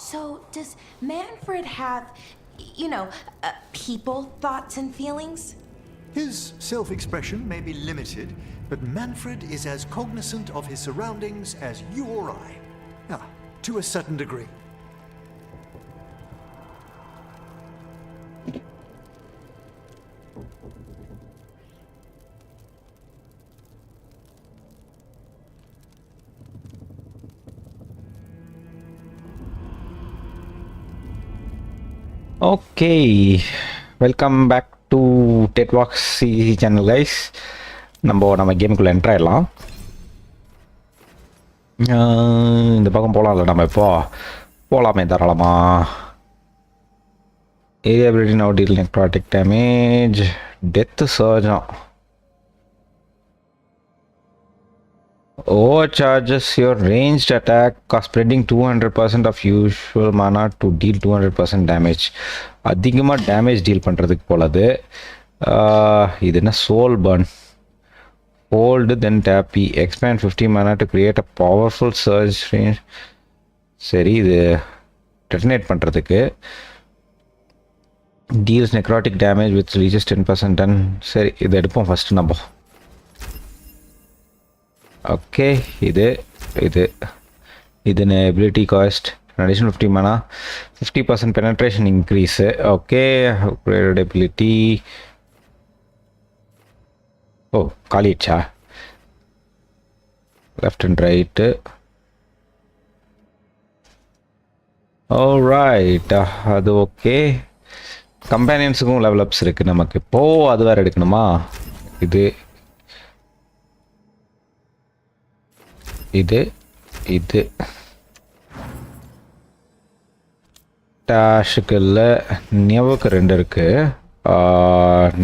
So, does Manfred have, people thoughts and feelings? His self-expression may be limited, but Manfred is as cognizant of his surroundings as you or I. To a certain degree. Okay, welcome back to TEDWalks CGC channel guys. நம்ம கேமுக்குள்ள enter ஆயிடலாம். இந்த பக்கம் போகலாம்ல நம்ம இப்போ போகலாமே தாராளமா. Area ability now deal necrotic damage, death surge. Overcharges your ranged attack, spreading 200% of usual mana to deal 200% damage. அதிகமாக damage deal பண்ணுறதுக்கு போலது. இது என்ன soul burn. Hold then tap P. Expand 50 mana to create a powerful surge range. சரி, இது detonate பண்ணுறதுக்கு. Deals necrotic damage which reaches 10% and சரி இது எடுப்போம் ஃபஸ்ட்டு நம்ம. ஓகே, இது ability cost additional 50 mana, 50% penetration increase. Okay, upgraded ability. ஓ காலிச்சா, லெஃப்ட் அண்ட் ரைட்டு. ஆல்ரைட், அது ஓகே. கம்பேனியன்ஸுக்கும் லெவல் அப்ஸ் இருக்குது நமக்கு. இப்போ அது வேறு எடுக்கணுமா? இது டேஷுக்கு இல்லை, நெவுக்கு 2 இருக்குது.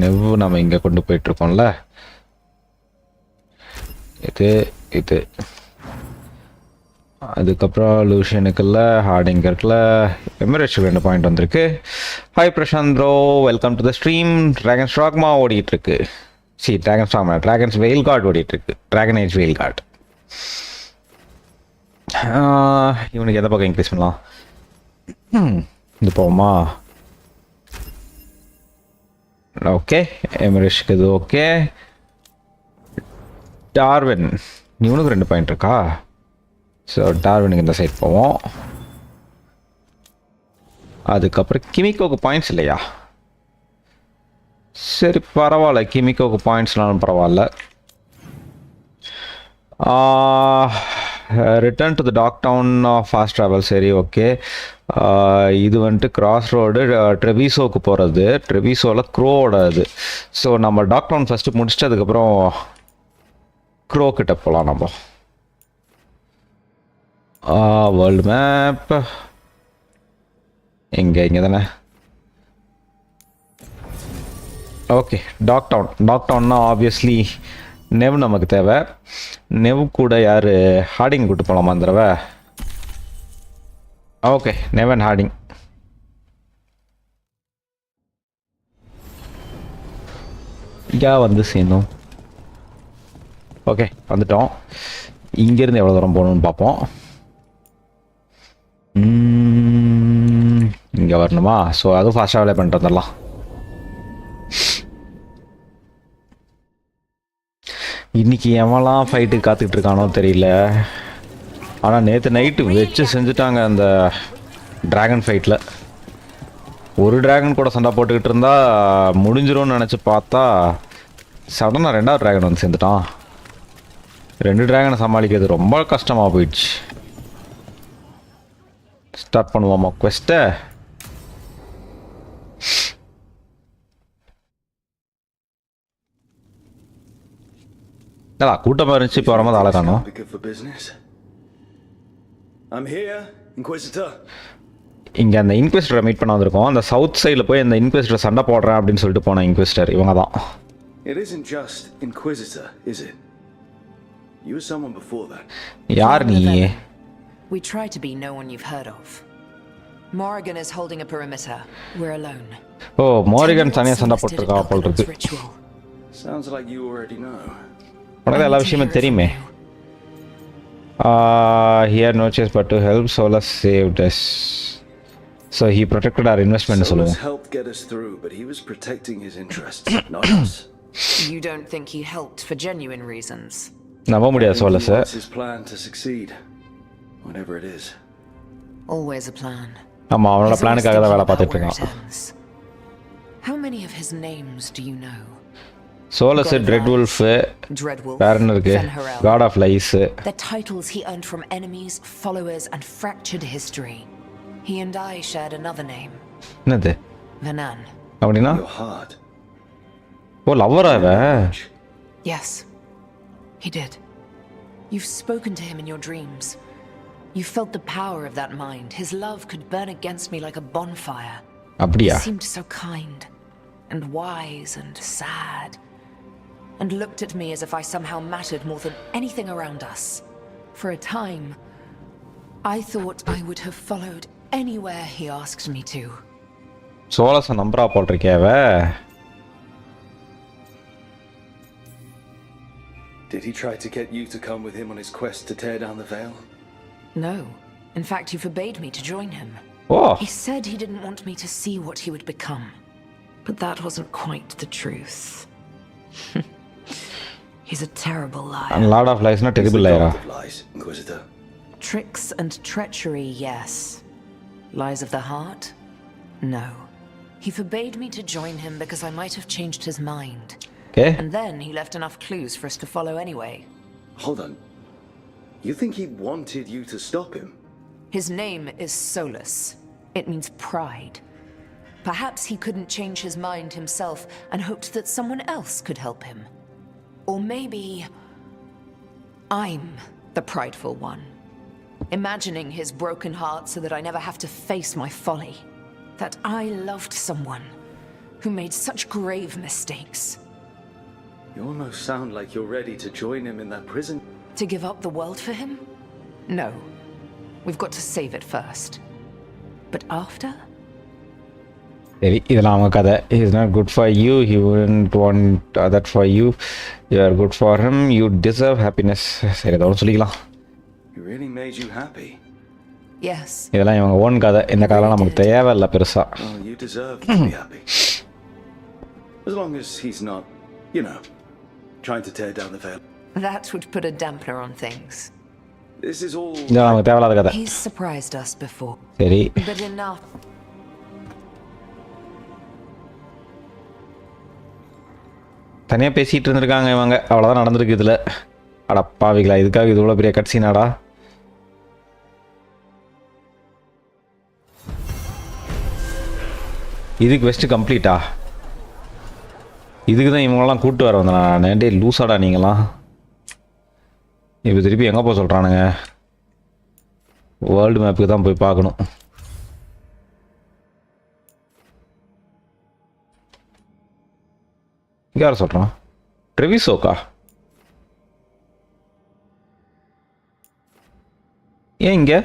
நெவு நம்ம இங்கே கொண்டு போயிட்டுருக்கோம்ல. இது அதுக்கப்புறம் லூஷியனுக்குள்ள ஹார்டிங் இருக்குல்ல. எமரேட்ஸுக்கு 2 பாயிண்ட் வந்திருக்கு. Hi Prashanth bro, welcome to the stream. Dragons ராக்மா ஓடிட்டுருக்கு. ட்ராகன்ஸ் வெயில்கார்ட் ஓடிட்டுருக்கு. Dragon age Veilguard. இவனுக்கு எந்த பக்கம் இன்க்ரீஸ் பண்ணலாம்? இது போமா? ஓகே, எமரேட்ஸுக்கு இது ஓகே. டார்வின், இவனுக்கு 2 பாயிண்ட் இருக்கா? ஸோ டார்வினுக்கு இந்த சைட் போவோம். அதுக்கப்புறம் கிமிக்கோக்கு பாயிண்ட்ஸ் இல்லையா? சரி பரவாயில்ல, கிமிக்கோக்கு பாயிண்ட்ஸ்னாலும் பரவாயில்ல. Return to the dock town fast travel. சரி ஓகே. இது வந்துட்டு கிராஸ் ரோடு ட்ரெவிசோவுக்கு போகிறது. ட்ரெவிசோவில் க்ரோவோட இது. ஸோ நம்ம டாக் டவுன் ஃபஸ்ட்டு முடிச்சுட்டு அதுக்கப்புறம் க்ரோ கிட்ட போகலாம் நம்ம. வேர்ல்டு மேப் இங்கே தானே. ஓகே, டாக் டவுன்னா ஆப்வியஸ்லி நெவ் நமக்கு தேவை. நெவ் கூட யார் ஹார்டிங் கூட்டு போகலாமா அந்த தடவை? Okay, நெவ் and Harding. இங்கே வந்து சேர்ந்தோம். ஓகே, வந்துட்டோம். இங்கேருந்து எவ்வளோ தூரம் போகணுன்னு பார்ப்போம். இங்கே வரணுமா? ஸோ அதுவும் ஃபாஸ்ட்டாக வேலை பண்ணிட்டு வந்துடலாம். இன்றைக்கி எவெல்லாம் ஃபைட்டுக்கு காத்துக்கிட்டு இருக்கானோ தெரியல. ஆனால் நேற்று நைட்டு வச்சு செஞ்சுட்டாங்க அந்த ட்ராகன் ஃபைட்டில். ஒரு ட்ராகன் கூட சண்டை போட்டுக்கிட்டு இருந்தால் முடிஞ்சிரும்னு நினச்சி பார்த்தா சடனாக 2வது ட்ராகன் வந்து சேர்ந்துட்டான். 2 ட்ராகனை சமாளிக்கிறது ரொம்ப கஷ்டமாக போயிடுச்சு. ஸ்டார்ட் பண்ணுவோமா குவெஸ்ட்டை? கூட்டமாக இருந்துச்சு. இப்போ வரும்போது ஆளை காணோம். இங்கே அந்த இன்குவெஸ்டரை மீட் பண்ண வந்திருக்கோம். அந்த சவுத் சைடில் போய் அந்த இன்குவெஸ்டர் சண்டை போடுறேன் அப்படின்னு சொல்லிட்டு போன இன்குவெஸ்டர் இவங்க தான். யார் நீ? We try to be no one you've heard of. Morrigan is holding a perimeter. We're alone. ஓ, மோரிகன் தனியாக சண்டை போட்டிருக்கா போல் இருக்கு. Sounds like you already know. உனக்கு எல்லா விஷயமும் தெரியுமே. He had no choice but to help. Solus saved us. So he protected our investment Solus சொல்லுங்க. helped get us through, but he was protecting his interests, not us. You don't think he helped for genuine reasons? நம்ப முடியாது He solace. wants his plan to succeed, whatever it is. Always a plan. ஆமா அவனோட He's always பிளானுக்காக தான் thinking வேலை about பார்த்துட்டு where it இருக்கான். ends. How many of his names do you know? Solace God of Dread Wolf, Dreadwolf, வேற என்ன இருக்கு? Fen'Harel. God of Lies. The titles he earned from enemies, followers, and fractured history. He and I shared another name, என்னது? Vanan. அப்படின்னா Your heart. ஓ லவ்வரா இவன்? Yes, he did. You've spoken to him in your dreams. You felt the power of that mind. His love could burn against me like a bonfire. அப்படியா? He seemed so kind, and wise, and sad, and looked at me as if I somehow mattered more than anything around us. For a time, I thought I would have followed anywhere he asked me to. Solace நம்பரா போட்டிருக்கே அவ. Did he try to get you to come with him on his quest to tear down the veil? No. In fact, he forbade me to join him. Oh He said he didn't want me to see what he would become. But that wasn't quite the truth. He's a terrible liar. Lord of லைஸ்னா He's the terrible லைரா? god of lies, Inquisitor. Tricks and treachery, yes. Lies of the heart? No. He forbade me to join him because I might have changed his mind. Okay. And then he left enough clues for us to follow anyway. Hold on. You think he wanted you to stop him? His name is Solus. It means pride. Perhaps he couldn't change his mind himself and hoped that someone else could help him. Or maybe I'm the prideful one, imagining his broken heart so that I never have to face my folly. That I loved someone who made such grave mistakes. You almost sound like you're ready to join him in that prison. To give up the world for him? No. We've got to save it first. But after? சரி இதெல்லாம் அவங்க கதை. He is not good for you. He wouldn't want that for you. You are good for him. You deserve happiness. சரி அதோட சொல்லிக்கலாம். He really made you happy. Yes. இதெல்லாம் இவங்க own கதை. இந்த கதைலாம் நமக்கு தேவையில்லை பெருசா. Well, you deserve to be happy. As long as he's not, you know, trying to tear down the veil. That would put a dampener on things. This is all. இதெல்லாம் நமக்கு தேவையில்லாத கதை. He's surprised us before. சரி But enough. தனியாக பேசிகிட்டு இருந்திருக்காங்க இவங்க. அவ்வளோதான் நடந்திருக்கு இதில். அடப்பாவிங்களா இதுக்காக இது இவ்வளோ பெரிய கட்சினாடா. இதுக்கு வெஸ்ட்டு கம்ப்ளீட்டா? இதுக்கு தான் இவங்களாம் கூப்பிட்டு வர வந்தேன் நான். டே லூஸாடா நீங்களாம். இப்போ திருப்பி எங்கே போக சொல்கிறானுங்க? வேர்ல்டு மேப்புக்கு தான் போய் பார்க்கணும். யார் சொல்கிறான்? ட்ரெவிசோக்கா? ஏன் இங்கே?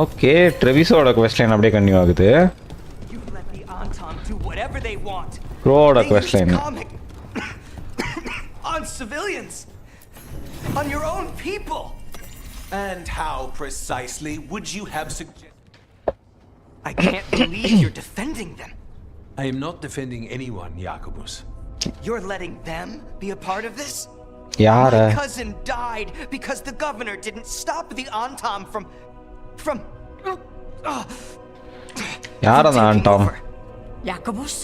ஓகே ட்ரெவிஸோட கொஸ்டின் அப்படியே கன்டினியூ ஆகுது. க்ரோவோட question on civilians, on your own people. And how precisely would you have suggested? I can't believe you're defending them. I am not defending anyone, Jacobus. You're letting them be a part of this? யார? My cousin died because the governor didn't stop the Antom from யார் அந்த ஆண்டாம்? Jacobus?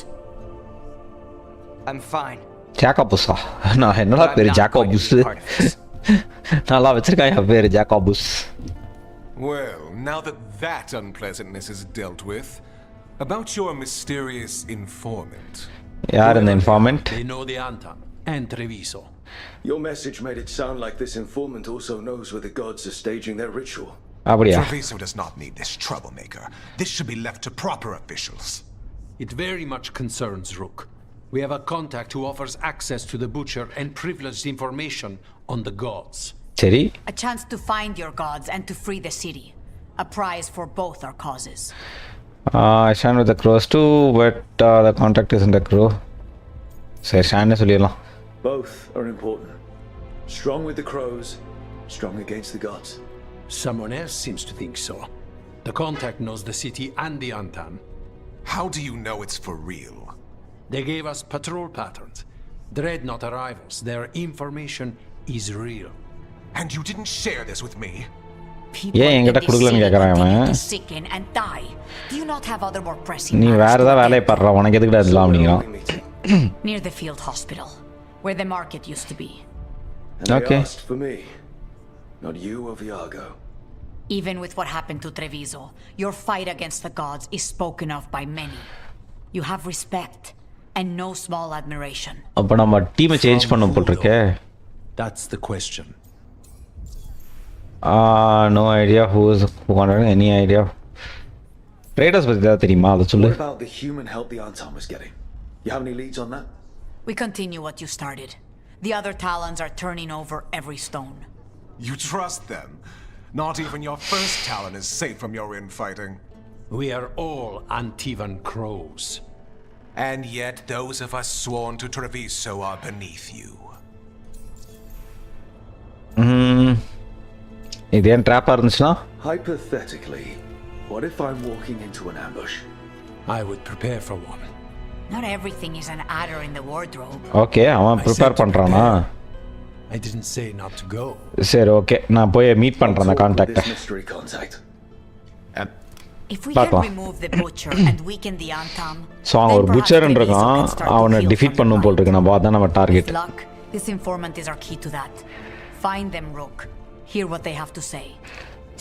I'm fine. ஜாக்கோபுஸா? நான் என்னடா I'm பேர் not going to ஜாக்கோபுஸ்? be part of this. நல்லா வச்சிருக்காங்க பேர் ஜாக்கோபுஸ். Well, now that unpleasantness is dealt with, about your mysterious informant. யார் இந்த informant? They know the Antam and Treviso. Your message made it sound like this informant also knows where the gods are staging their ritual. அப்படியா? Treviso does not need this troublemaker. This should be left to proper officials. It very much concerns Rook. We have a contact who offers access to the butcher and privileged information on the gods. சரி. A chance to find your gods and to free the city. A prize for both our causes. I stand with the crows too, but the contact isn't a crow. சரி ஷான்னு சொல்லிடலாம். Both are important. Strong with the crows, strong against the gods. Someone else seems to think so. The contact knows the city and the Antam. How do you know it's for real? They gave us patrol patterns. Dreadnought arrivals. Their information is real. And you didn't share this with me? People Yeah, in என்கிட்ட this கொடுக்கலன்னு city கேக்குறான் continue அவன். to sicken and die. Do you not have other more pressing நீ matters வேற to ஏதாவது வேலையை attend படுற உனக்கு எதுக்குடா இதெல்லாம் Where அப்படிங்கிறான். are we meeting? Near the field hospital, where the market used to be. And they Okay. asked for me, not you or Viago. Even with what happened to Treviso, your fight against the gods is spoken of by many. You have respect and no small admiration. அப்ப நம்ம டீமை change பண்ண போட்டிருக்கே. That's the question. No idea who's who wanted any idea. Raiders பத்தி ஏதாவது தெரியுமா அதை சொல்லு. What about the human help the Antam was getting? You have any leads on that? We continue what you started. The other Talons are turning over every stone. You trust them? Not even your first Talon is safe from your infighting. We are all Antivan crows. And yet those of us sworn to Treviso are beneath you. இது ஏன் ட்ராப்பா இருந்துச்சுன்னா? Hypothetically, what if I'm walking into an ambush? I would prepare for one. Not everything is an adder in the wardrobe. Okay அவன் prepare பண்றானா? I didn't say not to go. சரி okay நான் போய் meet பண்றேன் அந்த Talk with contact. this mystery contact. If we பார்க்கலாம். can remove the butcher and weaken the Antam, so அவன் ஒரு புச்சர்ன்னு இருக்கான், அவனை டிஃபீட் பண்ணும் போல் இருக்கு. நம்ம அதான் நம்ம target. With luck, this informant is our key to that. Find them, Rook. Hear what they have to say.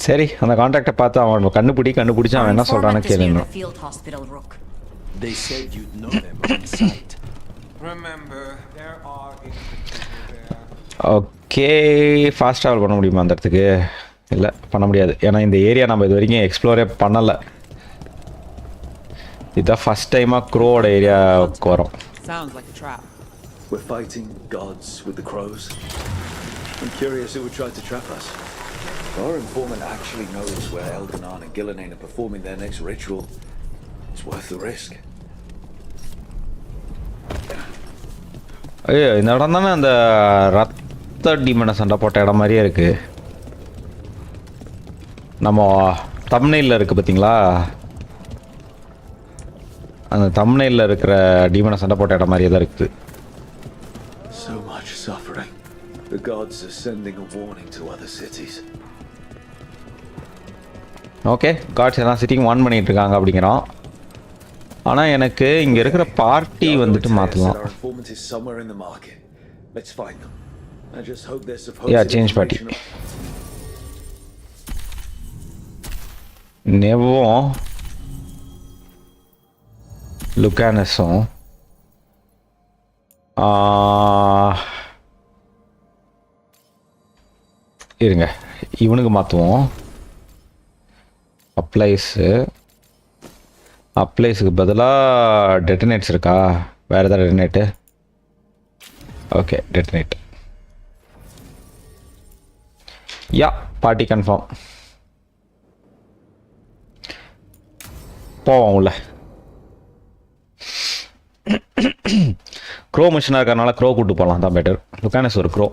சரி அந்த கான்டாக்டை பார்த்து அவன் கண்டுபிடிச்சு அவன் என்ன சொல்றான்னு Informant is near கேளுங்க. the field hospital, Rook. They said you'd know them on sight. Remember, there are individuals there. Okay fast travel பண்ண முடியுமா அந்த இடத்துக்கு? இல்லை பண்ண முடியாது, ஏன்னா இந்த ஏரியா நம்ம இது வரைக்கும் எக்ஸ்ப்ளோரே பண்ணலை. இதுதான் ஃபர்ஸ்ட் டைமாக க்ரோவோட ஏரியாவுக்கு வரோம். Sounds like a trap. We're fighting gods with the crows. I'm curious who would try to trap us. If our informant actually knows where Elganon and Gillenane are performing their next ritual, it's worth the risk. ஐயோ இந்த இடம் தானே அந்த ரத்த டீமனை சண்டை போட்ட இடம் மாதிரியே இருக்குது. நம்ம தம்ப்நெயிலில் இருக்குது பார்த்தீங்களா, அந்த தம்ப்நெயிலில் இருக்கிற டீமனை சண்டை போட்ட இடம் மாதிரியே தான் இருக்குது. So much suffering. The gods are sending a warning to other cities. Okay gods எல்லாம் சிட்டிங் வார்ன் பண்ணிட்டு இருக்காங்க அப்படிங்கிறோம். ஆனால் எனக்கு இங்கே இருக்கிற பார்ட்டி வந்துட்டு மாற்றலாம். Our informant is somewhere in the market. Let's find them. I just hope they're Yeah, supposed change party. நெவும் லுக்கானஸும் இருங்க இவனுக்கு மாற்றுவோம். அப்ளைஸுக்கு பதிலாக டெட்டனேட்ஸ் இருக்கா? வேறு ஏதாவது டெட்டனேட்டு? Okay detonate. யா பார்ட்டி கன்ஃபார்ம். போவோம் உள்ள. க்ரோ மிஷினாக இருக்கிறனால க்ரோ கூட்டு போகலாம் தான் பெட்டர். லுக்கானஸ் ஒரு க்ரோ.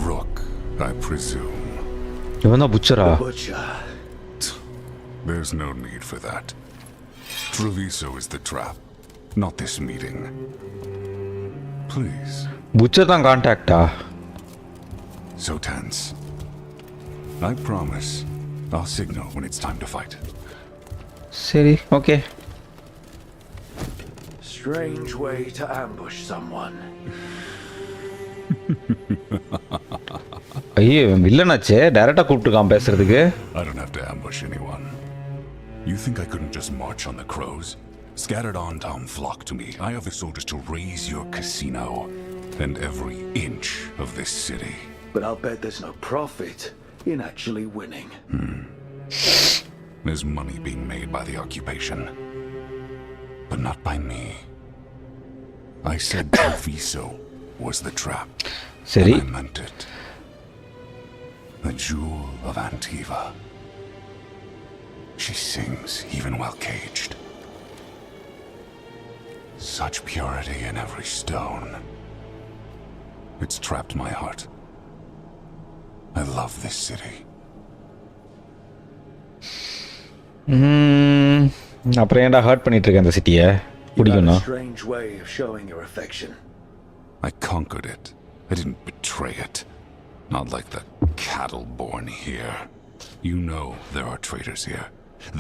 Rook, I presume. இவன் தான் புச்சரா? Butcher. There's no need for that. Treviso is the trap, not this meeting. Please. Butcher தான் கான்டாக்டா? So tense. I promise I'll signal when it's time to fight. சரி okay. Strange way to ambush someone. ஐயோ வில்லனாச்சே, டைரக்டாக கூப்பிட்டுருக்கான் பேசுறதுக்கு. I don't have to ambush anyone. You think I couldn't just march on the crows? Scattered on town flock to me. I have the soldiers to raise your casino and every inch of this city. But I'll bet there's no profit in actually winning. There's money being made by the occupation, but not by me. I said Treviso was the trap, சரி. and I meant it. The jewel of Antiva. She sings even while caged. Such purity in every stone. It's trapped my heart. I love this city. அப்புறம் ஏன்டா hurt பண்ணிட்டு இருக்க அந்த சிட்டியை? You have a strange way of showing your affection. I conquered it. I didn't betray it. Not like the cattle born here. You know there are traitors here.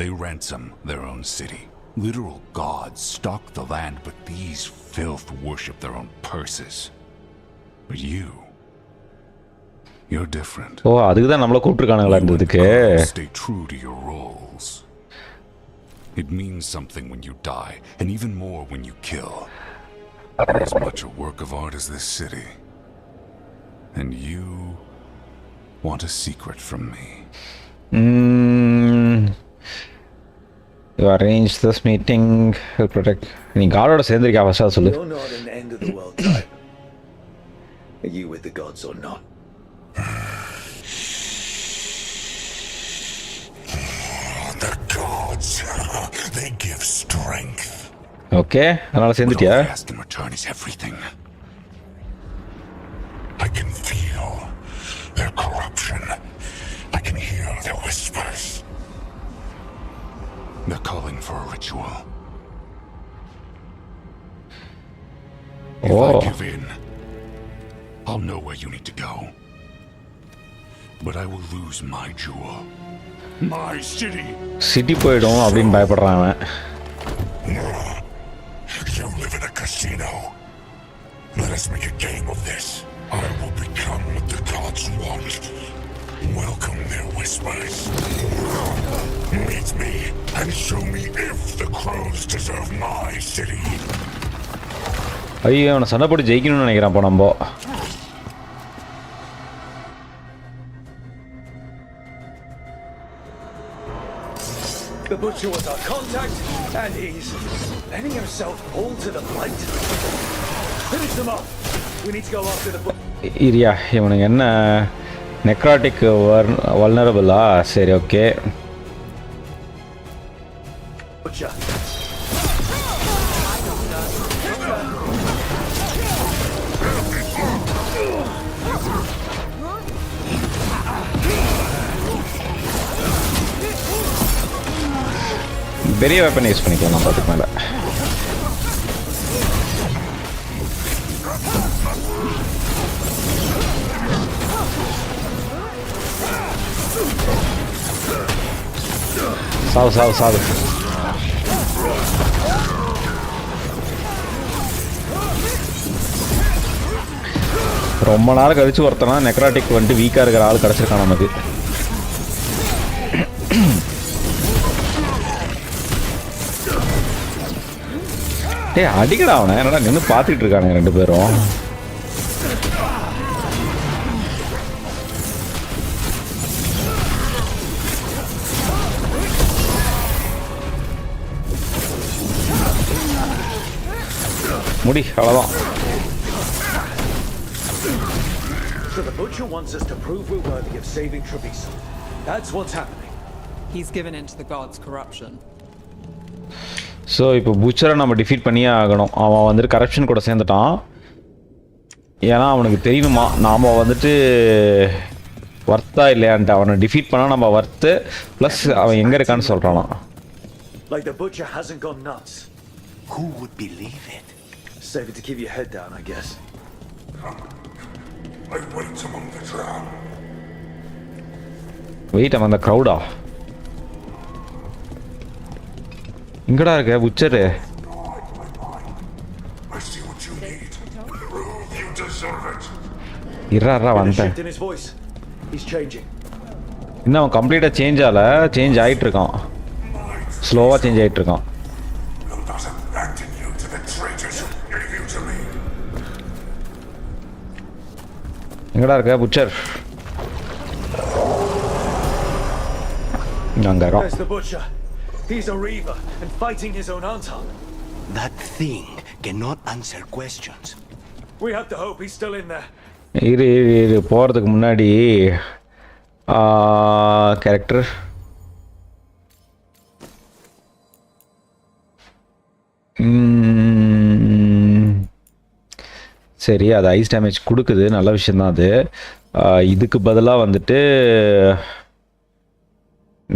They ransom their own city. Literal gods stalk the land, but these filth worship their own purses. But you're different. ஓ அதுக்கு தான் நம்மள கூப்பிட்டுருக்கானுங்களா இருந்ததுக்கு. Stay true to your roles. It means something when you die, and even more when you kill. As much a work of art as this city. And you want a secret from me. You arrange this meeting. He'll protect. நீ காடோட சேர்ந்திருக்கியா first சொல்லு. You're not an end of the world type. Are you with the gods or not? The gods, they give strength. Okay, அதனால சேர்ந்துட்டியா? What I ask in return is everything. I can feel their corruption. I can hear their whispers. They're calling for a ritual. If I give in, I'll know where you need to go. But I will lose my jewel. My city. City போய்டும் அப்படினு பயப்படுறான் அவன். You live in a casino. Let us make a game of this. I will become what the gods want. Welcome their whispers. Meet me and show me if the crows deserve my city. ஐயோ அவனை சண்டை போட்டு ஜெயிக்கணும்னு நினைக்கிறான் போ நம்ம. The butcher was our contact, and he's letting himself pull to the plate. Finish them off. We need to go after the butcher. இரியா இவனுக்கு என்ன நெக்ராட்டிக் வல்னரபிளா? சரி ஓகே. Butcher. பெரிய வெப்பன் யூஸ் பண்ணிக்கலாம் நம்ம அதுக்கு மேலே. சாவு சாவு சாவு. ரொம்ப நேரம் கழிச்சு ஒருத்தனா நெக்ராட்டிக் வந்துட்டு வீக்காக இருக்கிற ஆள் கிடச்சிருக்கான் நமக்கு. அடிக்கடா அவனை என்னடா நின்று பார்த்துக்கிட்டு இருக்கானுங்க ரெண்டு பேரும். முடி அவ்வளோதான். So the butcher wants us to prove we're worthy of saving Treviso. That's what's happening. He's given in to the gods' corruption. So இப்போ புச்சரை நம்ம டிஃபீட் பண்ணியே ஆகணும். அவன் வந்துட்டு கரப்ஷன் கூட சேர்ந்துட்டான். ஏன்னா அவனுக்கு தெரியணுமா நாம் வந்துட்டு வர்த்தா இல்லையான்ட்டு. அவனை டிஃபீட் பண்ணால் நம்ம வர்த்து ப்ளஸ் அவன் எங்கே இருக்கான்னு சொல்கிறானா. Like the butcher hasn't gone nuts. Who would believe it? Save it to keep your head down, I guess. I wait among the drowned. Wait அவன் அந்த க்ரௌடா இங்கடா இருக்க புச்சரு? இறா வந்துட்டேன். இன்னும் அவன் கம்ப்ளீட்டாக சேஞ்ச் ஆகல. சேஞ்ச் ஆகிட்டு இருக்கான். ஸ்லோவாக சேஞ்ச் ஆகிட்டு இருக்கான். எங்கடா இருக்க புச்சர்? அங்கே இருக்கான். He's a reaver and fighting his own Anton. That thing cannot answer questions. We have to hope he's still in there. இரு போகிறதுக்கு முன்னாடி கேரக்டர் சரி, அது ஐஸ் டேமேஜ் கொடுக்குது, நல்ல விஷயந்தான் அது. இதுக்கு பதிலாக வந்துட்டு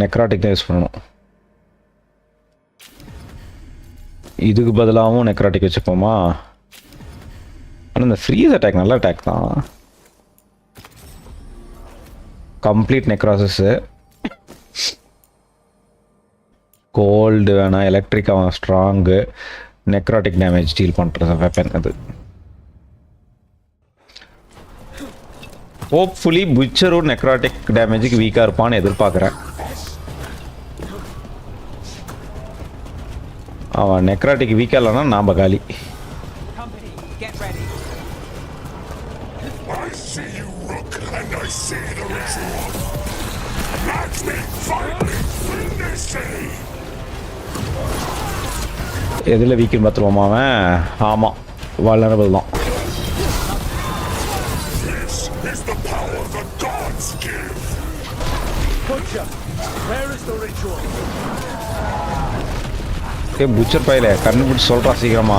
நெக்ராட்டிக் தான் யூஸ் பண்ணணும். இதுக்கு பதிலாகவும் நெக்ராட்டிக் வச்சுப்போமா? ஆனால் இந்த ஃப்ரீஸ் அட்டாக் நல்ல அட்டாக் தான். கம்ப்ளீட் நெக்ராசஸ்ஸு. கோல்டு வேணாம், எலக்ட்ரிக் அவன் ஸ்ட்ராங்கு, நெக்ராட்டிக் டேமேஜ் டீல் பண்ணுற வெப்பன் அது. ஹோப்ஃபுல்லி புச்சரும் நெக்ராட்டிக் டேமேஜுக்கு வீக்காக இருப்பான்னு எதிர்பார்க்குறேன். அவன் நெக்ராட்டிக் வீக்காக இல்லைன்னா நாம் காலி. எதில் வீக்குன்னு பார்த்துருவோமா அவன்? ஆமாம், வல்னரபிள் தான். புச்சர் பையில கண்டுபிடிச்சு சொல்றா சீக்கிரமா.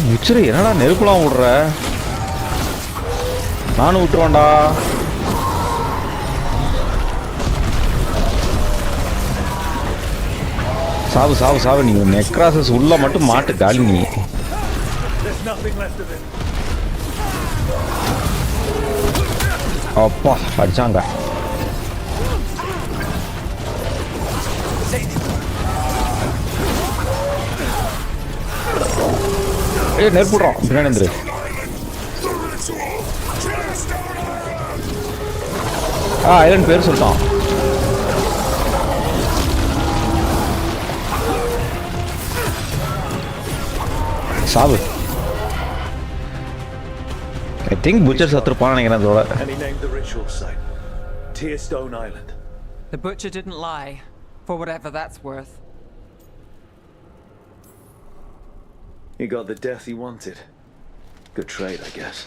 புச்சர் என்னடா நெருப்புலாம் விடுற? நானும் விட்டுருவான்டா. சாவு சாவு சாவு. நீ நெக்ராசஸ் உள்ள மட்டும் மாட்டு காலி. நீ அப்பா அடிச்சாங்க. நெருப்புடுறோம் பின்னாடி வந்துரு. ஐலண்ட் பேர் சொல்லிட்டான். சாவு. I think Butcher சத்துருப்பான்னு நினைக்கிறேன் அதோட. And he named the ritual site Tearstone Island. The Butcher didn't lie, for whatever that's worth. He got the death he wanted. Good trade, I guess.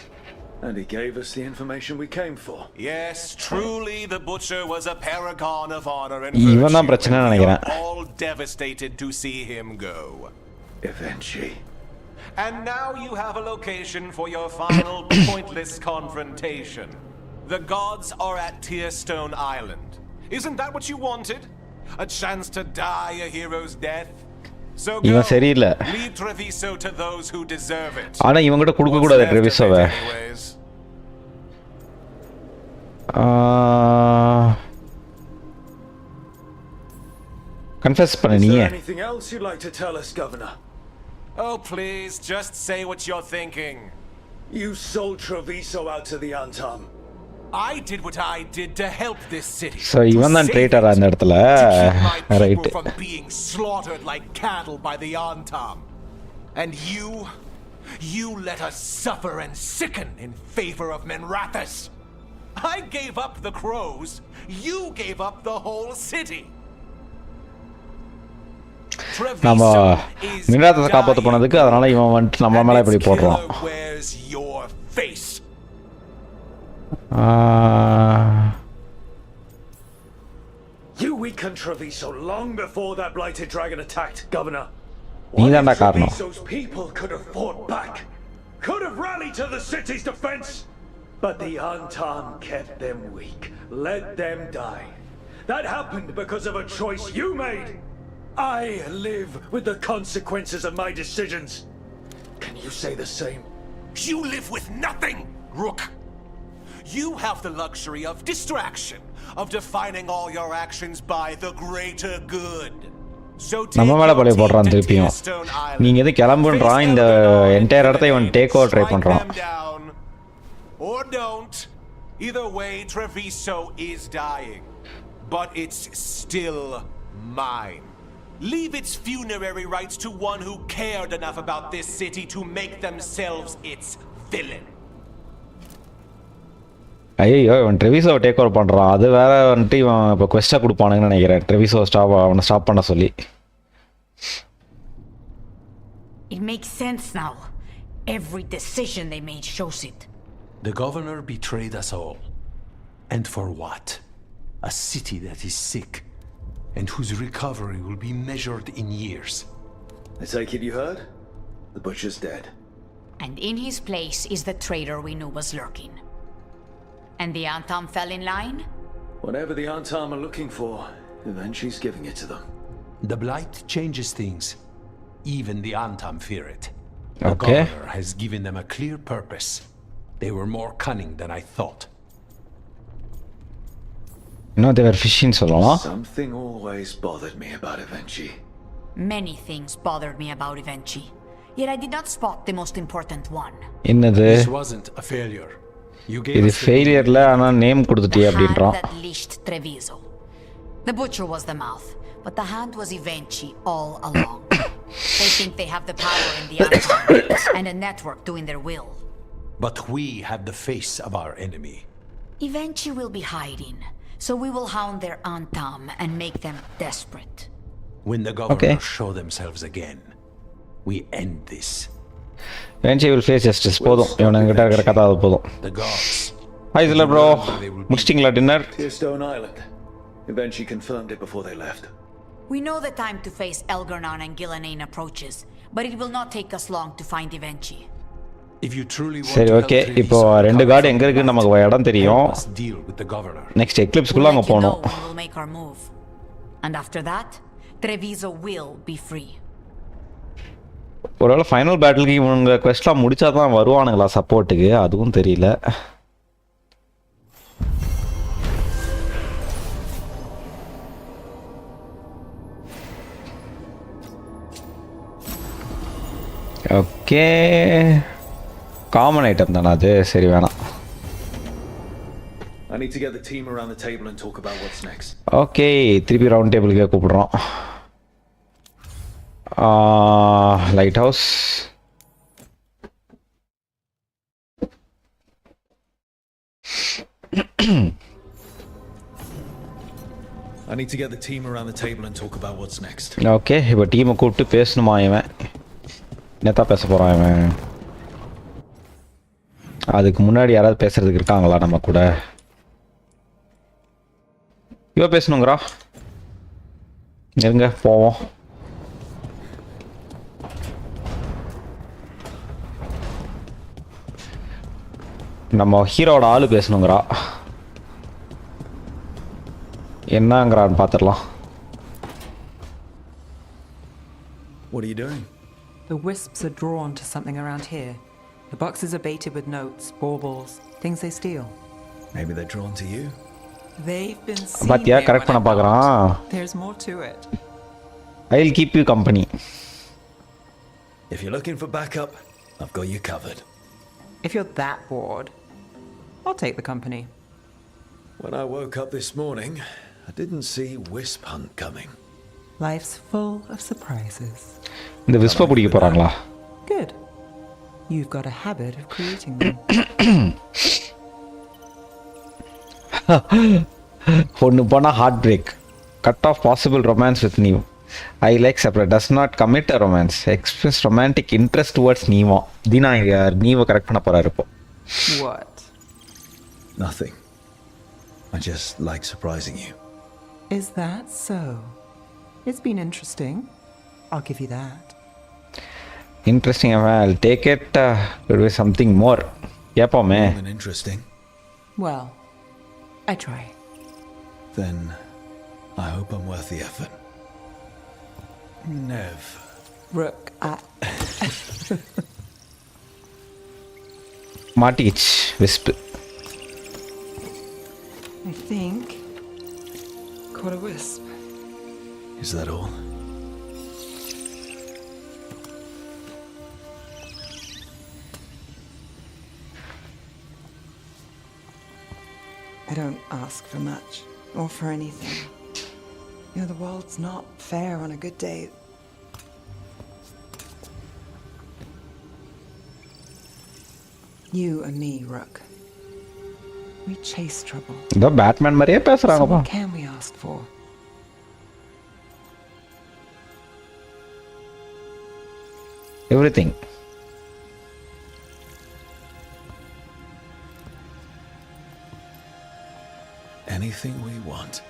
And he gave us the information we came for. Yes, truly the Butcher was a paragon of honor and இவன் தான் பிரச்சனை நினைக்கிறேன். all devastated to see him go. Eventually. And now you have a location for your final pointless confrontation. The gods are at Tearstone Island. Isn't that what you wanted? A chance to die a hero's death? So go. இவன் சரியில்லை. Leave Treviso to those who deserve it. ஆனா இவங்கிட்ட கொடுக்க கூடாது ட்ரெவிசோவை. Confess பண்ண நீ. Anything else you'd like to tell us, Governor? Oh, please, just say what you're thinking. You sold Treviso out to the Antam. I did what I did to help this city. So இவன் தான் traitor அந்த இடத்துல. Right. From being slaughtered like cattle by the Antam. And you let us suffer and sicken in favor of Menrathis. I gave up the crows. You gave up the whole city. நம்ம மின்ராத்தத்தை காப்பாற்ற போனதுக்கு அதனால இவன் வந்துட்டு நம்ம மேலே இப்படி போடுறான். You weakened Treviso long before that blighted dragon attacked, Governor. நீ தான்டா காரணம். Treviso's people could have fought back, could have rallied to the city's defense, but the Antam kept them weak, let them die. That happened because of a choice you made. I live with the consequences of my decisions. Can you say the same? You live with nothing, Rook. You have the luxury of distraction, of defining all your actions by the greater good. So நம்ம மேல பழைய போடுறான் திருப்பியும். நீங்க எது கிளம்புன்றான், இந்த entire இடத்தை இவன் டேக் ஓவர் ட்ரை பண்றான். Or don't. Either way, Treviso is dying. But it's still mine. Leave its funerary rites to one who cared enough about this city to make themselves its villain. ஐயோ, இவன் ட்ரெவிசோவை take over பண்ணுறான். அது வேற வந்துட்டு இவன் இப்போ குவெஸ்ட்டாக கொடுப்பானுங்கன்னு நினைக்கிறேன். ட்ரெவிசோ அவனை ஸ்டாப் பண்ண சொல்லி. It makes sense now. Every decision they made shows it. The governor betrayed us all. And for what? A city that is sick, and whose recovery will be measured in years. I take it you heard? The butcher's dead. And in his place is the traitor we knew was lurking. And the Antam fell in line? Whatever the Antam are looking for, Eventu's giving it to them. The Blight changes things. Even the Antam fear it. The Okay. governor has given them a clear purpose. They were more cunning than I thought. No, they were fishing சொல்லலாம். Something always bothered me about Evenchi. Many things bothered me about Evenchi. Yet I did not spot the most important one. என்னது? This wasn't a failure. You gave இது us the ஃபெயிலியர்ல ஆனா name கொடுத்துட்டியே The hand அப்படின்றான். that leashed Treviso. The butcher was the mouth, but the hand was Evenchi all along. They think they have the power in the Antam and a network doing their will. But we have the face of our enemy. Evenchi will be hiding, so we will hound their Antam and make them desperate. When the governor Okay. show themselves again, we end this. Eventually will face justice. போதும் இவனுங்கிட்ட இருக்கிற கதை அது போதும். The gods. Hi சில bro முடிச்சிட்டிங்களா dinner? Tearstone Island. Evenchi confirmed it before they left. We know the time to face Elgarnon and Gillanane approaches, but it will not take us long to find Evenchi. If you truly want சரி to okay help இப்போ Treviso ரெண்டு recover card from எங்க இருக்குன்னு Blight, நமக்கு இடம் தெரியும். help us deal with the governor. Next எக்லிப்ஸ்க்குள்ள We'll அங்க let you know போகணும். when we'll make our move. And after that, Treviso will be free. ஒருவேளை ஃபைனல் பேட்டிலுக்கு இவங்க questலாம் முடிச்சா தான் வருவானுங்களா சப்போர்ட்டுக்கு அதுவும் தெரியல. ஓகே காமன் ஐட்டம் தானே அது சரி வேணாம். I need to get the team around the table and talk about what's next. Okay திருப்பி ரவுண்ட் டேபிளுக்கே கூப்பிடுறோம். Lighthouse I need to get the team around the table and talk about what's next. Okay இப்போ டீமை கூப்பிட்டு பேசணுமா இவன் என்னத்தான் பேச போகிறான் இவன்? அதுக்கு முன்னாடி யாராவது பேசுறதுக்கு இருக்காங்களா நம்ம கூட? இவ பேசணுங்கிறா இருங்க போவோம். நம்ம ஹீரோட ஆளு பேசணுங்கிறா என்னங்கிறான்னு பார்த்துடலாம். What are you doing? The wisps are drawn to something around here. The boxes are baited with notes, baubles, things they steal. Maybe they're drawn to you. They've been seen பாத்தியா here கரெக்ட் when பண்ண I'm பார்க்குறான். not. There's more to it. I'll keep you company. If you're looking for backup, I've got you covered. If you're that bored, I'll take the company. When I woke up this morning, I didn't see Wisp Hunt coming. Life's full of surprises. இந்த விஸ்ப பிடிக்க போறாங்களா? Good. You've got a habit of creating them. ஒன்று போனால் heartbreak cut off possible romance with Neve I like separate does not commit a romance express romantic interest towards நீவா தீனா நீவை correct பண்ண போகிறாரு இப்போ. What? Nothing. I just like surprising you. Is that so? It's been interesting. I'll give you that. Interesting I'll take it with something more. எப்போமே More than interesting. Well, I try. Then I hope I'm worth the effort. Nev. Rook, மாட்டிச்சு விஸ்பு. I think caught a wisp. Is that all? I don't ask for much, or for anything. You know, the world's not fair on a good day. You and me, Rook. We chase trouble. இந்த Batman மாதிரியே So பேசுகிறாங்கப்பா. what can we ask for? Everything. anything we want.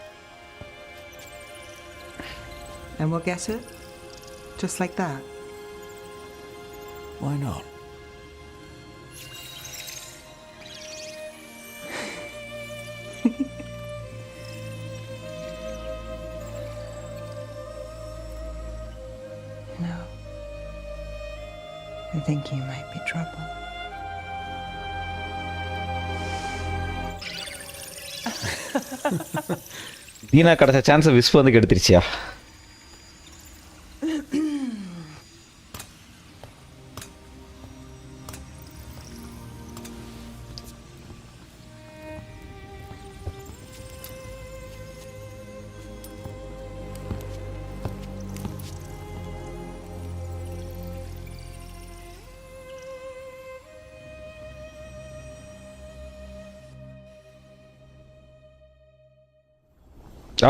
And we'll get it? Just like that? Why not? No. I think you might be trouble. Deena கிடைச்ச சான்ஸை விஸ்வ வந்து கெடுத்துருச்சியா?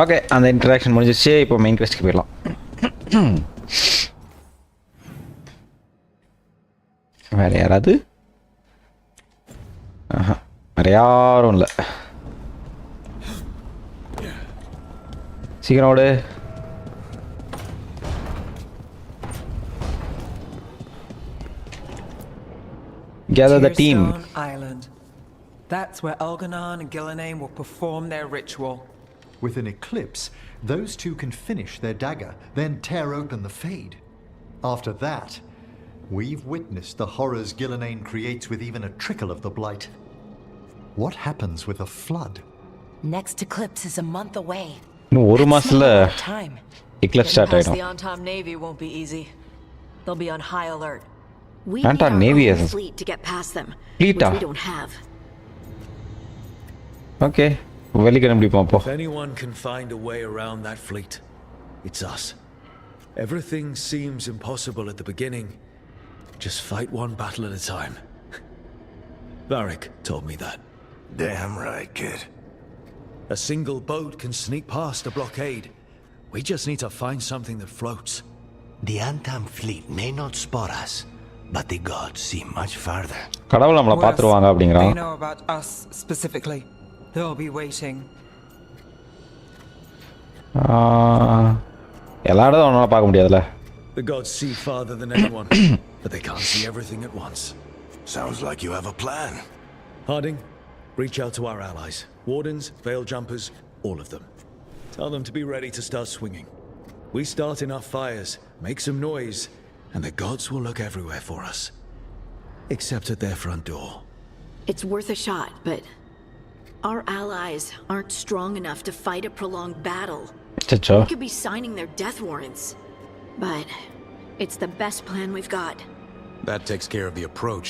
Okay, அந்த interaction முடிஞ்சிச்சு. இப்போ main குவெஸ்ட்க்கு போயிடலாம். வேற யாராவது? வேற யாரும் இல்லை. சீக்கிரம் ஓடு. Gather the team. Island. That's where Elganon and Gillenane will perform their ritual. With an eclipse, those two can finish their dagger, then tear open the Fade. After that, we've witnessed the horrors Gillenane creates with even a trickle of the blight. What happens with a flood? Next eclipse is a month away. இன்னும் ஒரு மாசத்துல Time. Eclipse start The ஆயிடும். Anton Navy won't be easy. They'll be on high alert. We Anton need our Navy own is- fleet to get past them, Fleet which ah? we don't have. Okay, வெளிக்கிற எப்படி பார்ப்போம். If anyone can find a way around that fleet, it's us. Everything seems impossible at the beginning. Just fight one battle at a time. VIII told me that. Damn right, kid. A single boat can sneak past a blockade. We just need to find something that floats. The Antam fleet may not spot us, but the gods see much farther. கடவுள் நம்மளை பார்த்துருவாங்க They அப்படிங்கிறான். know about us specifically. They'll be waiting. எல்லா இடத்துல ஒன்றால் பார்க்க முடியாதுல்ல. The gods see farther than anyone, but they can't see everything at once. Sounds like you have a plan. Harding, reach out to our allies. Wardens, veil jumpers, all of them. Tell them to be ready to start swinging. We start enough fires, make some noise, and the gods will look everywhere for us. Except at their front door. It's worth a shot, but our allies aren't strong enough to fight a prolonged battle. சச்சோ. We could be signing their death warrants, but it's the best plan we've got. That takes care of the approach.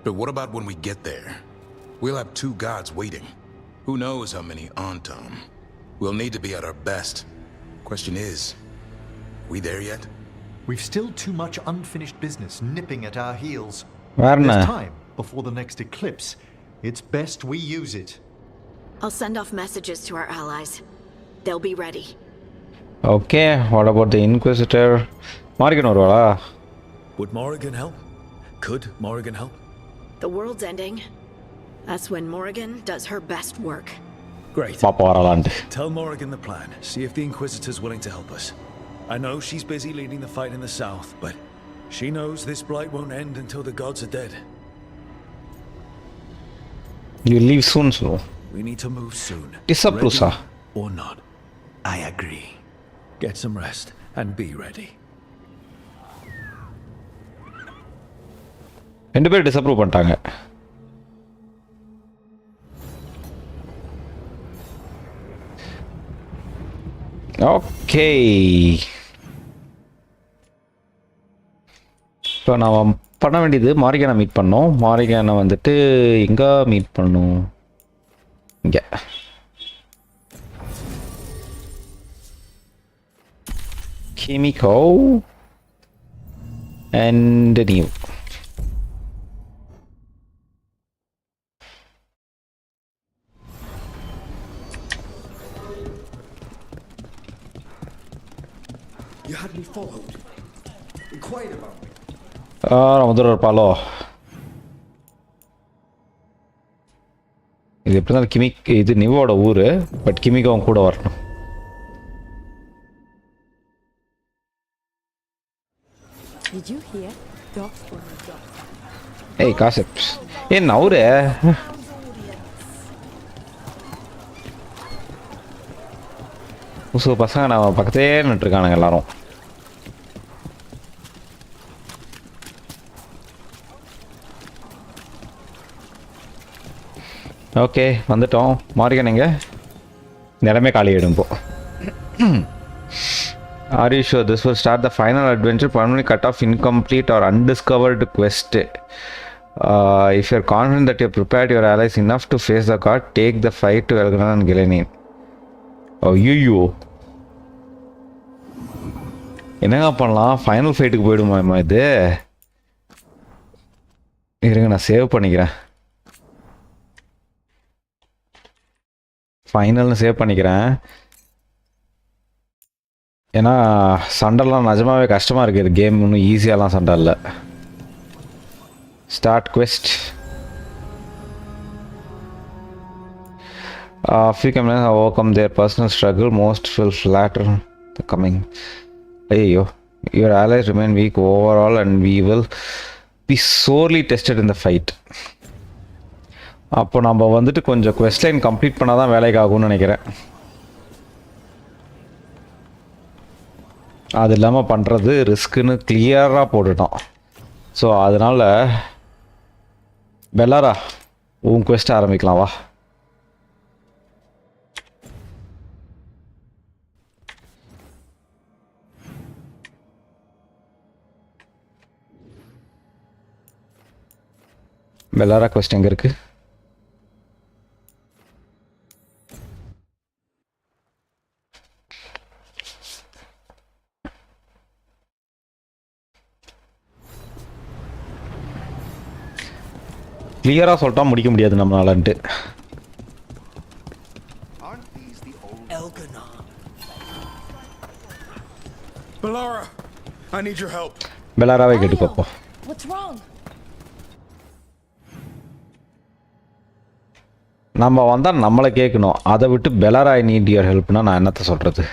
But what about when we get there? We'll have two gods waiting. Who knows how many Anton? We'll need to be at our best. Question is, we there yet? We've still too much unfinished business nipping at our heels. வேற என்ன? There's time before the next eclipse. It's best we use it. I'll send off messages to our allies. They'll be ready. Okay, what about the inquisitor? Morrigan வருவாளா? Would Morrigan help? Could Morrigan help? The world's ending. That's when Morrigan does her best work. Great. பாப்பா வரலான்ட்டு. Tell Morrigan the plan. See if the Inquisitor's willing to help us. I know she's busy leading the fight in the south, but she knows this blight won't end until the gods are dead. You leave soon, so. We need to move soon. Disapproval. Ready or not. I agree. Get some rest and be ready. ரெண்டு பேரும் disapprove பண்ணிட்டாங்க. Okay, இப்போ நான் பண்ண வேண்டியது மாரிகானை meet பண்ணோம். மாரிகானை வந்துட்டு எங்கே மீட் பண்ணும்? இங்கே. Kimiko and New. You had me followed. Inquired about me. நமது ஒரு பாலோ இது எப்படி தான் கிமிக் இது நிவோட ஊர், பட் கிமிக்கு அவன் கூட வரணும். ஏய் காசெப்ஸ் ஏன் அவரு புதுசு பசங்க நான் பக்கத்தே நின்றுருக்கானுங்க எல்லாரும். ஓகே வந்துட்டோம். மாறிக்க நீங்கள் இந்த இடமே காலி ஆகிடும் இப்போ. Are you sure this will start the final adventure? Permanently cut off incomplete or undiscovered quest. If you're confident that you've prepared your allies enough to face the god, take the fight to Veilguard and Gillenane. Oh, you. என்னங்க பண்ணலாம்? Final ஃபைட்டுக்கு போயிடுமா இது? இருங்க நான் save பண்ணிக்கிறேன். ஃபைனல்னு save பண்ணிக்கிறேன். ஏன்னா சண்டைலாம் நிஜமாவே கஷ்டமாக இருக்குது. கேம் இன்னும் ஈஸியாலாம் சண்டை இல்லை. Start quest. few commoners have overcome their personal struggle. Most will flatter the coming. ஐயோ, your allies remain weak overall and we will be sorely tested in the fight. அப்போ நம்ம வந்துட்டு கொஞ்சம் quest line கம்ப்ளீட் பண்ணால் தான் வேலைக்கு ஆகும்னு நினைக்கிறேன். அது இல்லாமல் பண்ணுறது ரிஸ்க்குன்னு கிளியராக போட்டுட்டோம். ஸோ அதனால் பெல்லாரா உன் குவெஸ்ட் ஆரம்பிக்கலாம் வா. பெல்லாரா குவெஸ்ட் எங்கே இருக்குது? கிளியராக சொல்லிட்டா முடிக்க முடியாது நம்மளாலன்ட்டு. Bellara, I need your help. பெல்லாராவே கேட்டு பார்ப்போம். What's wrong? நம்ம வந்தால் நம்மளை கேட்கணும். அதை விட்டு பெல்லாரா ஐ நீட் யுவர் ஹெல்ப்னா நான் என்னத்தை சொல்கிறது?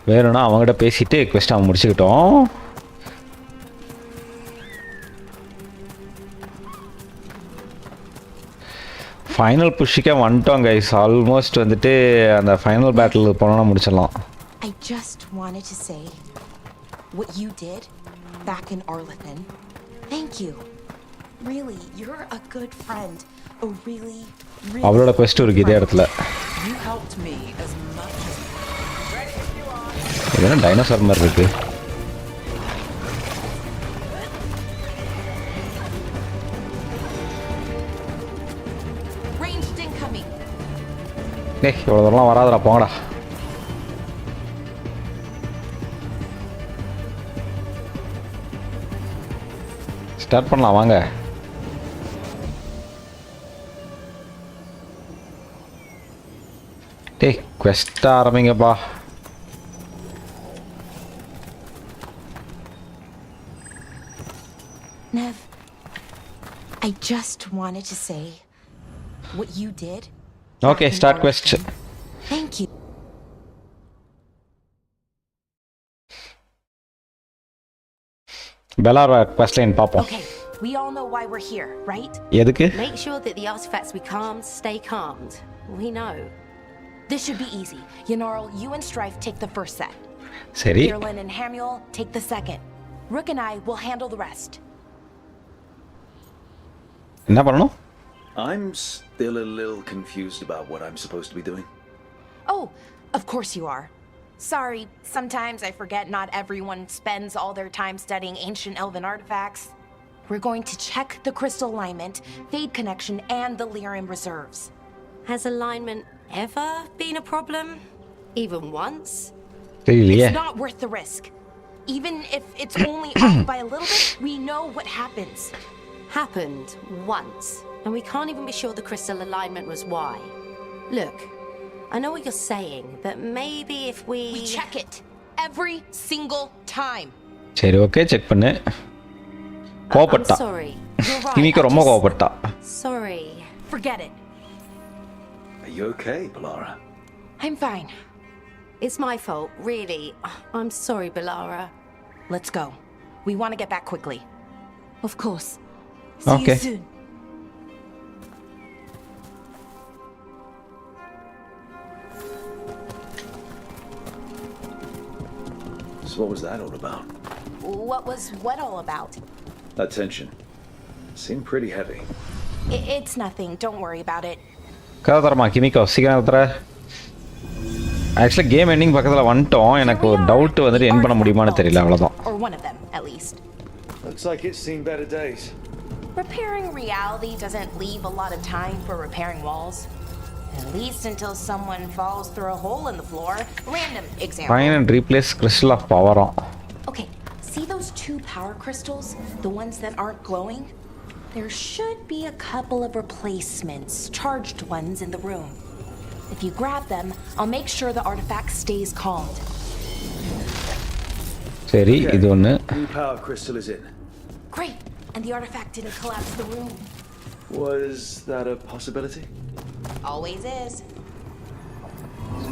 வேணும்னா அவங்ககிட்ட பேசிட்டு குவெஸ்ட் அவன் முடிச்சுக்கிட்டோம். ஃபைனல் புஷ்ஷுக்கே வந்துட்டோம் கைஸ். ஆல்மோஸ்ட் வந்துட்டு அந்த ஃபைனல் பேட்டில் போனோன்னா முடிச்சிடலாம். I just wanted to say what you did back in Arlington. Thank you. Really, you're a good friend. A really அவளோட குவெஸ்ட் இருக்கு இதே இடத்துல. You helped me as much as இது என்ன டைனோசர் மாதிரி இருக்கு? ranged incoming. டேய் இவ்வளோ தூரம்லாம் வராதடா போங்கடா. ஸ்டார்ட் பண்ணலாம் வாங்க. டேய் quest ஆரம்பிங்கப்பா. Nev, I just wanted to say what you did. Okay, start quest. Thank you. பெல்லாரா quest line பாப்போம். Okay, we all know why we're here, right? எதுக்கு? Make sure that the artifacts we calmed stay calmed. We know. This should be easy. Yanarl, you and Strife take the first set. சரி. Irlin and Hamuel take the second. Rook and I will handle the rest. என்ன பண்ணணும்? I'm still a little confused about what I'm supposed to be doing. Oh, of course you are. Sorry, sometimes I forget not everyone spends all their time studying ancient elven artifacts. We're going to check the crystal alignment, Fade connection, and the Lyrium reserves. Has alignment ever been a problem? Even once? தெரியலையே. It's not worth the risk. Even if it's only off by a little bit, we know what happens. Happened once, and we can't even be sure the crystal alignment was why. Look, I know what you're saying, but maybe if we check it. every single time. சரி okay check பண்ணு. கோபப்பட்டா. I'm sorry. You're right. கிமிக்கோ ரொம்ப கோபப்பட்டா. Sorry. Forget it. Are you okay, Balara? I'm fine. It's my fault, really. I'm sorry, Balara. Let's go. We want to get back quickly. Of course. See Okay. you soon. So what was that all about? What was what all about? That tension. Seemed pretty heavy. It's nothing. Don't worry about it. கதை தரமா கிமிக்கோ சீக்கிரம் தர. ஆக்சுவலாக game ending பக்கத்தில் வந்துட்டோம். எனக்கு ஒரு doubt வந்துட்டு என் பண்ண முடியுமான்னு தெரியல, அவ்வளோதான். Or one of them, at least. Looks like it's seen better days. Repairing reality doesn't leave a lot of time for repairing walls. At least until someone falls through a hole in the floor. Random example. Find and replace crystal of power. Okay, see those 2 power crystals? The ones that aren't glowing? There should be a couple of replacements, charged ones in the room. If you grab them, I'll make sure the artifact stays calmed. சரி இது ஒன்று. New power crystal is in. Great, and the artifact didn't collapse the room. Was that a possibility? Always is.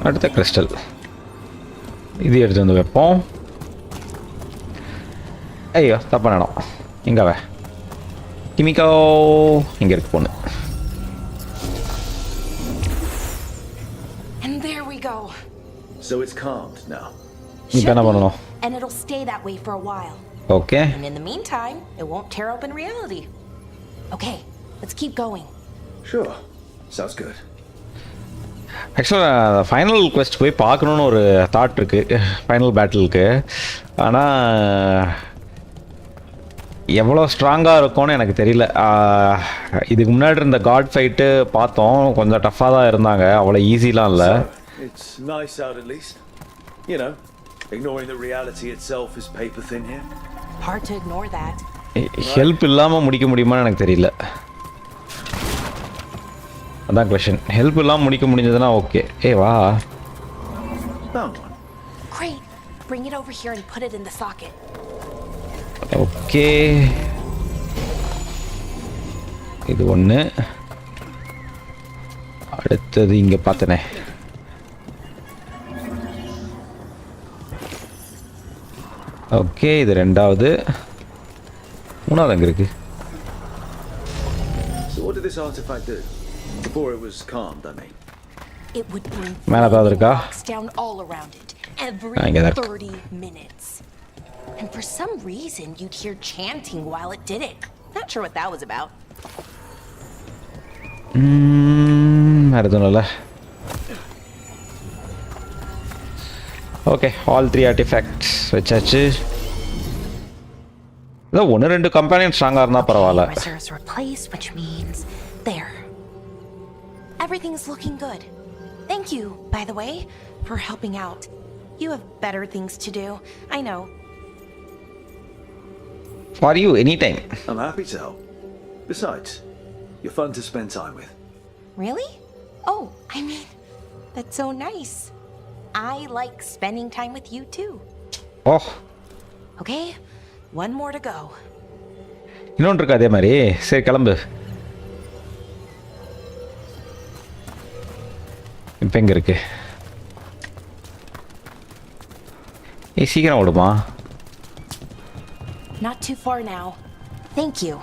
அடுத்த crystal இது எடுத்து வந்து வைப்போம். ஐயோ தப்பான இடம். இங்கே கிமிக்கோ இங்கே இருக்கு பொண்ணு. And there we go. So it's calmed now. இப்போ என்ன பண்ணணும்? And it'll stay that way for a while. Okay. And in the meantime, it won't tear open reality. Okay, let's keep going. Sure. Sounds good. ஆக்சுவலாக final quest போய் பார்க்கணுன்னு ஒரு thought இருக்குது final பேட்டிலுக்கு. ஆனால் எவ்வளோ ஸ்ட்ராங்காக இருக்கும்னு எனக்கு தெரியல. இதுக்கு முன்னாடி இருந்த காட் ஃபைட்டு பார்த்தோம், கொஞ்சம் டஃப்பாக தான் இருந்தாங்க, அவ்வளோ ஈஸிலாம் இல்லை. It's nice out at least. You know, ignoring the reality itself is paper thin here. Hard to ignore that. Help இல்லாமல் முடிக்க முடியுமான்னு எனக்கு தெரியல. அதான் கொஷின். ஹெல்ப் இல்லாமல் முடிக்க முடிஞ்சதுன்னா ஓகே. வா. Great. Bring it over here and put it in the socket. Okay. இது ஒன்று. அடுத்தது இங்கே பார்த்தனே. ஓகே இது ரெண்டாவது. மூணாவது அங்கே இருக்கு. So what did this artifact do? Before it was calmed, I mean. It would bring மேலே ஏதாவது இருக்கா? rocks down all around it every இங்கே தான் 30 minutes. And for some reason, you'd hear chanting while it did it. Not sure what that was about. வேறு எதுவும் இல்லை. Okay all 3 artefacts வச்சாச்சு. இதான் 1-2 கம்பெனியன் ஸ்ட்ராங்காக இருந்தால் பரவாயில்ல. Reserves replaced, which means there. Everything's looking good. Thank you, by the way, for helping out. You have better things to do. I know. For you, anytime. I'm happy to help. Besides, you're fun to spend time with. Really? Oh, I mean, that's so nice. I like spending time with you too. Oh. Okay, one more to go. இன்னொன்று இருக்கா அதே மாதிரி? சரி கிளம்பு. இப்போ எங்கே இருக்கு? சீக்கிரம் ஓடுமா? Not too far now. Thank you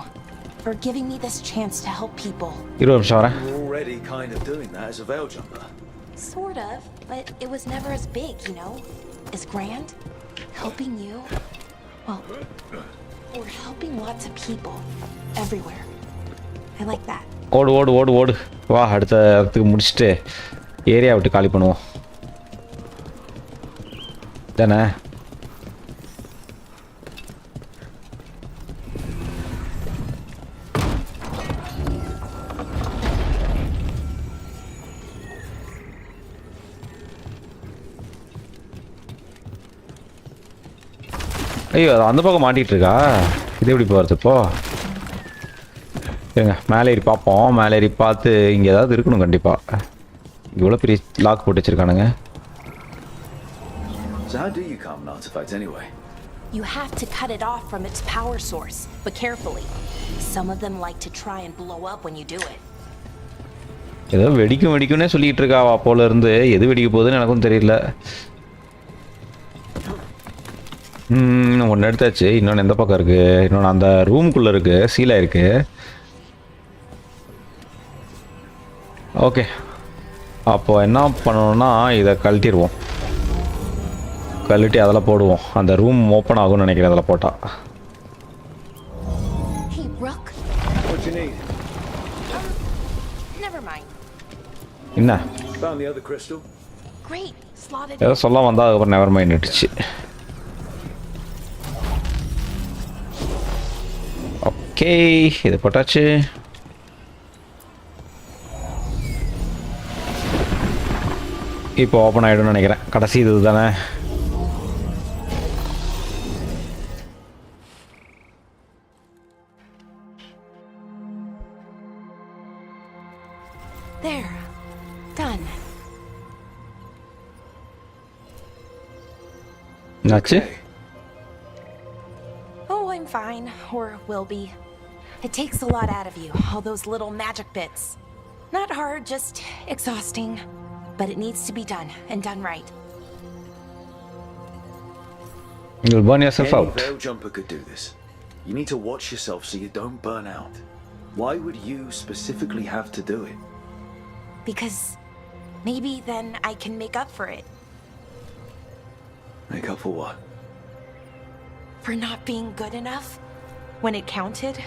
for giving me this chance to help people. 20 நிமிஷம் வரேன். You're already kind of doing that as a veil jumper. Sort of, but it was never as big, you know? As grand. Helping you. Well, we're helping lots of people. Everywhere. I like that. ஓடு ஓடு ஓடு ஓடு. வா அடுத்த இடத்துக்கு முடிச்சுட்டு area விட்டு காலி பண்ணுவோம். தானே? ஐயோ அது அந்த பக்கம் மாட்டிகிட்டு இருக்கா? இது எப்படி போகிறது இப்போ? ஏங்க மேலே ஏறி பார்ப்போம். மேலே ஏறி பார்த்து இங்கே ஏதாவது இருக்கணும் கண்டிப்பாக. இவ்வளோ பெரிய லாக் போட்டு வச்சுருக்கானுங்க. So how do you calm an artifact anyway? You have to cut it off from its power source, but carefully. Some of them like to try and blow up when you do it. ஏதோ வெடிக்கும்னே சொல்லிட்டு இருக்காவா அப்போல இருந்து. எது வெடிக்க போகுதுன்னு எனக்கும் தெரியல. ஒன்று எடுத்தாச்சு. இன்னொன்று எந்த பக்கம் இருக்கு? இன்னொன்று அந்த ரூமுக்குள்ள இருக்கு, சீலா இருக்கு. ஓகே, அப்போ என்ன பண்ணணும்னா இதை கழட்டிடுவோம். கழட்டி அதில் போடுவோம். அந்த ரூம் ஓப்பன் ஆகும்னு நினைக்கிறேன் அதில் போட்டால். Hey, Rook. What you need? Never mind. என்ன? Found the other crystal. Great. Slotted. ஏதோ சொல்ல வந்தால் அதுக்கப்புறம் நெவர் மைண்ட் இட்டுச்சு. ஓகே, இது போட்டாச்சு. இப்போ ஓப்பன் ஆகிடும்னு நினைக்கிறேன். கடைசி இது தானே. There. Done. என்னாச்சு? Oh, I'm fine. Or will be. It takes a lot out of you, all those little magic bits. Not hard, just exhausting. But it needs to be done, and done right. You'll burn yourself Any out. veil jumper could do this. You need to watch yourself so you don't burn out. Why would you specifically have to do it? Because maybe then I can make up for it. Make up for what? For not being good enough when it counted.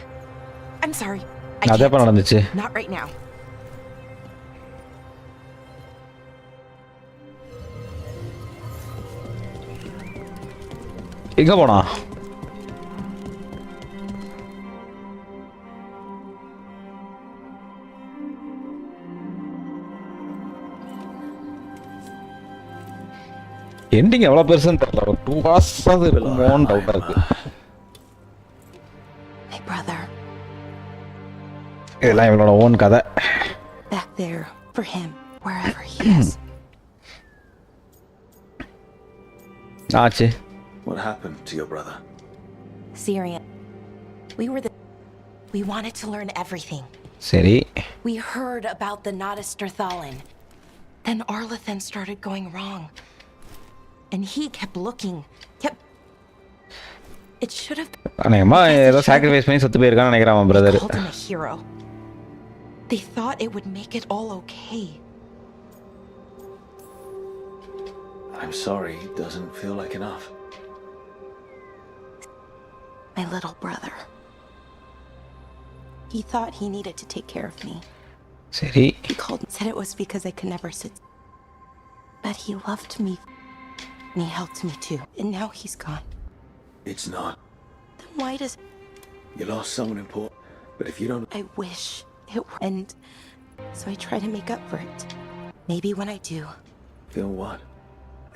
I'm sorry. அதே பண்ண நடந்துச்சு. Not right now. எங்க போனா? Ending எவ்வளவு பெருசுன்னு தெரியல. ஒரு 2 hours அது இருக்குமோன்னு டவுட்டா இருக்கு. My brother. இதெல்லாம் இவனோட ஓன் கதை. Back there for him, wherever he is. ஆச்சு. What happened to your brother? Syrian. We wanted to learn everything. சரி. We heard about the Notisterthalin. Then Arlathan started going wrong. And he kept looking. It should have அனேகமா ஏதோ sacrifice பண்ணி செத்து போயிருக்கான்னு நினைக்கிறேன் அவன் brother. called him a hero. They thought it would make it all okay. I'm sorry, it doesn't feel like enough. My little brother. He thought he needed to take care of me. சரி. He called and said it was because I could never sit. But he loved me. And he helped me too. And now he's gone. It's not. Then why does... You lost someone important. But if you don't... I wish it were. And so I try to make up for it. Maybe when I do... Feel what?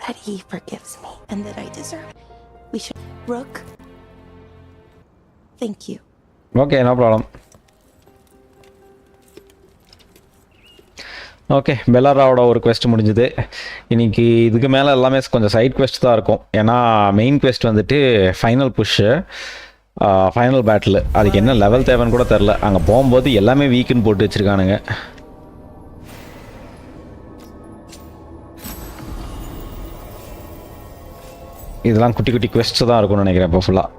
That he forgives me. And that I deserve it. We should... Rook. Thank you. Okay, no problem. Okay, பெல்லாராவோட ஒரு quest முடிஞ்சுது. இன்னைக்கு இதுக்கு மேலே எல்லாமே கொஞ்சம் side quest தான் இருக்கும். ஏன்னா மெயின் குவெஸ்ட் வந்துட்டு ஃபைனல் புஷ்ஷு, ஃபைனல் பேட்டில். அதுக்கு என்ன லெவல் தேவைன்னு கூட தெரில. அங்கே போகும்போது எல்லாமே வீக்குன்னு போட்டு வச்சுருக்கானுங்க. இதெல்லாம் குட்டி குட்டி குவெஸ்ட் தான் இருக்கும்னு நினைக்கிறேன் இப்போ ஃபுல்லாக.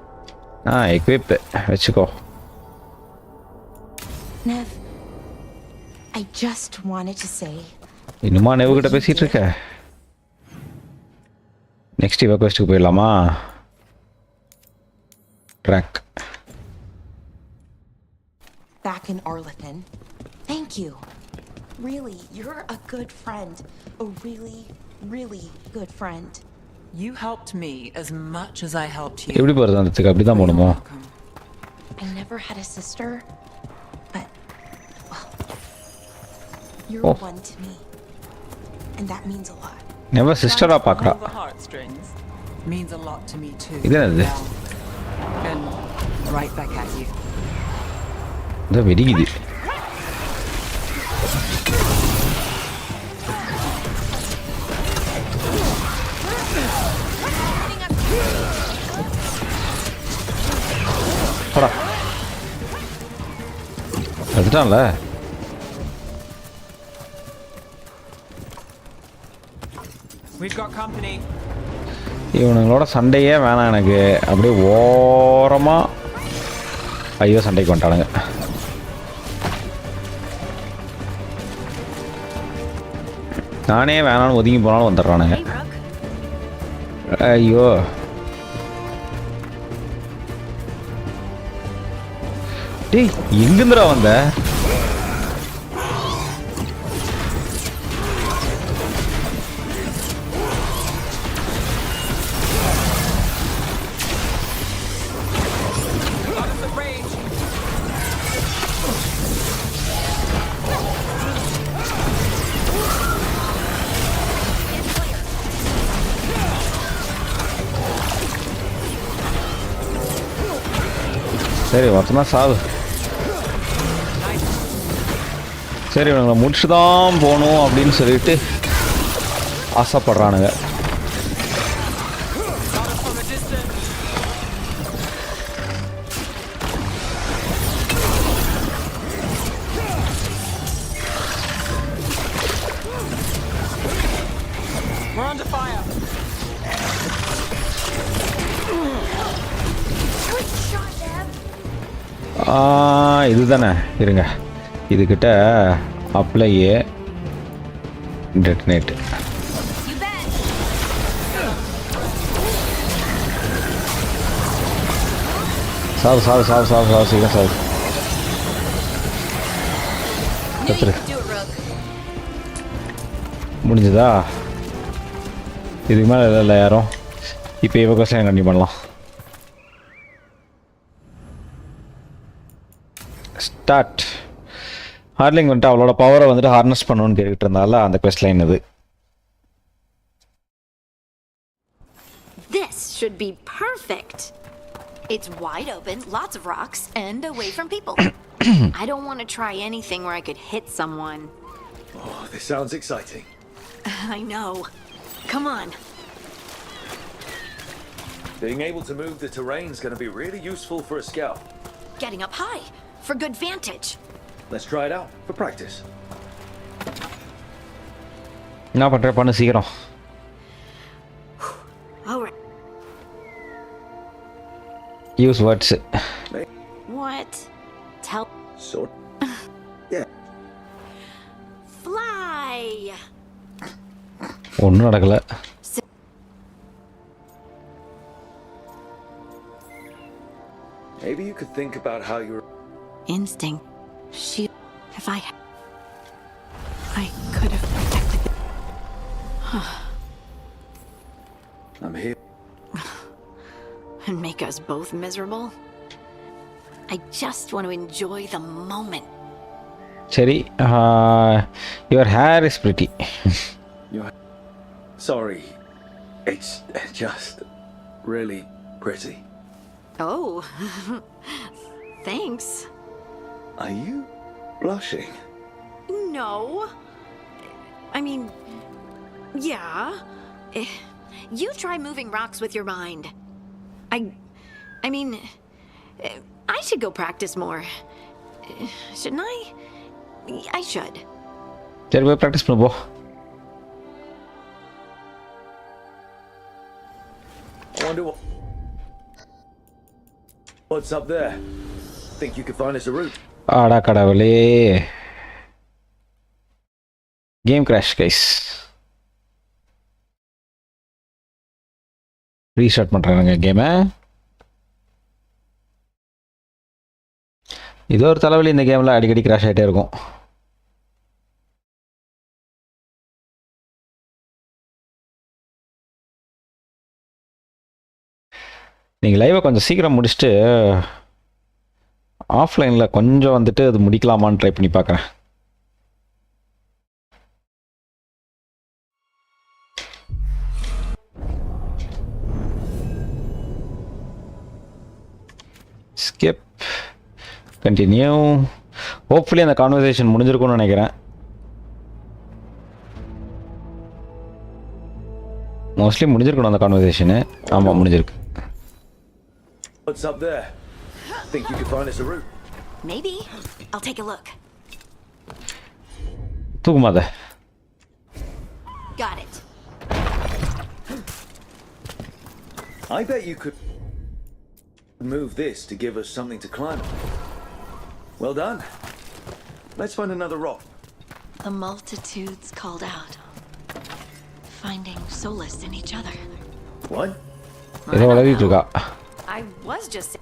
எக்விப் வச்சுக்கோ. Nev, I just wanted to say. இன்னுமா நெவு கிட்ட பேசிட்டு இருக்க? நெக்ஸ்ட் இவ குவெஸ்ட்டுக்கு போயிடலாமா? Track. Back in Arlathan. Thank you. Really, you're a good friend. A really, really good friend. You helped me as much as I helped you. எப்படி போறது அந்த இடத்துக்கு? அப்படி தான் போகணுமா? I never had a sister, but well, you're one to me, and that means a lot. Never sister-ஆ பார்க்கறா. The heartstrings means a lot to me too. இது என்னது? And right back at you. இது வெடிக்குது. போடா எடுத்துட்டான்ல. We've got company. இவனுங்களோட சண்டையே வேணாம் எனக்கு. அப்படியே ஓரமா ஐயோ சண்டைக்கு வந்துட்டானுங்க. நானே வேணான்னு ஒதுங்கி போனாலும் வந்துடுறானுங்க. ஐயோ டேய் எங்கிருந்துடா வந்த? சரி மொத்தமாக சாவு. சரி இவங்களை முடிச்சு தான் போகணும் அப்படின்னு சொல்லிட்டு ஆசைப்படுறானுங்க. இதுதானே இருங்க, இதுகிட்ட அப்ளையே டெட்டனேட். சாவு சாவு சாவு சாவு சாவு சீக்கிரம் சாவு. கத்துரு. முடிஞ்சதா? இதுக்கு மேலே இல்லை யாரும். இப்போ இவ கொஸ்டின் கண்டிப்பாக பண்ணலாம். ஸ்டார்ட். ஹார்லிங் வந்துட்டு அவளோட பவரை வந்துட்டு ஹார்னஸ் பண்ணணும்னு கேட்டுட்டு இருந்தால அந்த quest line இது. This should be perfect. It's wide open, lots of rocks, and away from people. I don't want to try anything where I could hit someone. Oh, this sounds exciting. I know. Come on. Being able to move the terrain's going to be really useful for a scout. Getting up high for good vantage. Let's try it out for practice. என்ன பண்ற பண்ணு சீக்கிரம். All right. Use words. What? Tell. Sort. Yeah. Fly. ஒன்றும் நடக்கல. Maybe you could think about how your Instinct. If I could have protected. I'm here. And make us both miserable. I just want to enjoy the moment. சரி, your hair is pretty. Sorry, it's just really pretty. Oh, thanks. Are you blushing? No. I mean, yeah. You try moving rocks with your mind. I mean, I should go practice more. Shouldn't I? I should. சரி போய் practice பண்ணு போ. I wonder what's up there. Think you could find us a route? ஆடா கடவுளே. Game crash guys. Restart பண்ணுறாங்க கேமை. இது ஒரு தலைவலி, இந்த கேமில் அடிக்கடி கிராஷ் ஆகிட்டே இருக்கும். நீங்கள் லைவை கொஞ்சம் சீக்கிரம் முடிச்சுட்டு ஆஃப்லைனில் கொஞ்சம் வந்துட்டு அது முடிக்கலாமான்னு ட்ரை பண்ணி பார்க்குறேன். Skip continue. ஹோப்ஃபுல்லி அந்த கான்வர்சேஷன் முடிஞ்சிருக்கும்னு நினைக்கிறேன். மோஸ்ட்லி முடிஞ்சிருக்கணும் அந்த கான்வர்சேஷனு. ஆமாம் முடிஞ்சிருக்கு. What's up there? Think you could find us a route? Maybe. I'll take a look. தூக்குமாத. Got it. I bet you could move this to give us something to climb on. Well done. Let's find another rock. The multitudes called out, finding solace in each other. What? ஏதோ வளரிட்டு இருக்கா. I was just...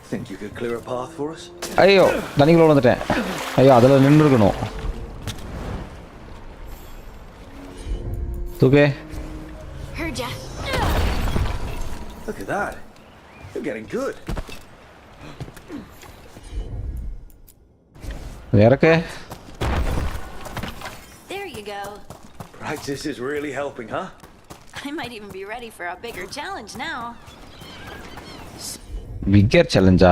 Think you could clear a path for us? ஐயோ தண்ணிக்குள்ள வந்துட்டேன். ஐயோ அதில் நின்று இருக்கணும். தூக்கே. Heard ya. Look at that. You're getting good. இறக்கு. There you go. Practice is really helping, huh? I might even be ready for a bigger challenge now. Bigger சேலஞ்சா?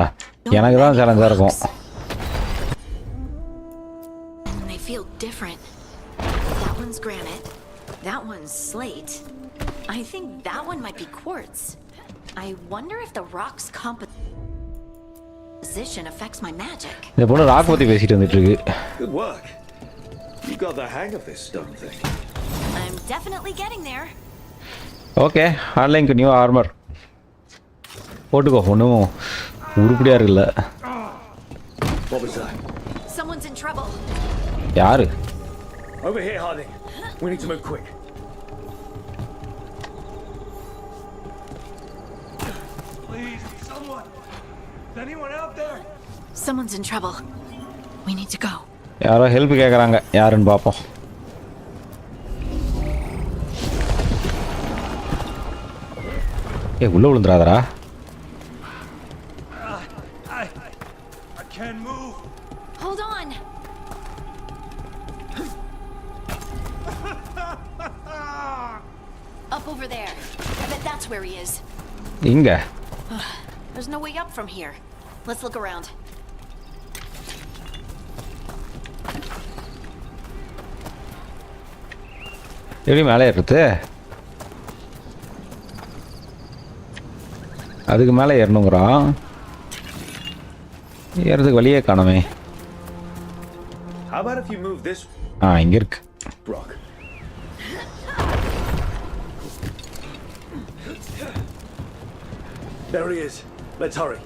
எனக்கு தான் சேலஞ்சா இருக்கும். And they feel different. That one's granite. That one's slate. I think that one might be quartz. I wonder if the rock's composition affects my magic. இந்த பொண்ணு rock பத்தி பேசிட்டு வந்துட்டு இருக்கு. Good work. You got the hang of this stone thing. I'm definitely getting there. Okay ஆன்லைனுக்கு new armour போட்டுக்கோ. ஒன்றும் உருப்படியாக இருக்குல்ல. What was that? Someone's in trouble. யாரு? Over here, Harding. We need to move quick. Please, someone! Is anyone out there? Someone's in trouble. We need to go. யாரோ help கேட்குறாங்க. யாருன்னு பார்ப்போம். ஏ உள்ள விழுந்துடாதரா. I can't move. Hold on. Up over there. I bet that's where he is. இங்க. There's no way up from here. Let's look around. எப்படி மேலே ஏறுறது? அதுக்கு மேலே ஏறணுங்கிறான். ஏறதுக்கு வழியே காணமே. How about if you move this இங்க இருக்கு. rock? There he is. Let's hurry.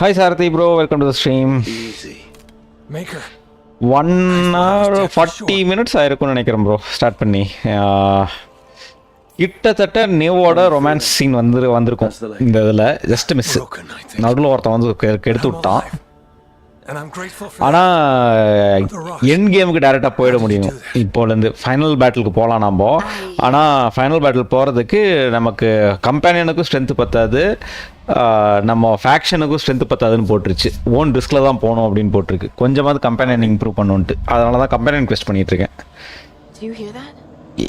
Hi Sarthi bro, welcome to the stream. Easy. Maker. 1 hour 40 minutes ஆயிருக்கும்னு நினைக்கிறேன் ப்ரோ ஸ்டார்ட் பண்ணி. கிட்டத்தட்ட நியூவோட ரொமான்ஸ் சீன் வந்திருக்கும் இந்த இதில். Just miss. நடுவில் ஒருத்தன் வந்து எடுத்து விட்டான். ஆனால் எண்ட் கேமுக்கு டேரெக்டாக போயிட முடியும் இப்போலேருந்து. ஃபைனல் பேட்டிலுக்கு போகலாம் நம்ம. ஆனால் ஃபைனல் பேட்டில் போகிறதுக்கு நமக்கு கம்பேனியனுக்கும் ஸ்ட்ரென்த்து பத்தாது, நம்ம ஃபேக்ஷனுக்கும் ஸ்ட்ரென்த்து பத்தாதுன்னு போட்டுருச்சு. ஓன் ரிஸ்கில் தான் போகணும் அப்படின்னு போட்டிருக்கு. கொஞ்சமாவது கம்பேனியன் இம்ப்ரூவ் பண்ணுன்ட்டு. அதனால தான் கம்பேனியன் குவெஸ்ட் பண்ணிகிட்ருக்கேன்.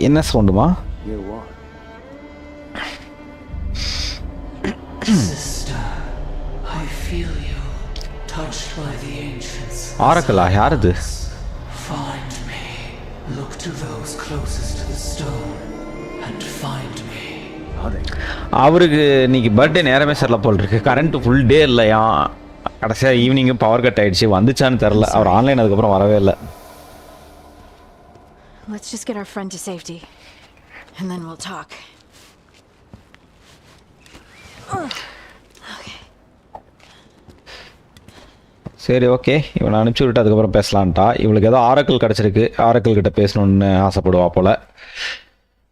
என்ன சவுண்டுமா? Sister, I feel you, touched by the ancients. ஆரக்கலா? யார் இது? Find me. Look to those closest to the stone and find me. அவருக்கு இன்னைக்கு பர்த்டே நேரமே சரியில்ல போல் இருக்கு. கரண்ட் ஃபுல் டே இல்லையா. கடைசியாக ஈவினிங்கு பவர் கட் ஆயிடுச்சு. வந்துச்சான்னு தெரில. அவர் ஆன்லைன் அதுக்கப்புறம் வரவே இல்லை. Let's just get our friend to safety and then we'll talk. சரி ஓகே, இவனை அனுப்பிச்சி விட்டு அதுக்கப்புறம் பேசலான்ட்டா. இவளுக்கு ஏதோ ஆரக்கிள் கிடச்சிருக்கு. ஆரக்கிள் கிட்ட பேசணுன்னு ஆசைப்படுவா போல்.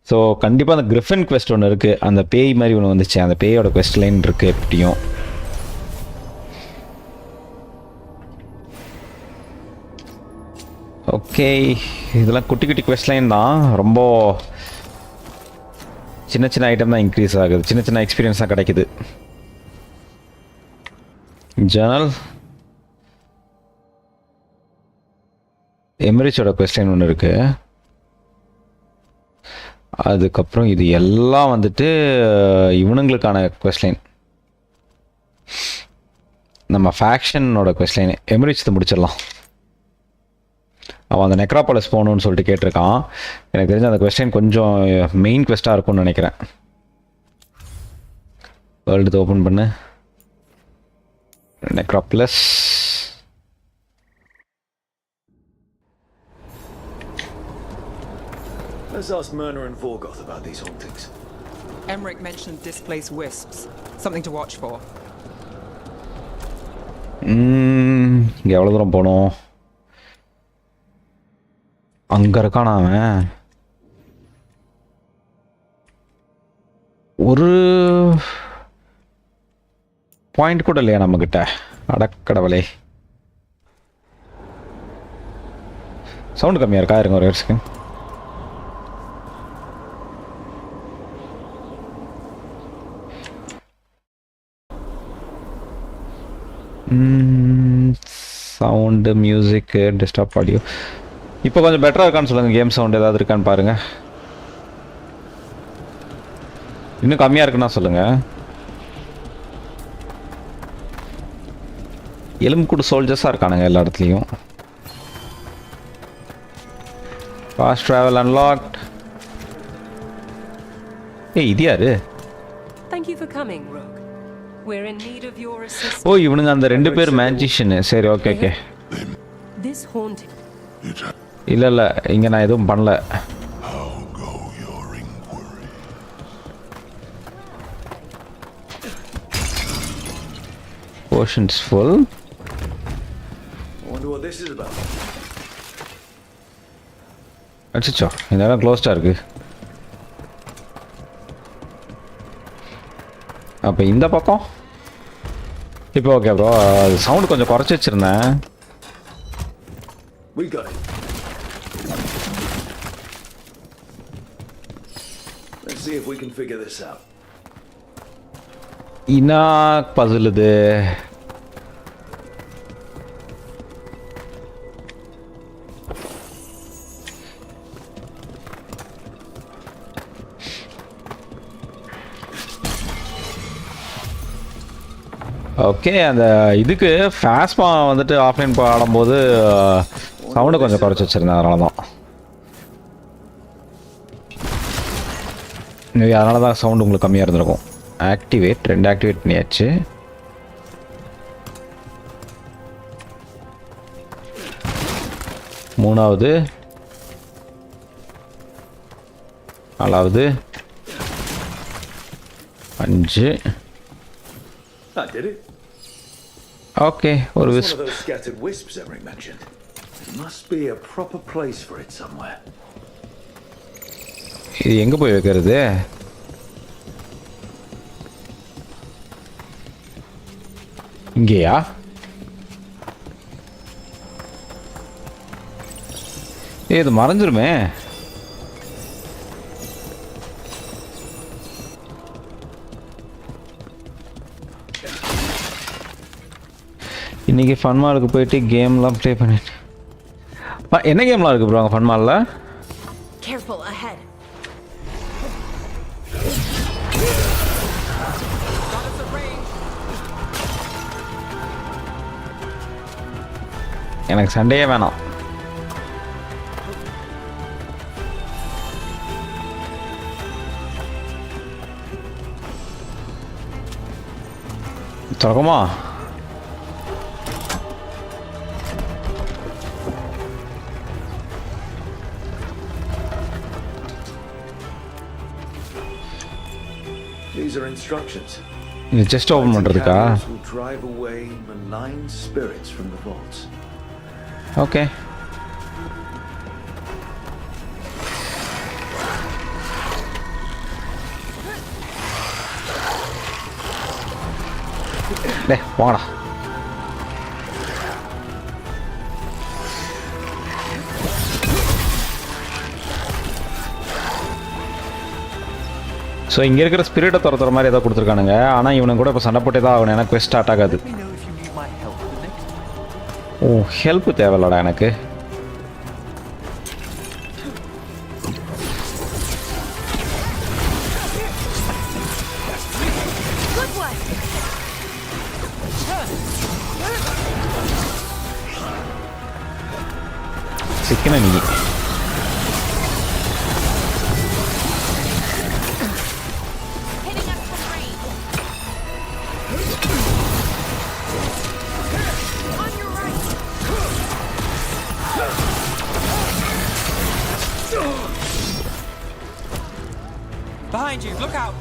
ஸோ கண்டிப்பாக அந்த கிரிஃபன் குவெஸ்ட் ஒன்று இருக்குது. அந்த பேய் மாதிரி ஒன்று வந்துச்சு. அந்த பேயோட குவெஸ்ட் லைன் இருக்குது எப்படியும். ஓகே, இதெல்லாம் குட்டி குட்டி குவெஸ்ட் லைன் தான். ரொம்ப சின்ன சின்ன ஐட்டம் தான் இன்க்ரீஸ் ஆகுது. சின்ன சின்ன எக்ஸ்பீரியன்ஸ் தான் கிடைக்குது. ஜர்னல் எமரிச்சோட கொஸ்டின் ஒன்று இருக்குது. அதுக்கப்புறம் இது எல்லாம் வந்துட்டு இவனுங்களுக்கான கொஸ்டின். நம்ம ஃபேக்ஷனோட கொஸ்டின் எமரிச் முடிச்சிடலாம். அவன் அந்த நெக்ராபாலிஸ் போகணுன்னு சொல்லிட்டு கேட்டிருக்கான். எனக்கு தெரிஞ்ச அந்த கொஸ்டின் கொஞ்சம் மெயின் கொஸ்டாக இருக்கும்னு நினைக்கிறேன். வேர்ல்டு ஓப்பன் பண்ணு. நெக்ரோப்ளஸ். Let's ask Myrna and Veilguard about these hauntings. Emmerich mentioned displaced wisps. Something to watch for. இங்கே எவ்வளோ தூரம் போகணும்? அங்கே இருக்கானா அவன்? ஒரு பாயிண்ட் கூட இல்லையா நம்மக்கிட்ட? அடக்கடவுளே, சவுண்டு கம்மியாக இருக்கா? இருங்க ஒரு செகண்ட். சவுண்டு, மியூசிக்கு, டெஸ்க்டாப் ஆடியோ இப்போ கொஞ்சம் பெட்டராக இருக்கான்னு சொல்லுங்கள். கேம் சவுண்ட் ஏதாவது இருக்கான்னு பாருங்கள். இன்னும் கம்மியாக இருக்குன்னா சொல்லுங்கள். எலும்புக்கூடு சோல்ஜர்ஸாக இருக்கானுங்க எல்லா இடத்துலையும். Fast travel unlocked. ஏய், இது யாரு? Thank you for coming, Rook. We're in need of your assistance. ஓ, இவனுங்க அந்த 2 பேர் மேஜிஷியனு. சரி, ஓகே ஓகே. This haunting. இல்லை இங்கே நான் எதுவும் பண்ணல. Potions full. I wonder what this is about. அச்சோ, இந்த இடம் க்ளோஸ்டாக இருக்கு. அப்போ இந்த பக்கம் இப்போ ஓகே ப்ரோ. அது சவுண்டு கொஞ்சம் குறைச்சி வச்சுருந்தேன். We got it. Let's see if we can figure this out. இன்னா பசில் இது. ஓகே, அந்த இதுக்கு ஃபாஸ்மா வந்துட்டு ஆஃப்லைன் ஆடும்போது சவுண்டை கொஞ்சம் குறைச்சி வச்சுருந்தேன். அதனால தான் சவுண்டு உங்களுக்கு கம்மியாக இருந்திருக்கும். ஆக்டிவேட் 2 ஆக்டிவேட் பண்ணியாச்சு. மூணாவது, 4வது, 5. I did it. Okay, ஒரு It's wisp. one of those scattered wisps Emmerich mentioned. There must be a proper place for it somewhere. இது எங்க போய் வைக்கிறது? இங்கேயா? இது மறைஞ்சிருமே. இன்னைக்கு ஃபன் மாலுக்கு போயிட்டு கேம்லாம் ப்ளே பண்ணிட்டு. என்ன கேம்லாம் இருக்கு ப்ரோ அங்கே ஃபன் மாலில்? Careful ahead. எனக்கு சண்டையே வேணாம். திறக்குமா? These are instructions. இது ஜஸ்ட் ஓபன் பண்றதுக்கா? Will drive away malign spirits from the vaults. Okay. டேய் வாடா. ஸோ இங்கே இருக்கிற ஸ்பிரிட்டை துரத்துற மாதிரி ஏதோ கொடுத்துருக்கானுங்க. ஆனால் இவனுக்கு கூட இப்போ சண்டை போட்டே தான் ஆகணும். எனக்கு குவெஸ்ட் ஸ்டார்ட் ஆகாது. ஓ, ஹெல்ப் தேவையில்லடா எனக்கு. சிக்கன நீ Behind you, look out!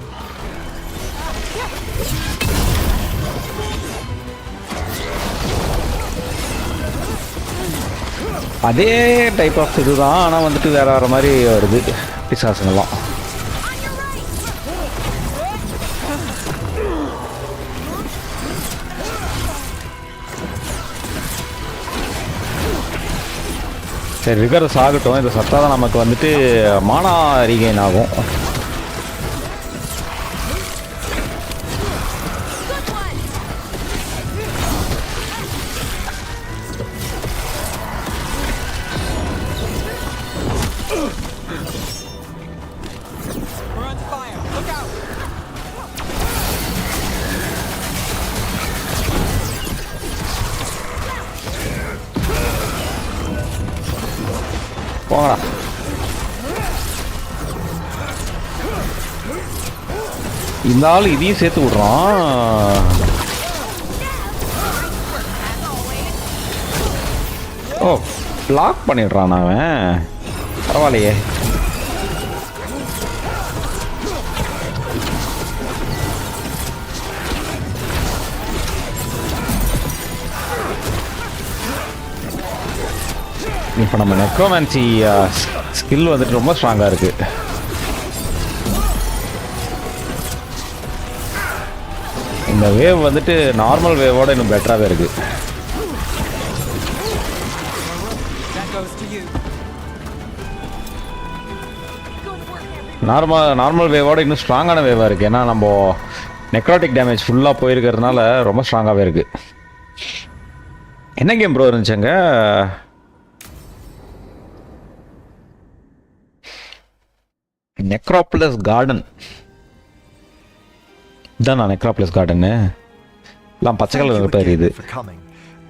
அதே டைப் ஆஃப் இதுதான், ஆனால் வந்துட்டு வேற வேற மாதிரி வருது பிசாசுங்கெல்லாம். சரி, இருக்கிறத சாகட்டும். இதை சத்தா தான் நமக்கு வந்துட்டு மானா ரீகெயின் ஆகும். போங்கடா. இந்த ஆள் இதையும் சேர்த்து விட்றான். ஓ, பிளாக் பண்ணிடுறான் அவன். பரவாயில்லையே. இப்போ நம்ம நெக்ரோமேன்சி ஸ்கில் வந்துட்டு ரொம்ப ஸ்ட்ராங்காக இருக்குது. இந்த வேவ் வந்துட்டு நார்மல் வேவோட இன்னும் பெட்டராகவே இருக்குது. நார்மல் வேவோட இன்னும் ஸ்ட்ராங்கான வேவாக இருக்குது. ஏன்னா நம்ம நெக்ராட்டிக் டேமேஜ் ஃபுல்லாக போயிருக்கிறதுனால ரொம்ப ஸ்ட்ராங்காகவே இருக்குது. என்ன கேம் ப்ரோ இருந்துச்சுங்க? நெக்ரோப்ளஸ் கார்டன். இதான் நெக்ரோப்ளஸ் கார்டனு. எல்லாம் பச்சை கலர் பேர் இது.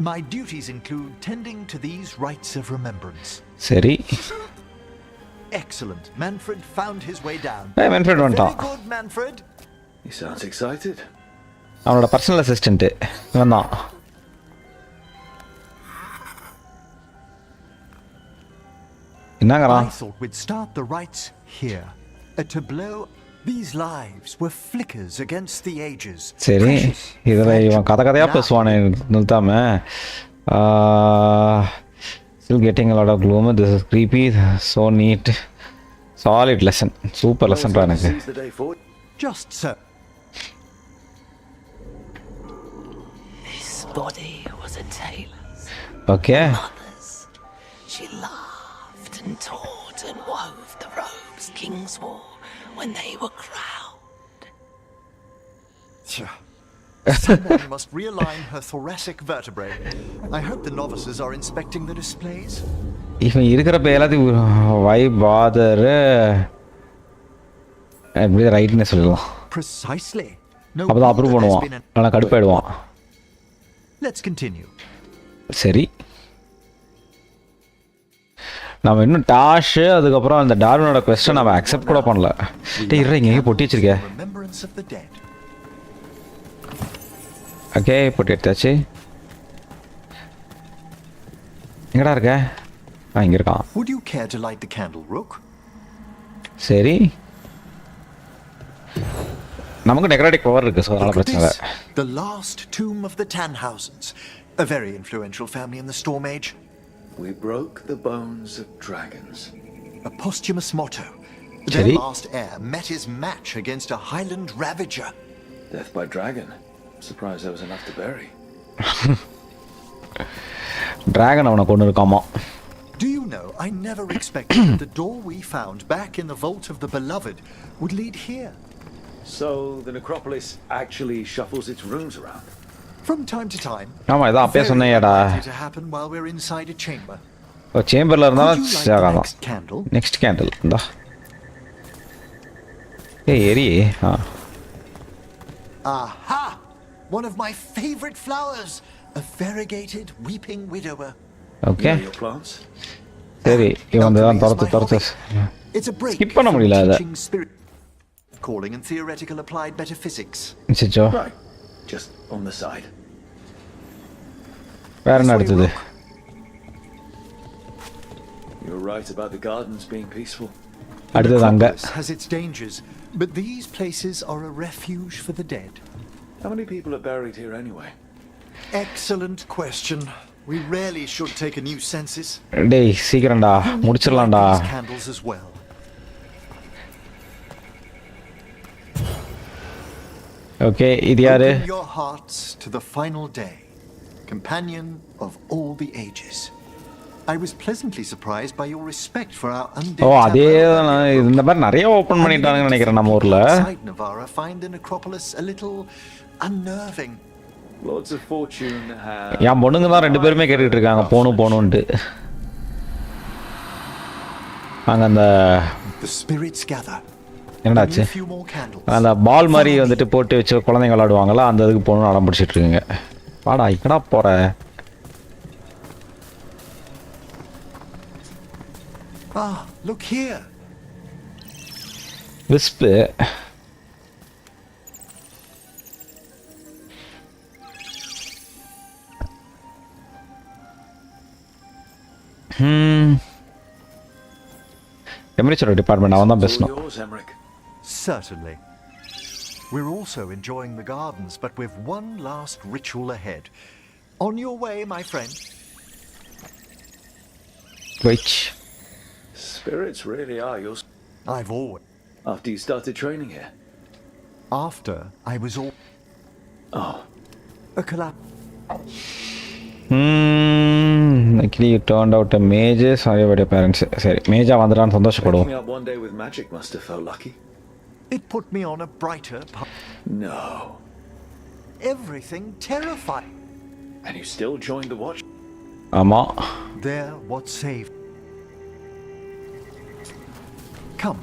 My duties include tending to these rites of remembrance. சரி. Excellent. Manfred found his way down. Hey, Manfred வந்துட்டான். Very good, Manfred. He sounds excited. அவனோட பர்சனல் அசிஸ்டன்ட் இவன் தான். என்னங்கறான்? I thought we'd start the rites here. A tableau. These lives were flickers against the ages. சரி, இதில் இவன் கதையாக பேசுவானே நிறுத்தாம. Still getting a lot of gloom. This is creepy. So neat. Solid lesson. Super lesson பா எனக்கு. Just so. This body was a tailor's. Okay. She laughed and taught and wove the robes kings wore when they were crowned. Someone must realign her thoracic vertebrae. I hope the novices are inspecting the displays. இவன் இருக்கிறப்ப எல்லாத்தையும் வை father எப்படி ரைட்னு சொல்லலாம். Precisely. அப்பதான் approve பண்ணுவான், நல்லா கடுப்பாயிடுவான். Let's continue. சரி, நம்ம இன்னும் டாஷ் அதுக்கப்புறம் அந்த டார்வினோட கொஸ்டின் நம்ம அக்செப்ட் கூட பண்ணல. டேய் இருடா, இங்கே பொட்டி வச்சிருக்கேன். ஓகே, பொட்டி எடுத்தாச்சு. எங்கடா இருக்க? இங்கே இருக்கான். Would you care to light the candle, Rook? சரி, நமக்கு நெக்ராட்டிக் பவர் இருக்கு, ஸோ அதனால பிரச்சனை இல்லை. The last tomb of the Tannhausens, a very influential family in the Storm Age. We broke the bones of dragons. A posthumous motto. Their last heir met his match against a Highland ravager. Death by dragon. Surprised there was enough to bury. Dragon அவனை கொண்டு இருக்காமா. Do you know, I never expected that the door we found back in the vault of the beloved would lead here. So the necropolis actually shuffles its rooms around. From time to time. ஆமா, இதான் அப்பே சொன்னேடா. To happen while we're inside a chamber. ஓ, சேம்பர்ல இருந்தாலும் ஆகாதான். Next candle. இந்தா. ஏய் எரி. Aha! One of my favorite flowers, a variegated weeping widower. Okay. Your plants? சரி, இவன் தான் தரத்து. It's a break. ஸ்கிப் பண்ண முடியல அத. Calling and theoretical applied metaphysics. சிச்சோ. Right. Just on the side. வேற என்ன அடுத்தது? You're right about the gardens being peaceful. The necropolis has its dangers, But these places are a refuge for the dead. How many people are buried here anyway? Excellent question. We rarely should take a new census. டேய் சீக்கிரம்டா முடிச்சிடலாம்டா. These candles as well. Okay இது யாரு? Open your hearts to the final day, companion of all the ages. I was pleasantly surprised by your respect for our undead. ஓ அதே இந்த மாதிரி நிறைய open பண்ணிட்டாங்கன்னு நினைக்கிறேன் நம்ம ஊர்ல. Navarra find the necropolis a little unnerving. Lords of Fortune have. என் பொண்ணுங்க தான் ரெண்டு பேருமே கேட்டுட்டு இருக்காங்க போணும்னு. அங்க அந்த The spirits gather. என்னடாச்சு? அந்த பால் மாதிரி வந்துட்டு போட்டு வச்சு குழந்தைங்க விளையாடுவாங்கல்ல அந்த இதுக்கு போகணும்னு அடம் பிடிச்சிட்டு இருக்குங்க. வாடா இக்கடா போற. Ah, look here. விஸ்பு. Temperature department அவன் தான் பேசணும். Certainly. We're also enjoying the gardens, but we've one last ritual ahead. On your way, my friend. Which? Spirits really are yours. I've always. After you started training here? After I was all. Oh. A collapse. Actually you turned out a mage. Sorry about your parents. சரி மேஜா வந்துறான் சந்தோஷப்படுவோம். Waking up one day with magic must have felt lucky. It put me on a brighter path. No. Everything terrifying. And you still joined the watch? ஆமா. There what saved. Come.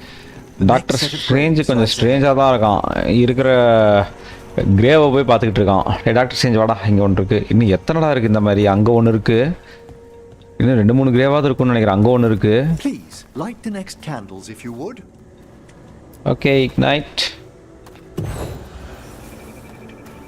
Doctor strange கொஞ்சம் ஸ்ட்ரேஞ்சா தான் இருக்கான். இருக்கிற கிரேவை போய் பார்த்துக்கிட்டு இருக்கான். Doctor strange வாடா இங்கே ஒன்று இருக்கு. இன்னும் எத்தனைடா இருக்கு இந்த மாதிரி? அங்கே ஒன்று இருக்கு. இன்னும் 2-3 கிரேவாவது இருக்கும்னு நினைக்கிறேன். அங்கே ஒன்று இருக்கு. Please light the next candles if you would. Okay, ignite.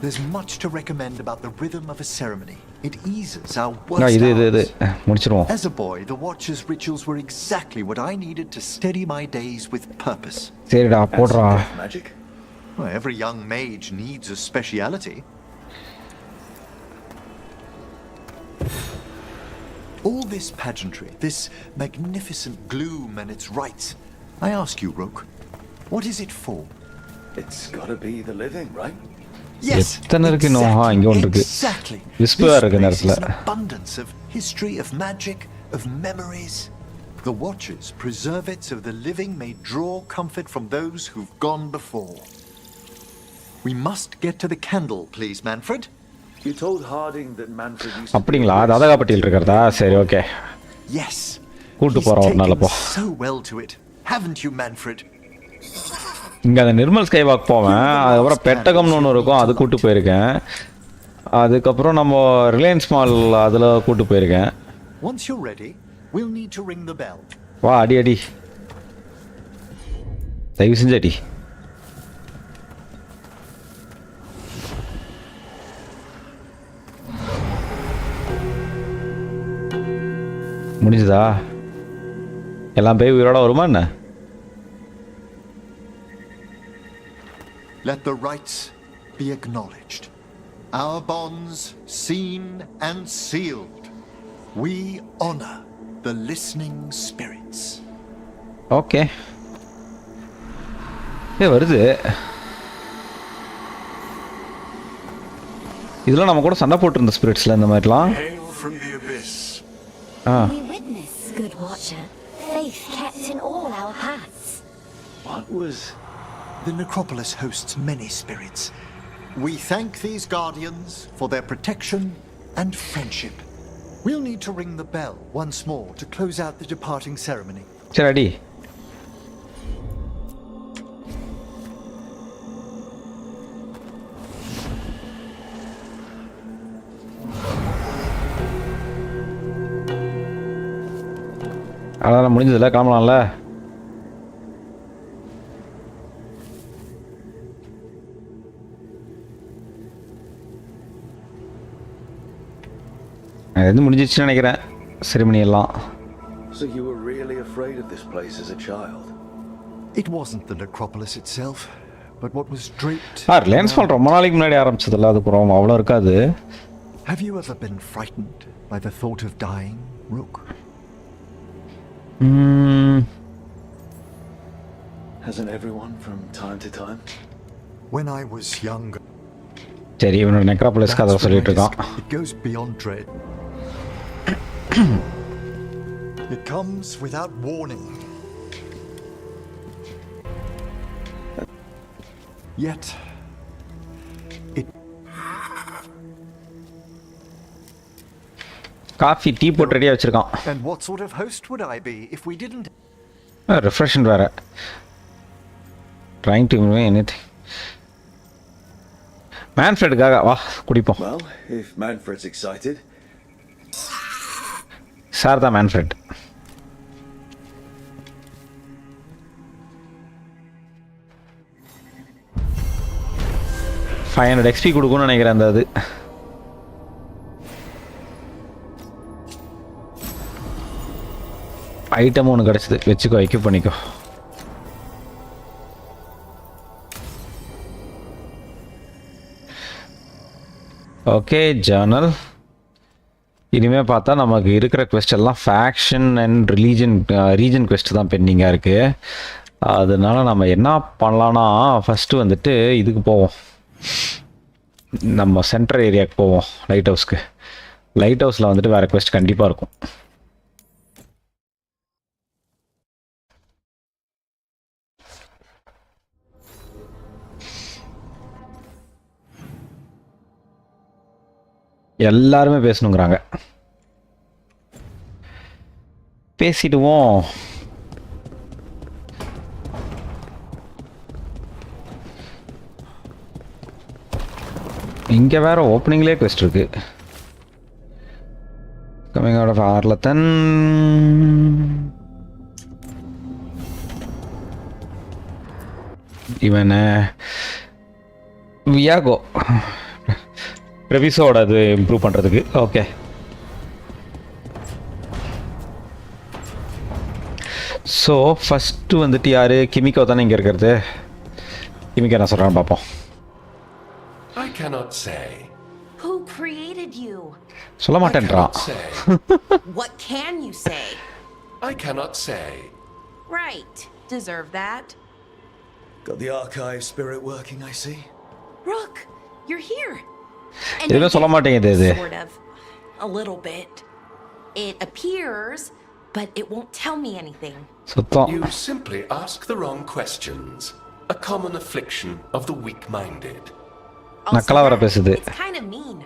There's much to recommend about the rhythm of a ceremony. It eases our worst hours. முடிச்சிருவோம். As a boy, the Watcher's rituals were exactly what I needed to steady my days with purpose. சரிடா போடுறா. Magic? Well, every young mage needs a speciality. All this pageantry, this magnificent gloom and its rites. I ask you, Rook, what is it for? It's gotta be the living, right? Yes, exactly. This place is an abundance of history, of magic, of memories. The Watchers, preservatives of the living, may draw comfort from those who've gone before. We must get to the candle, please, Manfred. You told Harding that Manfred used to. அப்படிங்களா? தாதாகாப்பட்டியில் இருக்கிறதா? சரி okay. Yes. கூட்டி போறோம் ஒரு நாள் போ. So well to it. Haven't you, Manfred? இங்கே அந்த நிர்மல் ஸ்கை வாக் போவேன். அதுக்கப்புறம் பெட்டகம்னு ஒன்று இருக்கும், அது கூட்டு போயிருக்கேன். அதுக்கப்புறம் நம்ம ரிலையன்ஸ் மால் அதில் கூட்டு போயிருக்கேன். Once you're ready, we'll need to ring the bell. வா அடி அடி. தயவு செஞ்சு அடி. முடிஞ்சதா? எல்லாம் போய் உயிரோட வருமா என்ன? Let the rites be acknowledged. Our bonds seen and sealed. We honor the listening spirits. Okay. வருது. இதெல்லாம் நம்ம கூட சண்டை போட்டு இருந்த ஸ்பிரிட்ஸ்ல இந்த மாதிரிலாம். We witness, good watcher. Faith kept in all our paths. What was? The necropolis hosts many spirits. We thank these guardians for their protection and friendship. We'll need to ring the bell once more to close out the departing ceremony. சரி அடி. அதெல்லாம் முடிஞ்சதில்ல, கிளம்பலாம்ல. அது முடிஞ்சிச்சுன்னு நினைக்கிறேன் ceremony எல்லாம். So you were really afraid of this place as a child? It wasn't the necropolis itself, but what was draped. Reliance fall ரொம்ப நாளைக்கு முன்னாடி ஆரம்பிச்சதுல அது அப்புறம் அவ்வளோ இருக்காது. Have you ever been frightened by the thought of dying, Rook? Hasn't everyone from time to time? When I was younger. சரி இவனோட necropolis கதை சொல்லிட்டு இருக்கான். It goes beyond dread. It comes without warning. Yet it coffee tea போட்டு ரெடியா வச்சிருக்கான். And what sort of host would I be if we didn't? Refreshment வேற. Trying to do anything. Manfredக்காக வா குடிப்போம். Well, if Manfred's excited. சார்தா Manfred. $500 XP கொடுக்கும்னு நினைக்கிறேன் அந்த அது. ஐட்டம் ஒன்று கிடச்சிது வச்சுக்கோ எக்யூப் பண்ணிக்கோ. Okay journal. இனிமேல் பார்த்தா நமக்கு இருக்கிற குவெஸ்ட் எல்லாம் ஃபேக்ஷன் அண்ட் ரீஜன் குவெஸ்ட் தான் பெண்டிங்காக இருக்குது. அதனால நம்ம என்ன பண்ணலான்னா ஃபஸ்ட்டு வந்துட்டு இதுக்கு போவோம், நம்ம சென்ட்ரல் ஏரியாவுக்கு போவோம், லைட் ஹவுஸ்க்கு. லைட் ஹவுஸில் வந்துட்டு வேறு குவெஸ்ட் கண்டிப்பாக இருக்கும். எல்லாருமே பேசணுங்கிறாங்க, பேசிடுவோம். இங்கே வேற ஓப்பனிங்லேயே குவெஸ்ட் இருக்கு. Coming out of Arlathan. இவனை வியாகோ ரெவிஸோட அது இம்ப்ரூவ் பண்ணுறதுக்கு. ஓகே ஸோ ஃபஸ்ட்டு வந்துட்டு யார்? கிமிக்கோ தானே இங்கே இருக்கிறது. கிமிக்கோ என்ன சொல்கிறான்னு பார்ப்போம். I cannot say. Who created you? சொல்ல மாட்டேன்றான். What can you say? I cannot say. Right. Deserve that. Got the archive spirit working, I see. Rook, you're here. எதுவும் சொல்ல மாட்டேங்குது இது. Sort of. A little bit. It appears, but it won't tell me anything. சுத்தம். You simply ask the wrong questions. A common affliction of the weak-minded. நக்கலா வர பேசுது. It's kind of mean.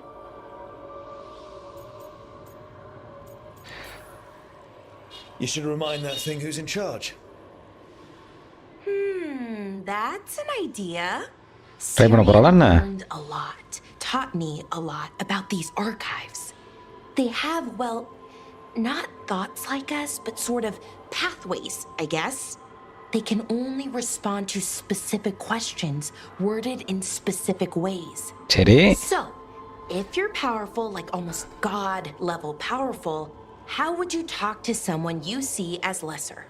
You should remind that thing who's in charge. That's an idea. Try பண்ண போறல என்ன? Learned a lot. Taught me a lot about these archives. They have, well, not thoughts like us, but sort of pathways, I guess. They can only respond to specific questions worded in specific ways. சரி. So, if you're powerful, like almost God level powerful, how would you talk to someone you see as lesser?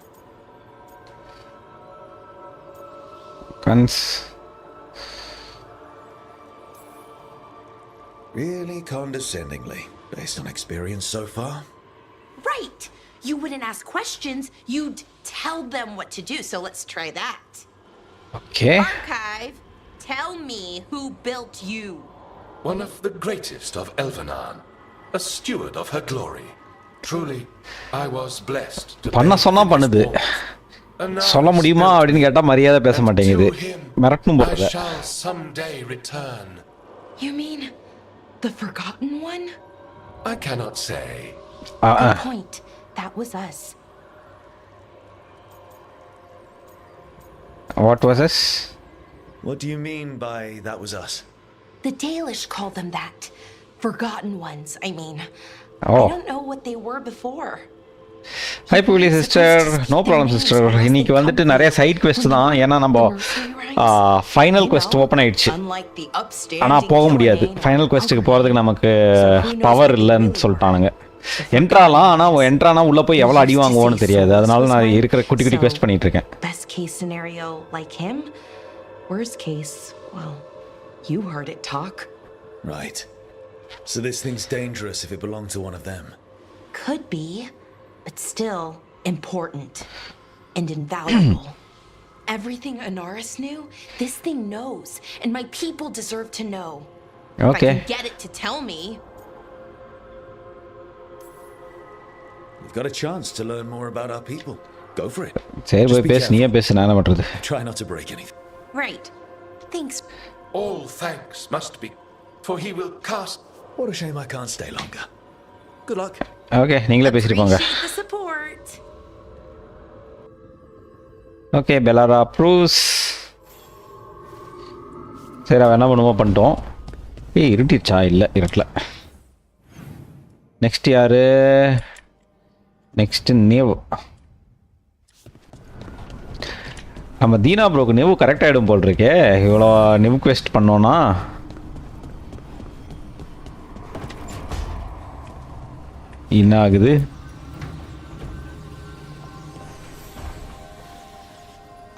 Really condescendingly, based on experience so far. Right! You wouldn't ask questions, you'd tell them what to do, so let's try that. Okay. Archive, tell me who built you. One of the greatest of Elvenan, a steward of her glory. Truly, I was blessed to பண்ண சொன்னா பண்ணுது. சொல்ல முடியுமா அப்படின்னு கேட்டா மரியாதை பேச மாட்டேங்குது. மிரட்டணும் போறது. I shall someday return. You mean the forgotten one? I cannot say. Good point. That was us. What was us? What do you mean by that was us? The Dalish called them that. Forgotten ones, I mean. Oh. I don't know what they were before. Hi Puli sister, no problem sister. இன்னைக்கு வந்துட்டு நிறைய side quest தான். ஏன்னா நம்ம final quest open ஆயிடுச்சு. ஆனா போக முடியாது. ஃபைனல் குவெஸ்ட்டுக்கு போறதுக்கு நமக்கு பவர் இல்லைன்னு சொல்லிட்டானுங்க. என்ட்ராலாம் ஆனால் என்ட்ரானா உள்ளே போய் எவ்வளோ அடி வாங்குவோன்னு தெரியாது. அதனால நான் இருக்கிற குட்டி குட்டி quest பண்ணிட்டு இருக்கேன். Best case scenario, like him. Worst case, well, you heard it talk. Right. So this thing's dangerous if it belonged to one of them. Could be, but still important and invaluable. Everything Anaris knew, this thing knows, and my people deserve to know. Okay. If I can get it to tell me. You've got a chance to learn more about our people. Go for it. சரி Just போய் be பேசு, நீயே careful. பேசு, நான் என்ன பண்ணுறது? Try not to break anything. Right. Thanks. All thanks must be, for he will cast. What a shame I can't stay longer. Good luck. Okay, நீங்களே பேசிட்டு போங்க. Appreciate the support. Okay, Bellara ப்ரூஸ். சரி, அவன் என்ன பண்ணுவோம் பண்ணிட்டோம். இருட்டிச்சா? இல்லை, இருட்டல. நெக்ஸ்ட் யாரு? Next Neve. நம்ம தீனா ப்ரோக்கு நெவு கரெக்ட் ஆகிடும் போல் இருக்கே. இவ்வளோ நெவு குவெஸ்ட் பண்ணோன்னா என்ன ஆகுது?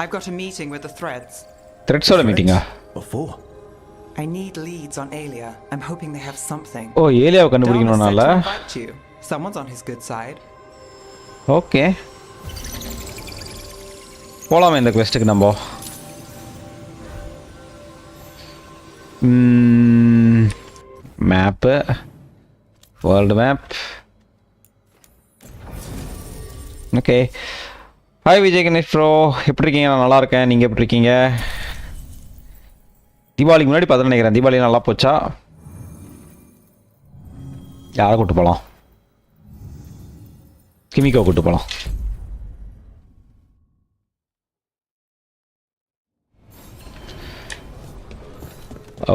I've got a meeting with the Threads. த்ரெட்ஸோட மீட்டிங்கா? Before. I need leads on Alia. I'm hoping they have something. ஓ, ஏலியாவை கண்டுபிடிக்கணும்னால. Dharma said to invite you. Someone's on his good side. Okay, போகலாமா இந்த குவெஸ்ட்டுக்கு நம்ம? Map, world map. Okay, hi Vijay Ganesh bro, எப்படி இருக்கீங்க? நான் நல்லா இருக்கேன். நீங்கள் எப்படி இருக்கீங்க? தீபாவளிக்கு முன்னாடி பார்த்து நினைக்கிறேன். தீபாவளி நல்லா போச்சா? யாரை கூப்பிட்டு போகலாம்? கிமிக்கோ கூப்பிட்டு போகலாம்.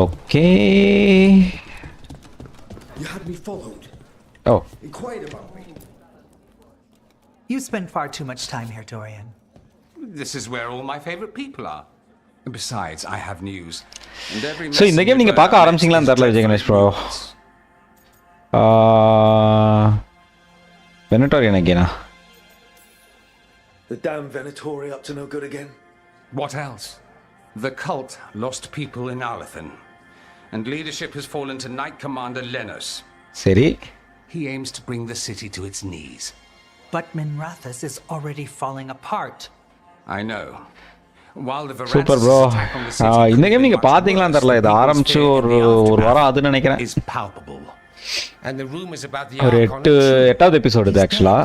Okay. You had me followed. Oh. Inquired about me. You spend far too much time here, Dorian. This is where all my favorite people are. Besides, I have news. And every So இந்த game நீங்க பார்க்க ஆரம்பிச்சீங்களான்னு தெரியல Vijay Ganesh bro. Venatorian again. The damn Venatori up to no good again? What else? The cult lost people in Alathan, and leadership has fallen to Knight Commander Lenos. Seri. He aims to bring the city to its knees. But Minrathous is already falling apart. I know. While the Super bro. இந்த game நீங்க பாத்தீங்களான்னு தெரியல. இது ஆரம்பிச்சு ஒரு வாரம் ஆகுதுன்னு நினைக்கிறேன். Is palpable. And the rumors about the ஒரு எட்டாவது எபிசோடு இது ஆக்சுவலா.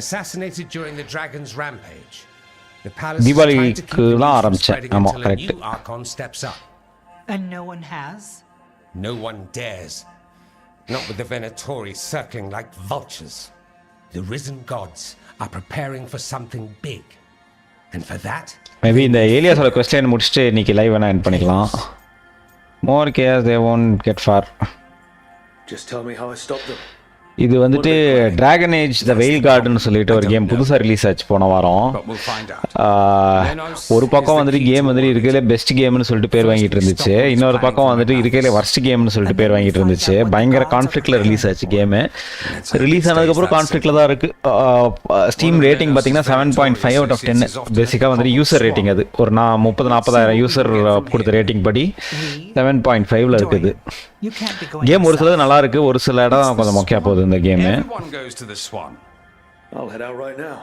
Assassinated during the dragon's rampage. தீபாவளிக்குலாம் ஆரம்பிச்சேன். ஆமா, correct. And no one has? No one dares. Not with the Venatori circling like vultures. The risen gods are preparing for something big. And for that, maybe இந்த ஏலியாஸோட question முடிச்சிட்டு இன்னைக்கு live வேணா end பண்ணிக்கலாம். More chaos they won't get far. Just tell me how I stop them. இது வந்துட்டு dragon age த வெயில்கார்டுன்னு சொல்லிட்டு ஒரு game புதுசாக ரிலீஸ் ஆச்சு போன வாரம். ஒரு பக்கம் வந்துட்டு கேம் வந்துட்டு இருக்கிறதுல பெஸ்ட் கேம்னு சொல்லிட்டு பேர் வாங்கிட்டு இருந்துச்சு. இன்னொரு பக்கம் வந்துட்டு இருக்கிறதுல வர்ஸ்ட் கேம்னு சொல்லிட்டு பேர் வாங்கிட்டு இருந்துச்சு. பயங்கர கான்ஃப்ளிக்ட்ல ரிலீஸ் ஆச்சு கேமு. ரிலீஸ் ஆனதுக்கப்புறம் கான்ஃப்ளிக்ட்ல தான் இருக்கு. ஸ்டீம் ரேட்டிங் பார்த்தீங்கன்னா 7.5 out of 10. பேசிக்காக வந்துட்டு யூசர் ரேட்டிங் அது ஒரு 30,000-40,000 யூசர் கொடுத்த ரேட்டிங் படி 7.5ல இருக்குது. கேம் ஒரு சிலது நல்லா இருக்கு, ஒரு சில இடம் கொஞ்சம் மொக்கையா போகுது இந்த game. Everyone goes to the Swan. I'll head out right now.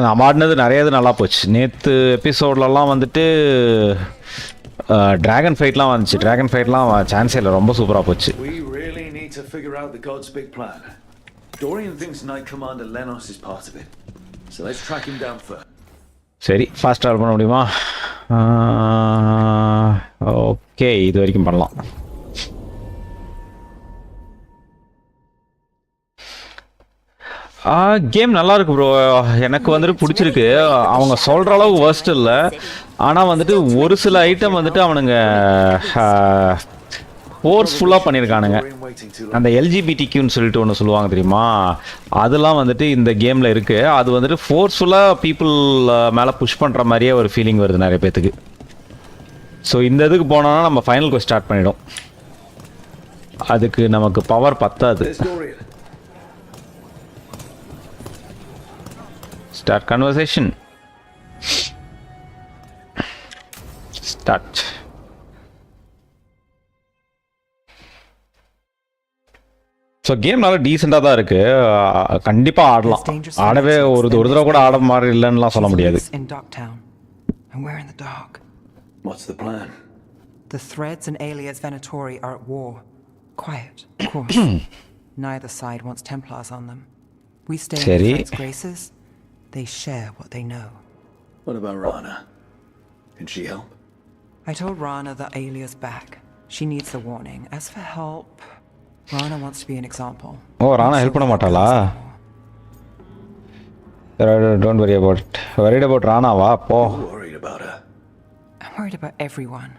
நான் ஆடினது நிறைய இது நல்லா போச்சு. நேற்று எபிசோட்லலாம் வந்துட்டு டிராகன் ஃபைட்லாம் வந்துச்சு. டிராகன் ஃபைட்லாம் சான்ஸே இல்லை, ரொம்ப சூப்பராக போச்சு. We really need to figure out the god's big plan. Dorian thinks Knight Commander Lenos is part of it. So let's track him down first. சரி, ஃபாஸ்ட் ட்ராவல் பண்ண முடியுமா? ஓகே, இது வரைக்கும் பண்ணலாம். கேம் நல்லா இருக்கு ப்ரோ. எனக்கு வந்துட்டு பிடிச்சிருக்கு. அவங்க சொல்கிற அளவுக்கு வர்ஸ்ட் இல்லை. ஆனால் வந்துட்டு ஒரு சில ஐட்டம் வந்துட்டு அவனுங்க ஃபோர்ஸ்ஃபுல்லாக பண்ணியிருக்கானுங்க. அந்த எல்ஜிபிடிக்யூன்னு சொல்லிட்டு ஒன்று சொல்லுவாங்க தெரியுமா, அதெல்லாம் வந்துட்டு இந்த கேமில் இருக்குது. அது வந்துட்டு ஃபோர்ஸ்ஃபுல்லாக பீப்புள் மேலே புஷ் பண்ணுற மாதிரியே ஒரு ஃபீலிங் வருது நிறைய பேத்துக்கு. ஸோ இந்த இதுக்கு போனோன்னா நம்ம ஃபைனல் ஸ்டார்ட் பண்ணிடும். அதுக்கு நமக்கு பவர் பத்தாது. Start conversation. Start. So game நல்லா டீசெண்டாக தான் இருக்கு. கண்டிப்பாக ஆடலாம். ஆடவே ஒரு தடவை கூட ஆட மாதிரி இல்லைன்னுலாம் சொல்ல முடியாது. And we're in the dark. What's the plan? The Threads and alias Venatori are at war. Quiet, of course. Neither side wants Templars on them. We stay in the Threads' graces. They share what they know. What about Rana? Can she help? I told Rana that Alia's back. She needs the warning. As for help, Rana wants to be an example. Oh, Rana help பண்ண மாட்டாளா? Don't worry about it. Worried about Rana va po. Worried about her. I'm worried about everyone.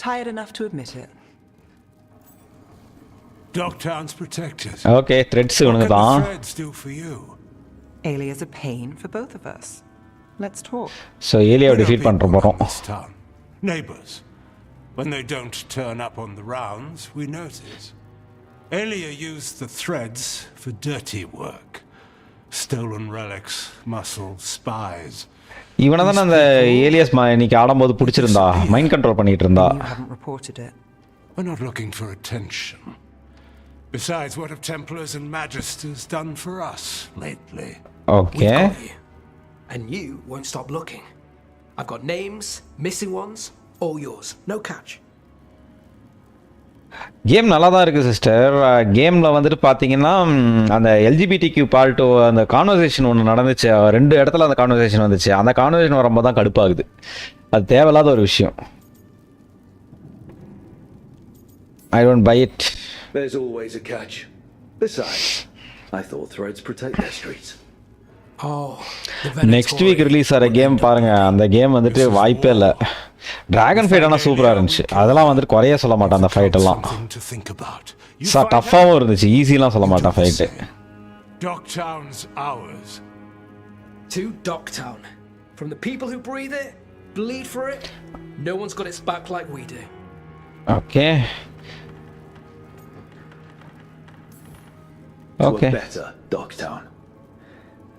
Tired enough to admit it. Dogtown's protected. Okay, threads இவனுங்க தான். What can the threads do for you? Alia's a pain for both of us. Let's talk. So Alia defeat பண்ற போறோம். Neighbors. When they don't turn up on the rounds, we notice. Alia used the threads for dirty work. Stolen relics, muscle, spies. இவனை தான் அந்த alias இன்னைக்கு ஆடும்போது பிடிச்சிருந்தா mind control பண்ணிட்டு இருந்தா. You haven't reported it. We're not looking for attention. Besides, what have Templars and Magisters done for us lately? Okay. We've got you. And you won't stop looking. I've got names, missing ones, all yours. No catch. Game நல்லா தான் இருக்குது sister. கேமில் வந்துட்டு பார்த்தீங்கன்னா அந்த LGBTQ part அந்த conversation ஒன்று நடந்துச்சு. 2 இடத்துல அந்த கான்வர்சேஷன் வந்துச்சு. அந்த கான்வர்சேஷன் வரும்போது தான் கடுப்பாகுது. அது தேவையில்லாத ஒரு விஷயம். I don't buy it. There's always a catch. Besides, I thought threads protect their streets. Next week release ஆகிற கேம் பாருங்க. அந்த கேம் வந்துட்டு வாய்ப்பே இல்லை. டிராகன் ஃபைட் ஆனால் சூப்பராக இருந்துச்சு. அதெல்லாம் வந்துட்டு குறைய சொல்ல மாட்டேன். அந்த ஃபைட் எல்லாம் டஃப்பாகவும் இருந்துச்சு. ஈஸிலாம் சொல்ல மாட்டேன் fight. Dogtown's ours. To Dogtown. From the people who breathe it, bleed for it, no one's got its back like we do. Okay. Okay. Better Dogtown.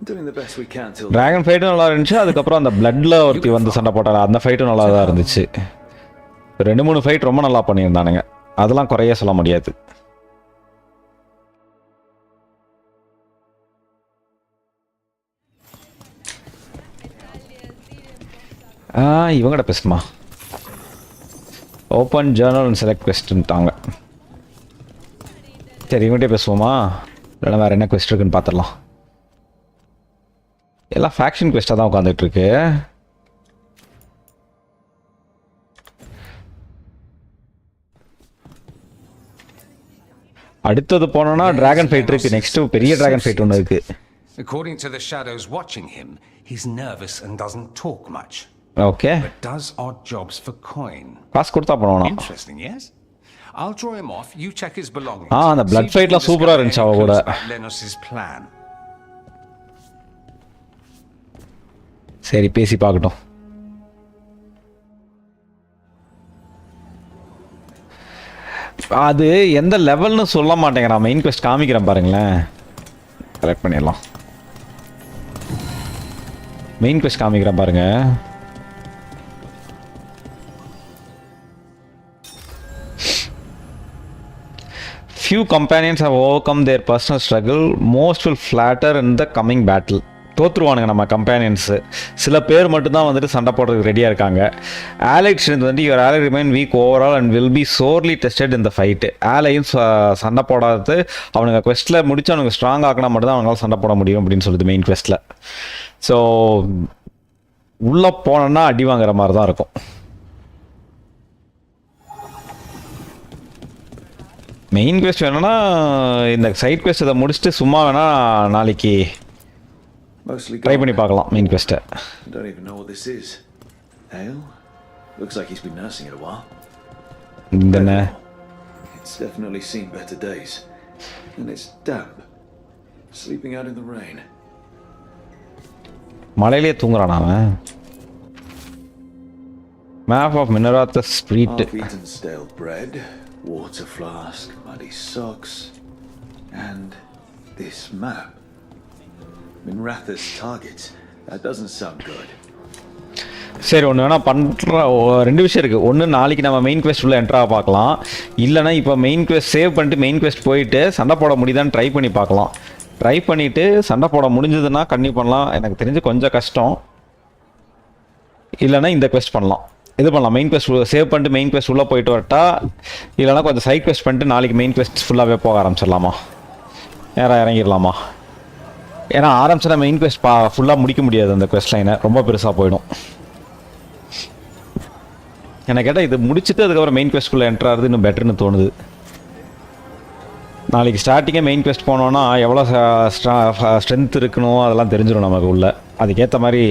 Doing the best we can till dragon ஃபைட்டும் நல்லா இருந்துச்சு. அதுக்கப்புறம் அந்த பிளட்ல ஒருத்தி வந்து சண்டை போட்டாங்க. அந்த ஃபைட்டும் நல்லா தான் இருந்துச்சு. 2-3 ஃபைட் ரொம்ப நல்லா பண்ணியிருந்தானுங்க. அதெல்லாம் குறைய சொல்ல முடியாது. இவங்கட பேசுமா ஓப்பன் ஜேர்னல் அண்ட் செலக்ட் கொஸ்டின்ட்டாங்க. சரி இவங்ககிட்டே பேசுவோமா? இல்லைன்னா வேறு என்ன கொஸ்டின் இருக்குன்னு பார்த்துடலாம். எல்லாம் ஃபேக்ஷன் குவெஸ்ட்டாக தான் உட்காந்துட்டு இருக்கு. அடுத்தது போனோம்னா டிராகன் ஃபைட் இருக்கு. நெக்ஸ்ட் பெரிய டிராகன் ஃபைட் ஒன்று இருக்கு. According to the shadows watching him, he's nervous and doesn't talk much. Okay. But does odd jobs for coin. காசு கொடுத்தா போனோம். Interesting, yes? I'll draw him off. You check his belongings. அந்த blood fightலாம் சூப்பரா இருந்துச்சு அவ கூட. Lenos's plan. சரி பேசி பார்க்கட்டும். அது எந்த லெவல்னு சொல்ல மாட்டேங்கிறான். மெயின் குவெஸ்ட் காமிக்கிறேன் பாருங்களேன். கரெக்ட் பண்ணிடலாம். மெயின் குவெஸ்ட் காமிக்கிறேன் பாருங்க. Few companions have overcome their personal struggle. Most will flatter in the coming battle. தோற்றுருவானுங்க நம்ம கம்பேனியன்ஸு. சில பேர் மட்டும்தான் வந்துட்டு சண்டை போடுறதுக்கு ரெடியாக இருக்காங்க. ஆலைட் ஸ்ட்ரென்த் வந்து your allies remain weak overall and will be sorely tested இந்த ஃபைட்டு. ஆலையும் சண்டை போடாதது அவனுங்க குவெஸ்ட்டில் முடிச்சு அவனுக்கு ஸ்ட்ராங் ஆக்கினா மட்டும்தான் அவங்களால சண்டை போட முடியும் அப்படின்னு சொல்லுது மெயின் குவெஸ்ட்டில். ஸோ உள்ளே போனோன்னா அடி வாங்குற மாதிரி தான் இருக்கும். மெயின் குவெஸ்ட் வேணும்னா இந்த சைட் குவெஸ்ட் இதை முடிச்சுட்டு சும்மா வேணால் நாளைக்கு ட்ரை பண்ணி பார்க்கலாம் main குவெஸ்ட்டை. Don't even know what this is. Ale? Looks like he's been nursing it a while. என்ன? It's definitely seen better days. And it's damp. Sleeping out in the rain. மழையிலே தூங்குறானா அவன்? Map of Mineratus Street. Half-eaten stale bread, water flask, muddy socks, and this map. Minerathus target. That doesn't sound good. சரி ஒன்று வேணால் பண்ணுற ரெண்டு விஷயம் இருக்குது. ஒன்று நாளைக்கு நம்ம மெயின் குவெஸ்ட் உள்ள என்ட்ராக பார்க்கலாம். இல்லைனா இப்போ மெயின் குவெஸ்ட் சேவ் பண்ணிட்டு மெயின் குவெஸ்ட் போயிட்டு சண்டை போட முடியுதான்னு ட்ரை பண்ணி பார்க்கலாம். ட்ரை பண்ணிவிட்டு சண்டை போட முடிஞ்சதுன்னா கண்டிப்பாக பண்ணலாம். எனக்கு தெரிஞ்சு கொஞ்சம் கஷ்டம். இல்லைனா இந்த குவெஸ்ட் பண்ணலாம். இது பண்ணலாம். மெயின் குவெஸ்ட் சேவ் பண்ணிட்டு மெயின் குவெஸ்ட் உள்ளே போயிட்டு வரட்டா, இல்லைனா கொஞ்சம் சைட் குவெஸ்ட் பண்ணிட்டு நாளைக்கு மெயின் குவெஸ்ட் ஃபுல்லாகவே போக ஆரம்பிச்சிடலாமா? நேராக இறங்கிடலாமா? ஏன்னா ஆரம்பிச்சா மெயின் குவெஸ்ட் ஃபுல்லாக முடிக்க முடியாது. அந்த குவெஸ்ட் லைனை ரொம்ப பெருசாக போயிடும். எனக்கு கேட்டால் இது முடிச்சுட்டு அதுக்கப்புறம் மெயின் குவெஸ்ட்குள்ளே என்ட்ரு ஆகுது இன்னும் பெட்டர்னு தோணுது. நாளைக்கு ஸ்டார்டிங்கே மெயின் குவெஸ்ட் போனோன்னா எவ்வளோ ஸ்ட்ரென்த் இருக்கணும் அதெல்லாம் தெரிஞ்சிடும் நமக்கு உள்ள. அதுக்கேற்ற மாதிரி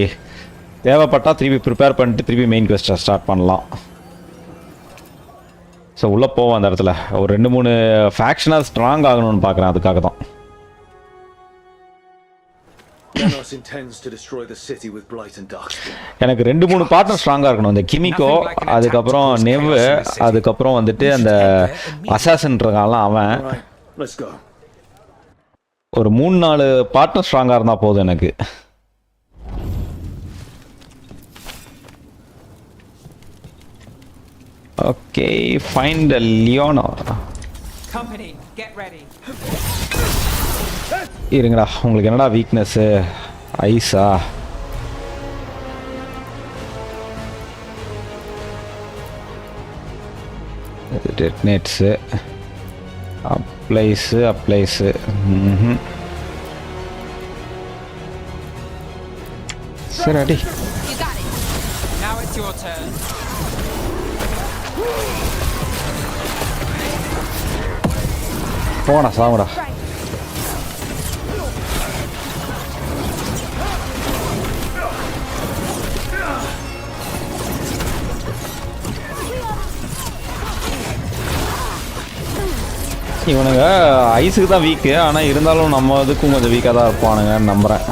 தேவைப்பட்டால் திருப்பி ப்ரிப்பேர் பண்ணிட்டு திருப்பி மெயின் குவெஸ்ட்டை ஸ்டார்ட் பண்ணலாம். ஸோ உள்ளே போவோம். அந்த இடத்துல ஒரு 2-3 ஃபேக்ஷனாக ஸ்ட்ராங் ஆகணும்னு பார்க்குறேன். அதுக்காக தான். எனக்கு 2-3 பார்ட்னர் ஸ்ட்ராங்காக இருக்கணும். இந்த கிமிக்கோ, அதுக்கப்புறம் நெவ், அதுக்கப்புறம் வந்துட்டு அந்த அசாசன்றாங்கலாம் அவன். ஒரு 3-4 பார்ட்னர் ஸ்ட்ராங்காக இருந்தால் போதும் எனக்கு. ஓகே, ஃபைண்ட் லியோனோ. இருங்கடா, உங்களுக்கு என்னடா வீக்னஸ்ஸு? ஐஸா? டெட்னேட்ஸு, அப்ளைஸு. சரி அடி. போடா சாவுடா. இவனுங்க ஐஸுக்கு தான் வீக்கு, ஆனால் இருந்தாலும் நம்ம இதுக்கும் கொஞ்சம் வீக்காக தான் இருப்பானுங்கன்னு நம்புகிறேன்.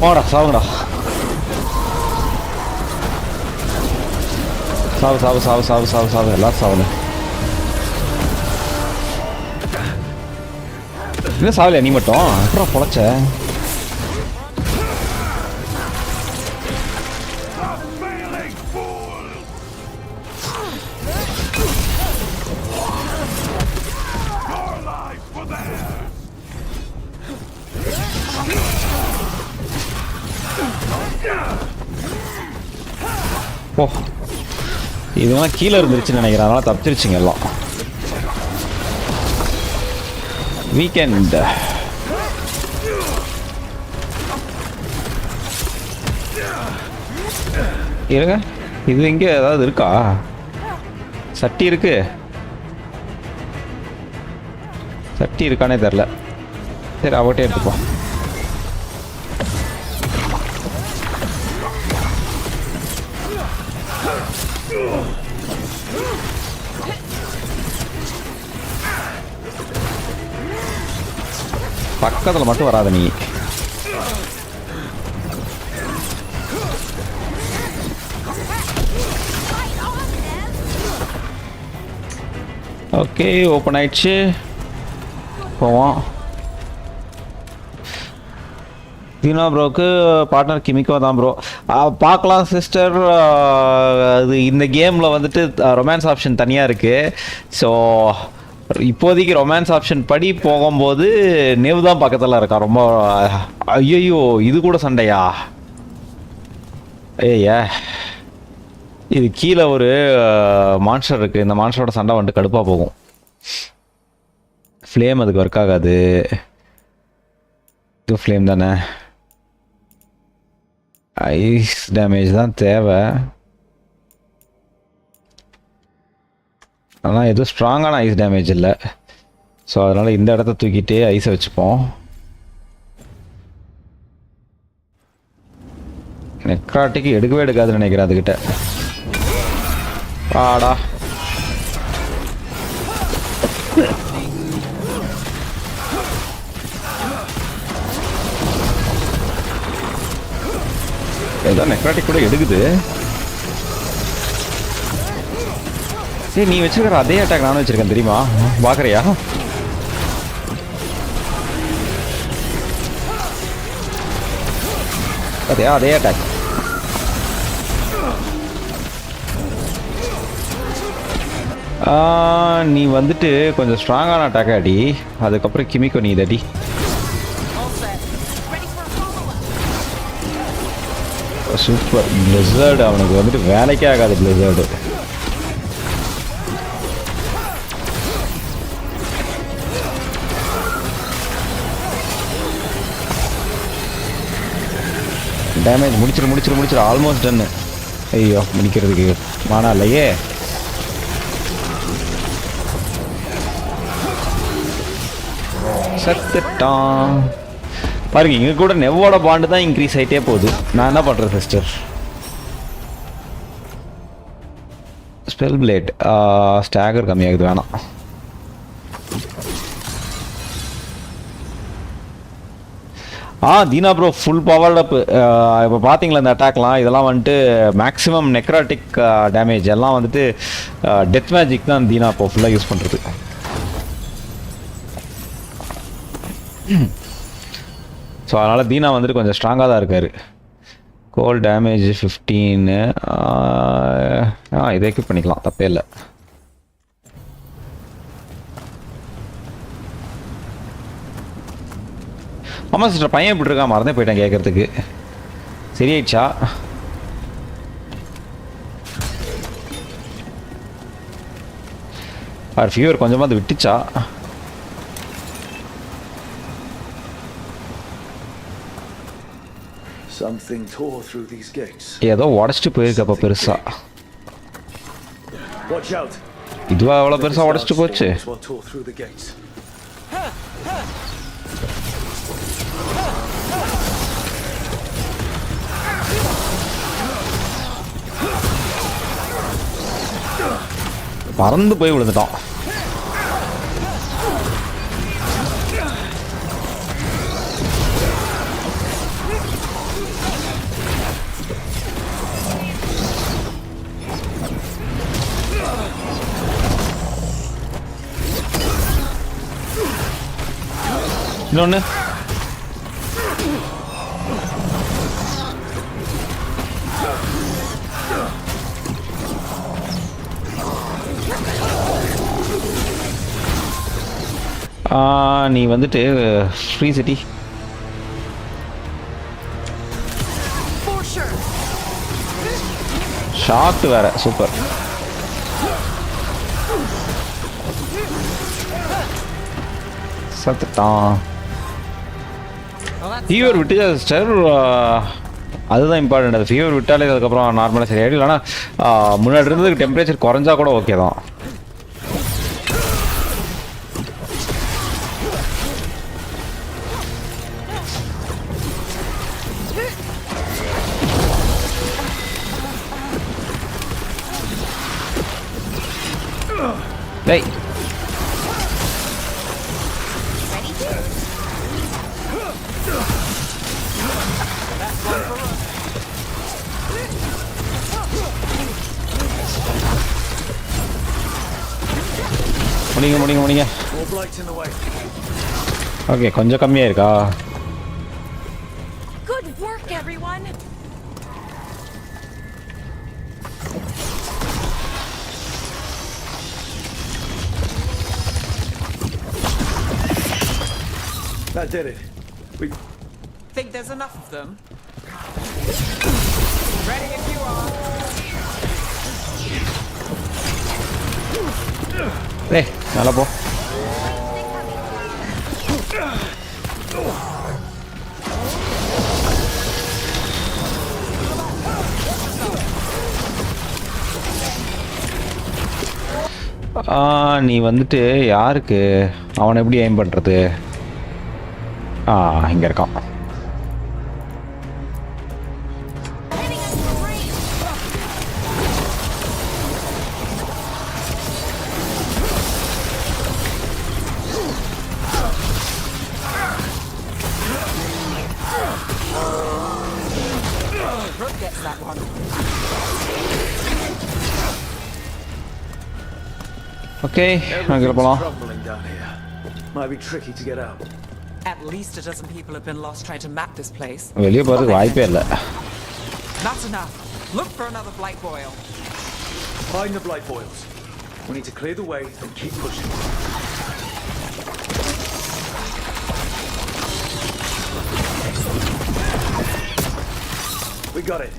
போடா சாவுங்கடா. சாவு எல்லாம் சாவுல. இன்னும் சாவலையா நீ மட்டும்? அப்புறம் பொழைச்ச. ஓ, இதெல்லாம் கீழே இருந்துருச்சுன்னு நினைக்கிறேன். அதனால தப்பிச்சிருச்சுங்க எல்லாம். வீக்கெண்ட் இருங்க. இது எங்கே ஏதாவது இருக்கா? சட்டி இருக்கு. சட்டி இருக்கானே தெரில. சரி அவட்டே எடுத்துப்போம். பக்கத்தில் மட்டும் வராத நீ. ஓகே, ஓப்பன் ஆயிடுச்சு. போவோம். தீனா ப்ரோக்கு பார்ட்னர் கிமிக்கோ தான் ப்ரோ. பார்க்கலாம் சிஸ்டர். அது இந்த கேமில் வந்துட்டு ரொமான்ஸ் ஆப்ஷன் தனியாக இருக்குது. ஸோ இப்போதைக்கு ரொமான்ஸ் ஆப்ஷன் படி போகும்போது நெவ் தான் பக்கத்தில் இருக்கா. ரொம்ப ஐயோ, இது கூட சண்டையா? இது கீழே ஒரு மான்ஸ்டர் இருக்குது. இந்த மான்ஸ்டரோட சண்டை வந்துட்டு கடுப்பாக போகும். ஃப்ளேம் அதுக்கு ஒர்க் ஆகாது. இது ஃப்ளேம் தானே. ஐஸ் டேமேஜ் தான் தேவை. ஆனால் எதுவும் ஸ்ட்ராங்கான ஐஸ் டேமேஜ் இல்லை. ஸோ அதனால் இந்த இடத்த தூக்கிட்டே ஐஸை வச்சுப்போம். நெக்ராட்டிக்கு எடுக்கவே எடுக்காதுன்னு நினைக்கிறேன் அதுக்கிட்ட. ஆடா ஏதோ நெக்ராட்டிக் கூட எடுக்குது. சரி, நீ வச்சிருக்கிற அதே அட்டாக் நானும் வச்சிருக்கேன் தெரியுமா? பார்க்குறியா? அதே அட்டாக். நீ வந்துட்டு கொஞ்சம் ஸ்ட்ராங்கான அட்டாக் அடி, அதுக்கப்புறம் கிமிக்கோ நீ இதடி. சூப்பர். பிளிஸர்டு அவனுக்கு வந்துட்டு வேலைக்கே ஆகாது. பிளிஸர்டு டேமேஜ் முடிச்சிரு. ஆல்மோஸ்ட் டன்னு. ஐயோ, முடிக்கிறதுக்கு மானா இல்லையே. சத்துட்டான் பாருங்க. இங்கே கூட நெவ்வோட பாண்டு தான் இன்க்ரீஸ் ஆகிட்டே போகுது. நான் என்ன பண்ணுறேன் சிஸ்டர்? ஸ்பெல் பிளேட் ஸ்டாகர் கம்மியாகுது, வேணாம். தீனா ப்ரோ ஃபுல் பவர்ட் அப். இப்போ பார்த்தீங்களா இந்த அட்டாக்லாம், இதெல்லாம் வந்துட்டு மேக்ஸிமம் நெக்ராட்டிக் டேமேஜ் எல்லாம் வந்துட்டு டெத் மேஜிக் தான் தீனா இப்போ ஃபுல்லாக யூஸ் பண்ணுறது. ஸோ அதனால் தீனா வந்துட்டு கொஞ்சம் ஸ்ட்ராங்காக தான் இருக்கார். கோல் டேமேஜ் 15. இதை எக்யூப் பண்ணிக்கலாம், தப்பே இல்லை. ஆமாம் சிஸ்டர், பையன் இப்படி இருக்கா? மறந்தே போயிட்டேன் கேட்குறதுக்கு. சரியாயிடுச்சா? ஃபீவர் கொஞ்சமாக அது விட்டுச்சா? Something tore through these gates. ஏதோ உடச்சிட்டு போயிருக்கப்ப பெருசா. Watch out. இதுவா அவ்வளோ பெருசா உடச்சிட்டு போச்சு? What tore through the gates? பறந்து போய் விழுந்துட்டான். இன்னொன்று நீ வந்துட்டு ஃப்ரீ சிட்டி ஷார்ட் வேற. சூப்பர். சத்துட்டான். ஃபீவர் விட்டு சிஸ்டர், அதுதான் இம்பார்ட்டன்ட். அது ஃபீவர் விட்டாலே அதுக்கப்புறம் நார்மலாக சரியாயிடும். இல்லைனா முன்னாடி இருந்ததுக்கு டெம்பரேச்சர் குறைஞ்சா கூட ஓகே தான். டேய் முடிங்க. ஓகே, கொஞ்சம் கம்மியா இருக்கா? Good work, everyone. That did it. We think there's enough of them. Ready if you are. Hey, நல்லா போ. நீ வந்துட்டு யாருக்கு அவனை எப்படி எய்ம் பண்ணுறது? இங்கே இருக்கான். gets that one. Okay, அங்க போலாம். Crumbling down here. Might be tricky to get out. At least a dozen people have been lost trying to map this place. வெளிய போறதுக்கு வாய்ப்பே இல்ல. That's enough. Look for another blight boil. Find the blight boils. We need to clear the way and keep pushing. We got it.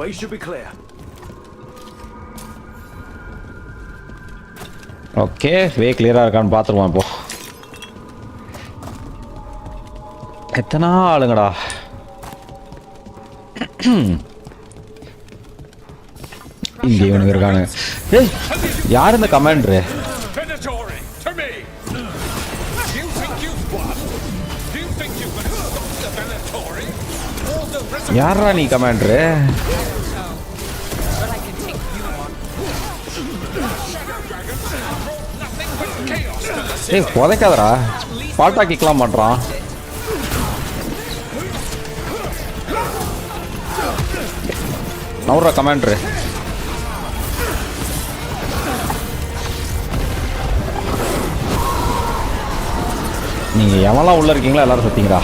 Way should be clear. Okay, way clear இருக்கான்னு பாத்துருவோம் இப்போ. எத்தனை ஆளுங்கடா? இங்க இவனுங்க இருக்கானு. ஏய், யார் இந்த commander? Venatori, to me. Do you think you've won? Do you think you can stop the Venatori? Or the rest யாரா நீ commander? But I can take you on. nothing but chaos to the ஏய், போதைக்காதடா. பால்டா கிக்லாம் பண்றான். நவுரா commander. நீங்க எவெல்லாம் உள்ள இருக்கீங்களா எல்லாரும் சத்தீங்கடா.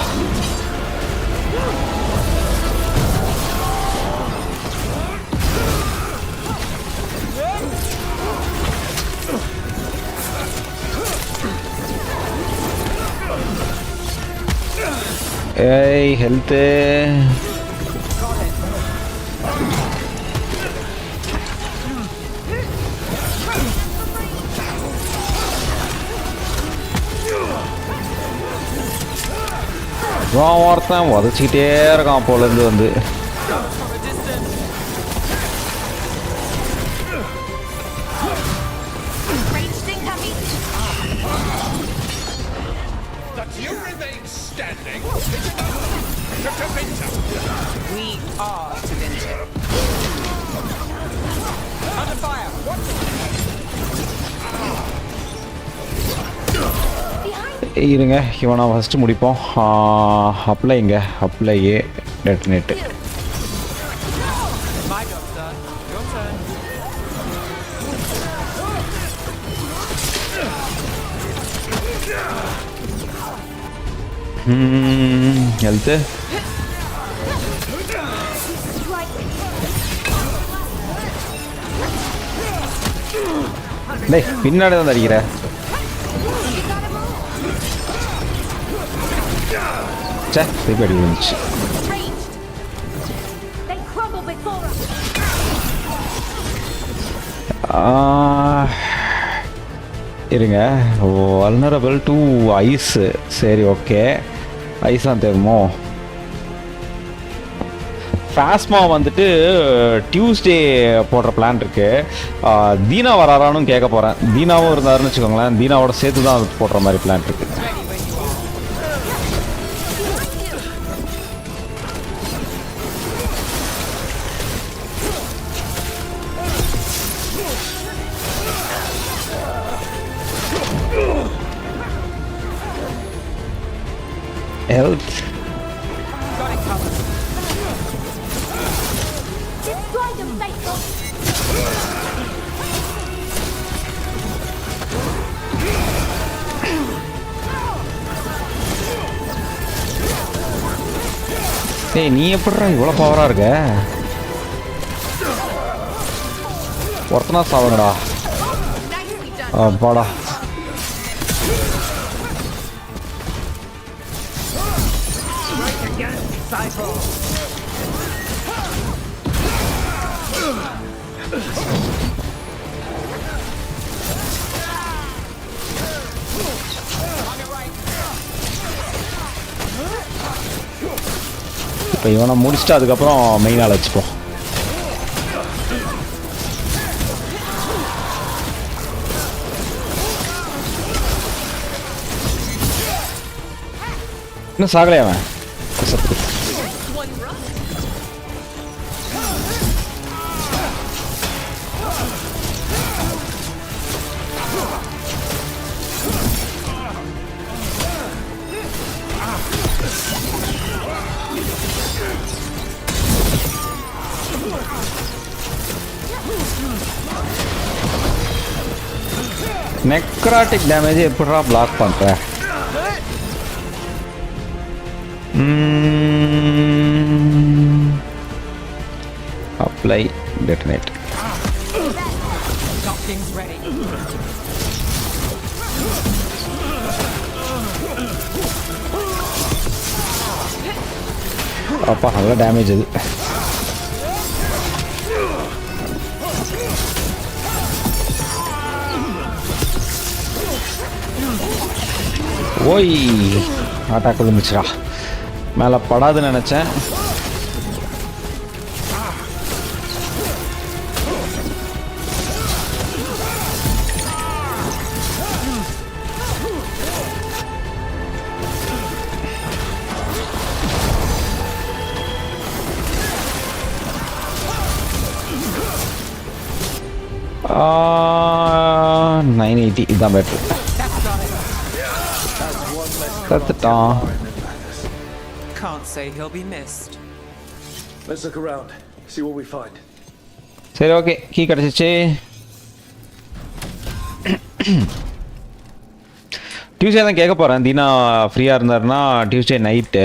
ஏய் health ஒருத்தன் உதச்சிக்கிட்டே இருக்கான் போலேருந்து வந்து. That you remain standing. We are Tevinter. Under fire. இருங்க, இவனை ஃபஸ்ட்டு முடிப்போம். அப்ளைங்க, அப்ளையே டெட்டனேட்டு. My job's done. Your turn. Health டேய், பின்னாடி தான் அடிக்கிற. சே, திருப்பி அடி வந்துச்சு. இருங்க, வல்னரபிள் டு ஐஸு. சரி, ஓகே, ஐஸ் தான் தெரியுமோ. ஃபாஸ்மா வந்துட்டு டியூஸ்டே போடுற பிளான் இருக்கு. தீனா வராரான்னு கேட்க போகிறேன். தீனாவும் இருந்தாருன்னு வச்சுக்கோங்களேன். தீனாவோட சேர்த்து தான் அது போடுற மாதிரி பிளான் இருக்கு. Health. Got it covered. Destroy them, faithful. ஏய், நீ எப்படிடா இவ்வளோ பவராக இருக்க? ஒருத்தனா சாவங்கடா. அப்பாடா. இப்போ இவனை முடிச்சுட்டு அதுக்கப்புறம் மெயினால் வச்சுப்போம். இன்னும் சாகலையா அவன்? நெக்ராட்டிக் டேமேஜ் எப்படிடா பிளாக் பண்ற? Apply detonate. அப்பா நல்ல டேமேஜ் அது. ஓய் அட்டாக் விழுந்துச்சுடா. மேலே படாதுன்னு நினச்சேன். $980 இதுதான் பெட்ரு. கத்துட்டான். Can't say he'll be missed. Let's look around, see what we find. சரி ஓகே, கீ கிடச்சிச்சு. டியூஸ்டே தான் கேட்க போகிறேன். தீனா ஃப்ரீயாக இருந்தாருன்னா டியூஸ்டே நைட்டு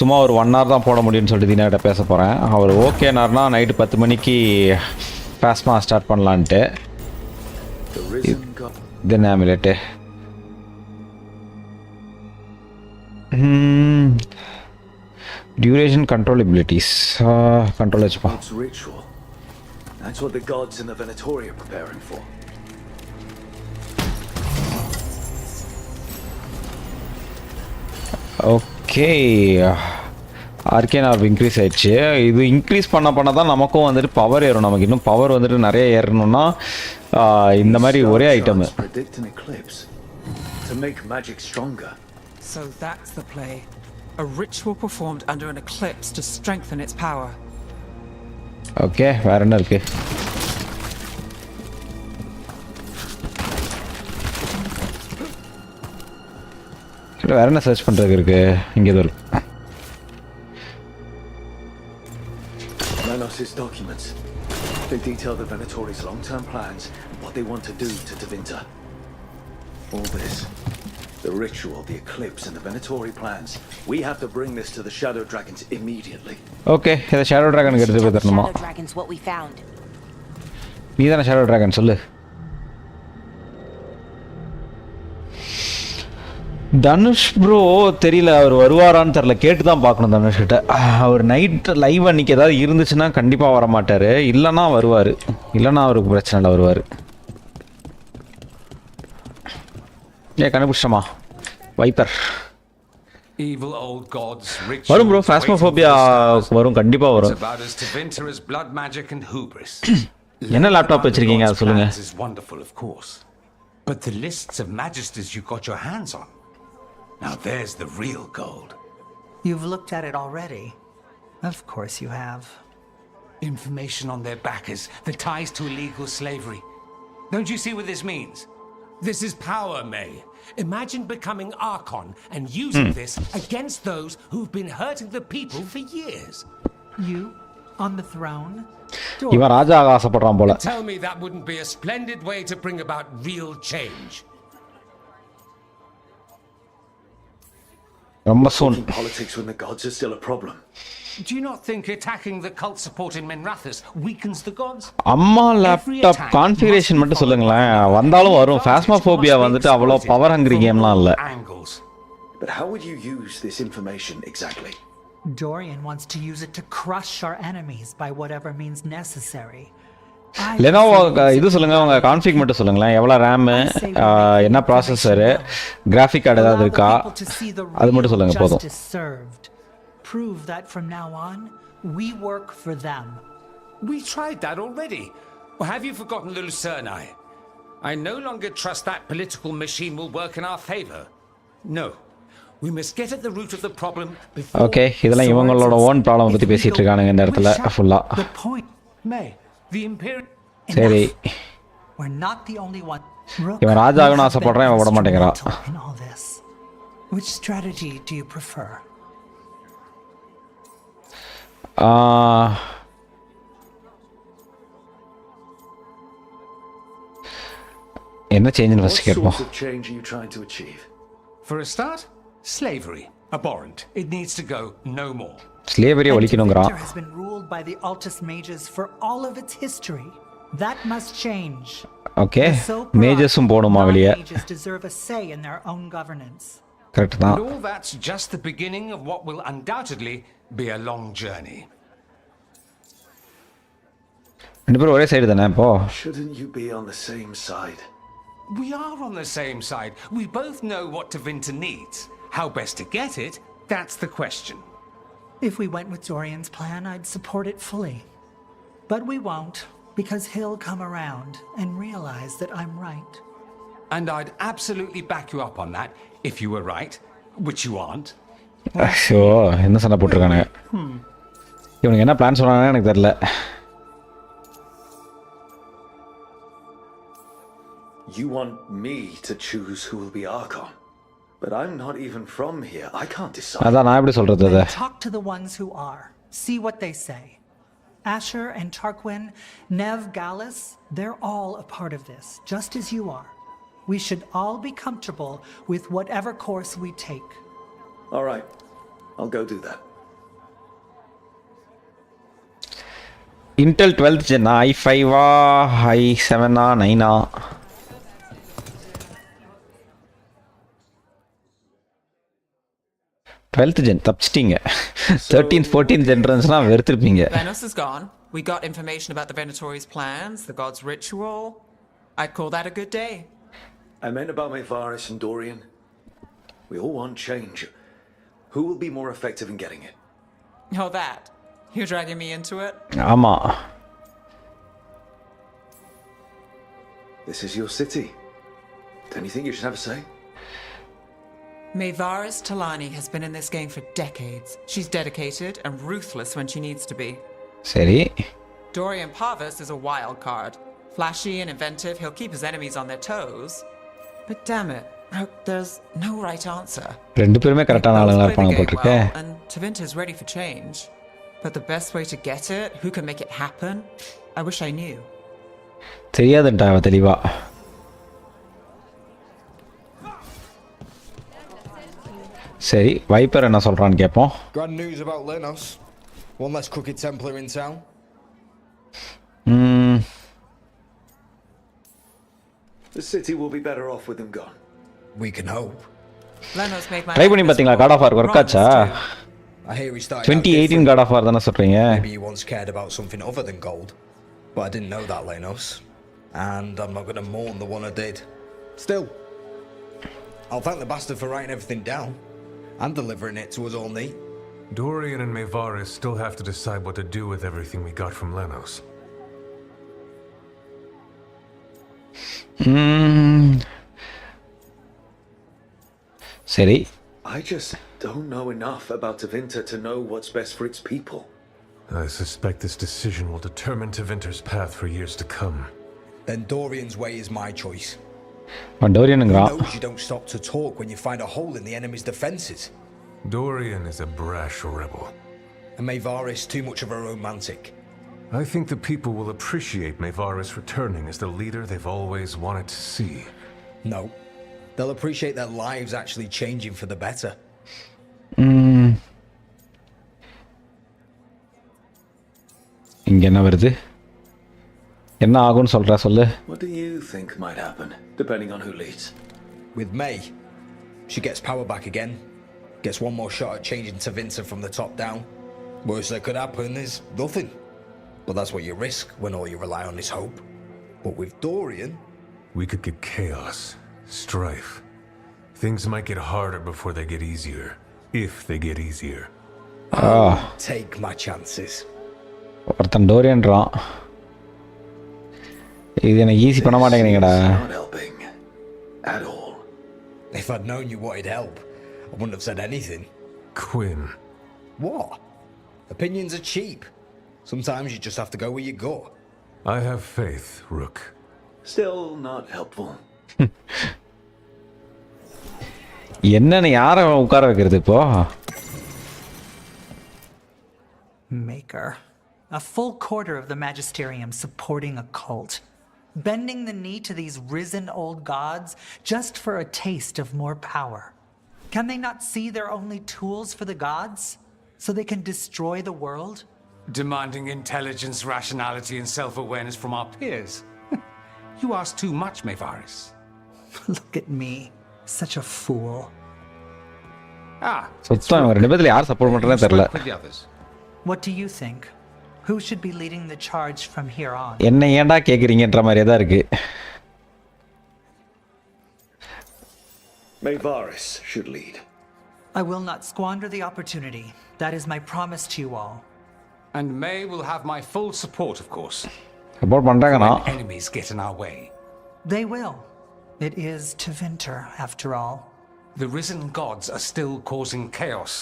சும்மா ஒரு 1 hour தான் போட முடியும்னு சொல்லிட்டு தீனாகிட்ட பேச போகிறேன். அவர் ஓகேனார்னா நைட்டு 10 மணிக்கு ஃபாஸ்மாக ஸ்டார்ட் பண்ணலான்ட்டு. இது என்ன ஆமுலேட்டு? Duration control abilities. Control HP. It's ritual. That's what the gods in the Venatori are preparing for. Okay. Arcane orb increase ஆயிடுச்சு. இது இன்க்ரீஸ் பண்ண தான் நமக்கும் வந்துட்டு பவர் ஏறும். நமக்கு இன்னும் பவர் வந்துட்டு நிறைய ஏறணும்னா இந்த மாதிரி ஒரே item. To make magic stronger. So that's the play. A ritual performed under an eclipse to strengthen its power. Okay, வேற என்ன இருக்கு? வேற என்ன சர்ச் பண்றதுக்கு இருக்கு? இங்க ஏதோ இருக்கு. Manos' documents. They detail the Venatori's long-term plans and what they want to do to Tevinter. All this. The ritual, the eclipse, and the Venatori plans. We have to bring this to the Shadow Dragons immediately. Okay, the Shadow Dragon get the Shadow Dragons what we found. நீ தான Shadow Dragon சொல்லு. Dhanush bro தெரியல, அவர் வருவாரான்னு தெரியல. கேட்டு தான் பார்க்கணும் தனுஷ் கிட்ட. அவர் night live அன்னைக்கு ஏதாவது இருந்துச்சுன்னா கண்டிப்பாக வர மாட்டார். இல்லைன்னா வருவார். இல்லைன்னா அவருக்கு பிரச்சனை இல்லை, வருவார். கண்டுபிடிச்சமா வைப்பர் வரும் ப்ரோ. ஃபாஸ்மோஃபோபியா வரும், கண்டிப்பா வரும். என்ன லேப்டாப் வச்சிருக்கீங்க அதை சொல்லுங்க. But the lists of majesties you got your hands on. Now there's the real gold. You've looked at it already. Of course you have. Information on their backers, the ties to illegal slavery. Don't you see what this means? This is power, May. Imagine becoming Archon and using this against those who've been hurting the people for years. You on the throne? இவன் ராஜா ஆசைப்படுறான் போல. Tell me that wouldn't be a splendid way to bring about real change. ரொம்ப soon. Politics when the gods are still a problem. Do you not think attacking the cult support in Menrathis weakens the gods? அம்மா laptop configuration மட்டும் சொல்லுங்களேன். வந்தாலும் வரும். ஃபாஸ்மோஃபோபியா வந்துட்டு அவ்வளோ power hungry கேம்லாம் இல்லை. But how would you use this information exactly? Dorian wants to use it to crush our enemies by whatever means necessary. Lenovo இது சொல்லுங்க, உங்க கான்ஃபிக் மட்டும் சொல்லுங்களேன். எவ்வளோ ரேமு, என்ன ப்ராசஸரு, கிராஃபிக் கார்டு ஏதாவது இருக்கா, அது மட்டும் சொல்லுங்க போதும். Prove that from now on, we work for them. We tried that already. Or have you forgotten the Lucernai? I no longer trust that political machine will work in our favor. No. We must get at the root of the problem before. Okay, இதெல்லாம் இவங்களோட own problem பத்தி பேசிட்டு இருக்கானுங்க இந்த இடத்துல ஃபுல்லா. The point, May, the imperial. சரி. We're not the only one. இவன் ராஜாகணும் ஆசைப்படுறான், இவன் விட மாட்டேங்கிறான். Which strategy do you prefer? என்ன சேஞ்ச் What ஃபர்ஸ்ட் கேட்போம். sorts of change are you trying to achieve? For a start, slavery. Abhorrent. It needs to go no more. ஸ்லேவரியை ஒழிக்கணுங்கிறான். Winter has been ruled by the Altus mages for all of its history. That must change. Okay மேஜஸும் போணுமா வெளியே. Mages deserve a say in their own governance. Correct தான். And all that's just the beginning of what will undoubtedly be a long journey. ரெண்டு பேரும் ஒரே side தானே இப்போ. Shouldn't you be on the same side? We are on the same side. We both know what Tevinter needs. How best to get it, that's the question. If we went with Dorian's plan, I'd support it fully. But we won't, because he'll come around and realize that I'm right. And I'd absolutely back you up on that if you were right, which you aren't. Show என்ன சண்டை போட்டிருக்கானுங்க. இவனுக்கு என்ன plan சொன்னாங்கன்னு எனக்கு தெரியல. You want me to choose who will be Archon? But I'm not even from here. I can't decide. அதான் நான் எப்படி சொல்றது அத. Talk to the ones who are. See what they say. Asher and Tarquin, Nev, Gallus, they're all a part of this, just as you are. We should all be comfortable with whatever course we take. All right. I'll go do that. Intel 12th gen i5 i7 9 12th gen தப்பிச்சிட்டீங்க. 13th 14th generationனா வெறுத்திருப்பீங்க. Venos is gone. We got information about the Venatori's plans, the god's ritual. I'd call that a good day. I meant about Maevaris and Dorian. We all want change. Who will be more effective in getting it? Oh, that. You're dragging me into it? ஆமா. This is your city. Don't you think you should have a say? Maevaris Talani has been in this game for decades. She's dedicated and ruthless when she needs to be. சரி. Dorian Parvis is a wild card. Flashy and inventive, he'll keep his enemies on their toes. But damn it, there's no right answer. ரெண்டு பேருமே கரெக்டான ஆளுங்களா இருப்பாங்க போட்டுருக்கு. And Tevinter's ready for change. But the best way to get it, who can make it happen? I wish I knew. தெரியாதுடா தெளிவா. சரி wiper என்ன சொல்றான்னு கேட்போம். Grand news about Lenos. One less crooked Templar in town. The city will be better off with them gone. We can hope. Lenos made my try பண்ணி பாத்தீங்களா God of War work ஆச்சா? I hear he started 2018 God of War தான சொல்றீங்க. Maybe he once cared about something other than gold. But I didn't know that, Lenos. And I'm not going to mourn the one I did. Still, I'll thank the bastard for writing everything down and delivering it to us all neat. Dorian and Maevaris still have to decide what to do with everything we got from Lenos. சரி. I just don't know enough about Tevinter to know what's best for its people. I suspect this decision will determine Tevinter's path for years to come. Then Dorian's way is my choice. Dorian He knows you don't stop to talk when you find a hole in the enemy's defenses. Dorian is a brash rebel. And Maevaris too much of a romantic. I think the people will appreciate Maevaris returning as the leader they've always wanted to see. No. They'll appreciate their lives actually changing for the better. இங்க என்ன வருது? என்ன ஆகும்னு சொல்றா சொல்லு. What do you think might happen, depending on who leads? With May, she gets power back again, gets one more shot at changing Tevinter from the top down. Worst that could happen is nothing. But that's what you risk when all you rely on is hope. But with Dorian... We could get chaos, strife. Things might get harder before they get easier. If they get easier. Take my chances. ஒருத்தன் டோரியன்றான். இது என்ன easy பண்ண மாட்டேங்கிறீங்கடா. Not helping at all. If I'd known you wanted help, I wouldn't have said anything. Quinn. What? Opinions are cheap. Sometimes you just have to go where you go. I have faith, Rook. Still not helpful. என்னன்னு யாரை உட்கார வைக்கிறது இப்போ? Maker. A full quarter of the Magisterium supporting a cult. bending the knee to these risen old gods just for a taste of more power. Can they not see they're only tools for the gods, so they can destroy the world? Demanding intelligence, rationality, and self-awareness from our peers. You ask too much, Mevaris. Look at me, such a fool. சுத்தம் இவங்க ரெண்டு பேர்ல யார் support பண்றதுனே தெரியல. What do you think? Who should be leading the charge from here on? என்ன ஏன்டா கேக்குறீங்கன்ற மாதிரியே தான் இருக்கு. Mevaris should lead. I will not squander the opportunity. That is my promise to you all. And May will have my full support, of course. Support பண்றாங்கனா When enemies get in our way. They will. It is to winter, after all. The risen gods are still causing chaos.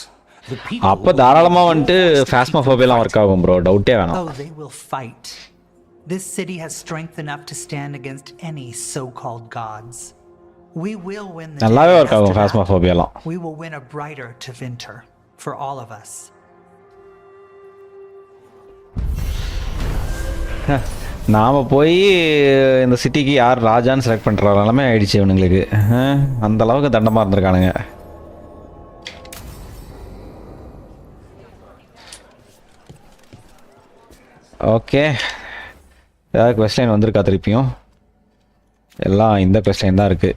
The அப்ப தாராளமா வந்து phasmophobia work ஆகும் bro, டவுட்டே வேணாம். Oh, they will fight. This city has strength enough to stand against any so-called gods. We will win the நல்லாவே work ஆகும் phasmophobia. We will win a brighter to winter for all of us. நாம போய் இந்த சிட்டிக்கு யார் ராஜான்னு select பண்ற நிலைமை ஆயிடுச்சு இவனுங்களுக்கு. அந்த அளவுக்கு தண்டமா இருந்திருக்கானுங்க. ஓகே, ஏதாவது கொஸ்டின் வந்திருக்கா திருப்பியும்? எல்லாம் இந்த கொஸ்டின் தான் இருக்கு.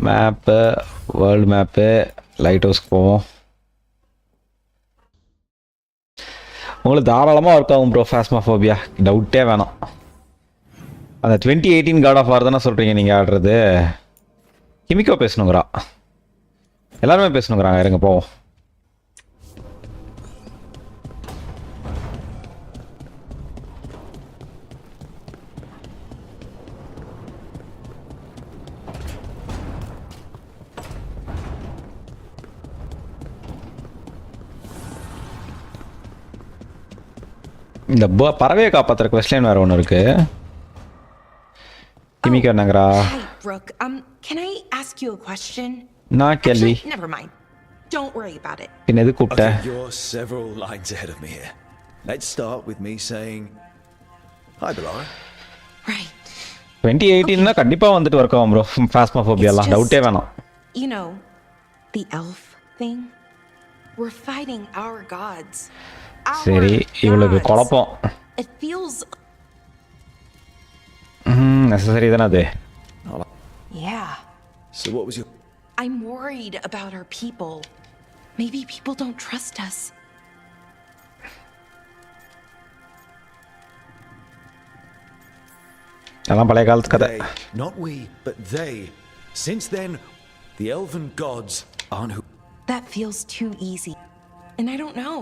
மேப்பு, வேர்ல்டு மேப்பு, லைட் ஹவுஸ்க்கு போவோம். உங்களுக்கு தாராளமாக ஒர்க் ஆகும் ப்ரோ phasmophobia, டவுட்டே வேணாம். அந்த 2018 காட் ஆஃப் வார் தானே சொல்கிறீங்க நீங்கள் ஆடுறது? கிமிக்கோ பேசணுங்கிறா, எல்லாருமே பேசணுங்கிறாங்க. இருங்க போவோம். இந்த பறவையை காப்பாற்றுற கொஸ்டின் வேறு ஒன்று இருக்கு. கிமிக்கோ என்னங்கிறா? Hi, Brooke. Can I ask you a question? நான் கேள்வி. Never mind. Don't worry about it. பின்ன எது கூப்பிட்ட? You're several lines ahead of me here. Let's start with me saying hi, Belara. Right. 2018 கண்டிப்பாக வந்துட்டு ஒர்க் ஆகும் ப்ரோ phasmophobia, டவுட்டே வேணாம். You know, the elf thing? We're fighting our gods. சரி, இவளுக்கு குழப்பம். It feels necessary தானே அது? Yeah. So what was your... I'm worried about our people. Maybe people don't trust us. அதெல்லாம் பழைய காலத்து கதை. Not we, but they. Since then, the elven gods aren't who... That feels too easy. And I don't know.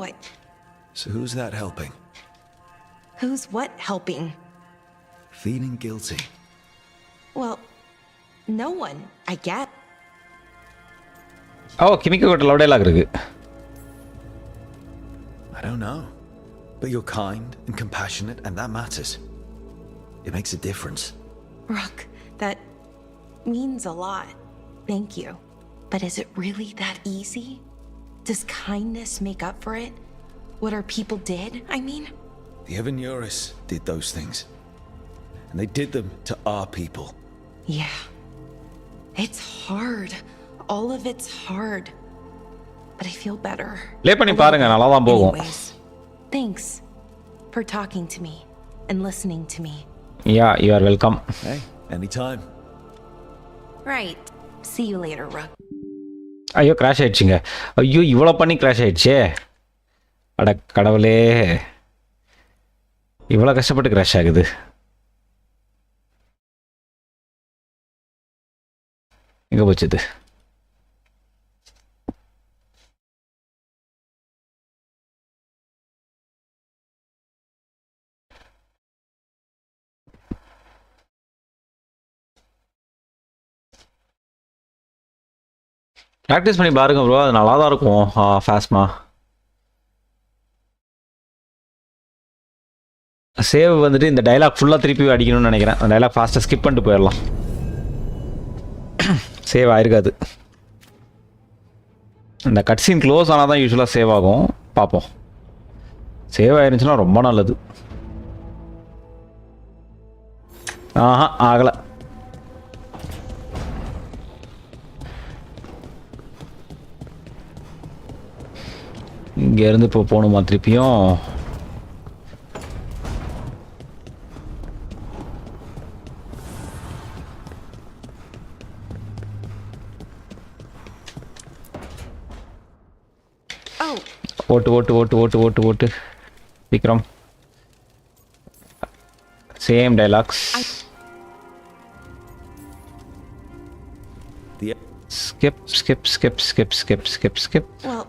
So who's that helping? Who's what helping? Feeling guilty. Well, no one, I get. கிமிக்கோ கிட்ட love dialogue இருக்கு. I don't know. But you're kind and compassionate, and that matters. It makes a difference. Rook, that means a lot. Thank you. But is it really that easy? Does kindness make up for it? What our people did, I mean? The Evanuris did those things. And they did them to our people. Yeah. It's hard. All of it's hard. But I feel better. Play பண்ணி பாருங்க, நல்லா தான் போகும். Anyways, thanks for talking to me and listening to me. Yeah, you are welcome. Hey, anytime. Right. See you later, Rook. ஐயோ crash ஆயிடுச்சுங்க. ஐயோ இவ்வளோ பண்ணி கிராஷ் ஆயிடுச்சே. அட கடவுளே, இவ்வளோ கஷ்டப்பட்டு கிராஷ் ஆகுது. எங்கே போச்சுது? ப்ராக்டிஸ் பண்ணி பாருங்க ப்ரோ, அது நல்லா தான் இருக்கும். ஃபாஸ்மா சேவ் வந்துட்டு இந்த டைலாக் ஃபுல்லாக திருப்பி அடிக்கணும்னு நினைக்கிறேன். அந்த டைலாக் ஃபாஸ்ட்டாக ஸ்கிப் பண்ணிட்டு போயிடலாம். சேவ் ஆயிருக்காது. இந்த கட்சீன் க்ளோஸ் ஆனால் தான் யூஸ்வலாக சேவ் ஆகும். பார்ப்போம். சேவ் ஆயிருந்துச்சுன்னா ரொம்ப நல்லது. ஆஹா ஆகல. இங்க இருந்து இப்போ போகணுமா திருப்பியும்? ஓட்டு ஓட்டு ஓட்டு ஓட்டு ஓட்டு ஓட்டு Vikram. Same dialogues. Skip, skip, skip, skip, skip, skip, skip. Well,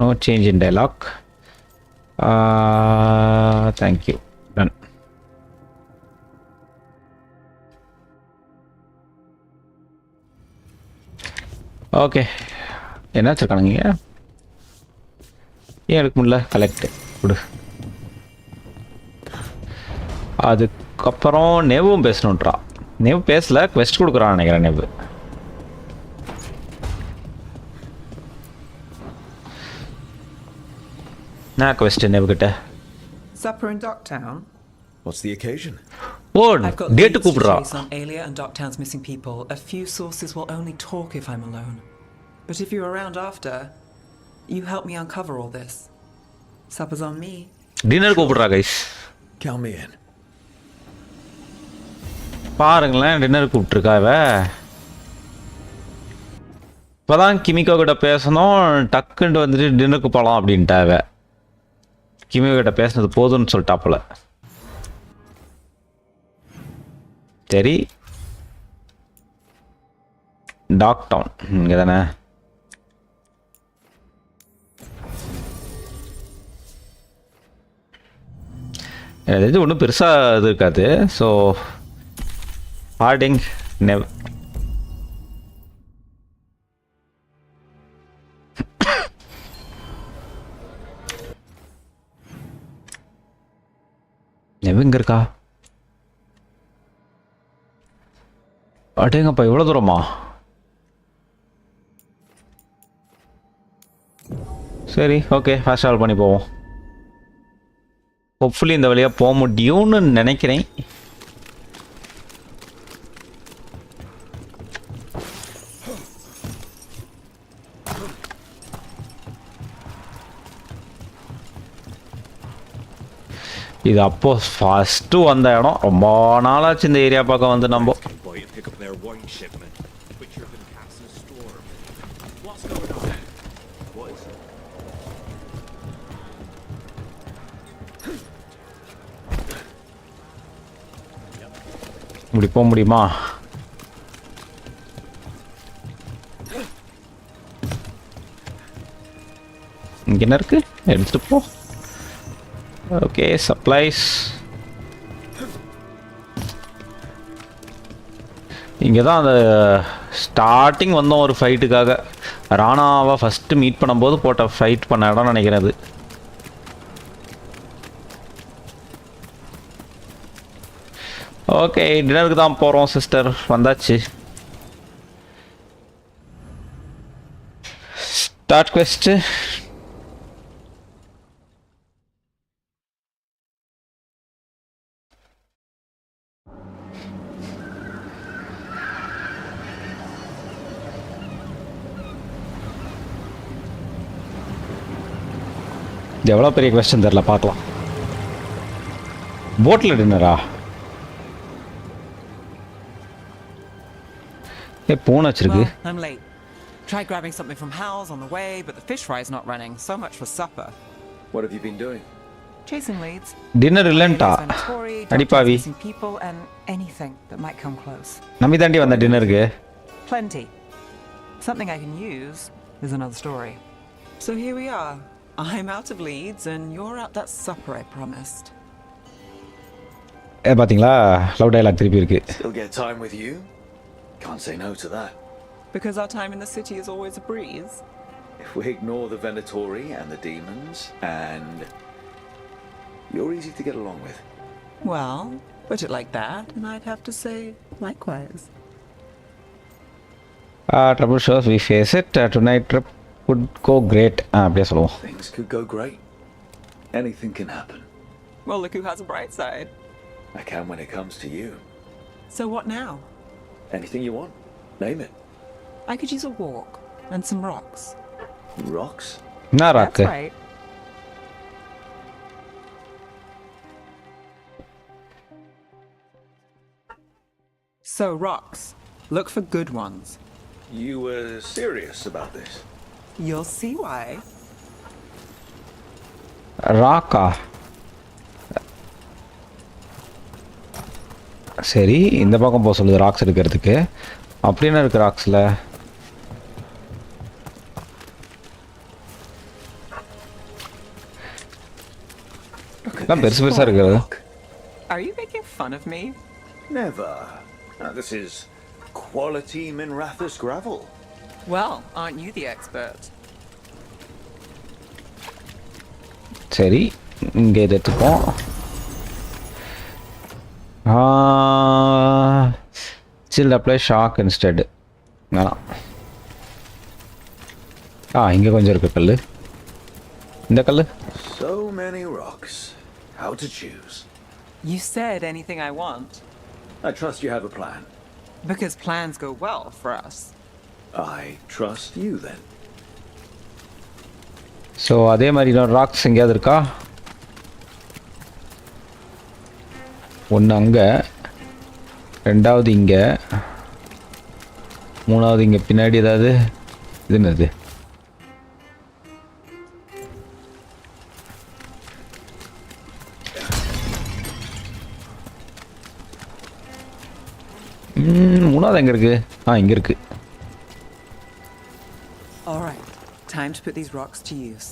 no change in dialogue. Thank you. Done. Okay. என்ன வச்சிருக்கானுங்க? ஏன் எடுக்க முடியல? கலெக்ட் கொடு. அதுக்கப்புறம் நெவும் பேசணுன்றா. நெவ் பேசல, குவெஸ்ட் கொடுக்குறான்னு நினைக்கிறேன் நெவ். நான் குவெஸ்ட் நெவ் கிட்ட. Supper in Docktown? What's the occasion? Oh, I've got date leads to கூப்பிடுறா. chase on Alia and Docktown's missing people. A few sources will only talk if I'm alone. But if you're around after, you help me uncover all this. Supper's on me. Dinner கூப்பிடுறா guys. Count me in. பாருங்களேன், dinner கூப்பிட்டுருக்கா இவ. இப்போதான் கிமிகோ கிட்ட பேசணும், டக்குன்ட்டு வந்துட்டு டின்னருக்கு போகலாம் அப்படின்ட்டா இவ. கிமிகோ கிட்ட பேசினது போதும்னு சொல்லிட்டாப்புல. சரி, டாக் டவுன் இங்கே தானே. இது ஒன்றும் பெருசாக இது இருக்காது. So Harding நெவ். நெவ் எங்கே இருக்கா? அடேங்கப்பா, இவ்வளோ தூரமா? சரி, ஓகே, ஃபாஸ்ட் ட்ராவல் பண்ணி போவோம். ஹோப்ஃபுல்லி இந்த வழியாக போக முடியும்னு நினைக்கிறேன். இது அப்போ ஃபஸ்ட்டு வந்த இடம். ரொம்ப நாளாச்சு இந்த ஏரியா பக்கம் வந்து நம்ம. இப்படி போக முடியுமா? இங்கே என்ன இருக்கு? எடுத்துட்டு போ. Okay, supplies. இங்கே தான் அந்த ஸ்டார்டிங் வந்தோம் ஒரு ஃபைட்டுக்காக. ராணாவை ஃபஸ்ட்டு மீட் பண்ணும்போது போட்ட ஃபைட் பண்ண இடம் நினைக்கிறேன் அது. ஓகே, டின்னருக்கு தான் போகிறோம் சிஸ்டர். வந்தாச்சு. Start quest. இது எவ்வளோ பெரிய கொஸ்டின் தெரில, பார்க்கலாம். போட்டில் டின்னரா? பூனை வச்சிருக்கு. Well, I'm late. Tried grabbing something from Hal's on the way, but the fish fry's not running. So much for supper. What have you been doing? Chasing leads. Dinner இல்லைன்ட்டா அடிப்பாவி. People and anything that might come close. நம்பி தாண்டி வந்த டின்னருக்கு. Plenty. Something I can use is another story. So here we are. I'm out of leads and you're at that supper I promised. பாத்தீங்களா, love dialogue திருப்பி இருக்கு. Still get time with you? Can't say no to that. Because our time in the city is always a breeze. If we ignore the Venatori and the demons, and you're easy to get along with. Well, put it like that, and I'd have to say likewise. Trouble shows we face it. Tonight trip would go great. அப்படியே சொல்லுவோம். Things could go great. Anything can happen. Well, look who has a bright side. I can when it comes to you. So what now? Anything you want. Name it. I could use a walk and some rocks. Rocks? Not rock. That's right. So, rocks. Look for good ones. You were serious about this? You'll see why. Raqqa சரி இந்த பக்கம் போக சொல்லுது rocks எடுக்கிறதுக்கு. அப்படி என்ன இருக்கு ராக்ஸில்? பெருசு பெருசாக இருக்கிறது. Are you making fun of me? Never. This is quality Minrathous gravel. Well, aren't you the expert? சரி இங்கே இதை எடுத்துப்போம். Still apply shock instead. வேணாம். இங்கே கொஞ்சம் இருக்கு கல். இந்த கல். So many rocks. How to choose? You said anything I want. I trust you have a plan. Because plans go well for us. I trust you then. So அதே மாதிரி இன்னொரு ராக்ஸ் எங்கேயாவது இருக்கா? ஒன்று அங்கே, ரெண்டாவது இங்கே, மூணாவது இங்கே பின்னாடி ஏதாவது. இது என்னது? மூணாவது எங்கே இருக்கு? இங்கே இருக்கு. All right, time to put these rocks to use.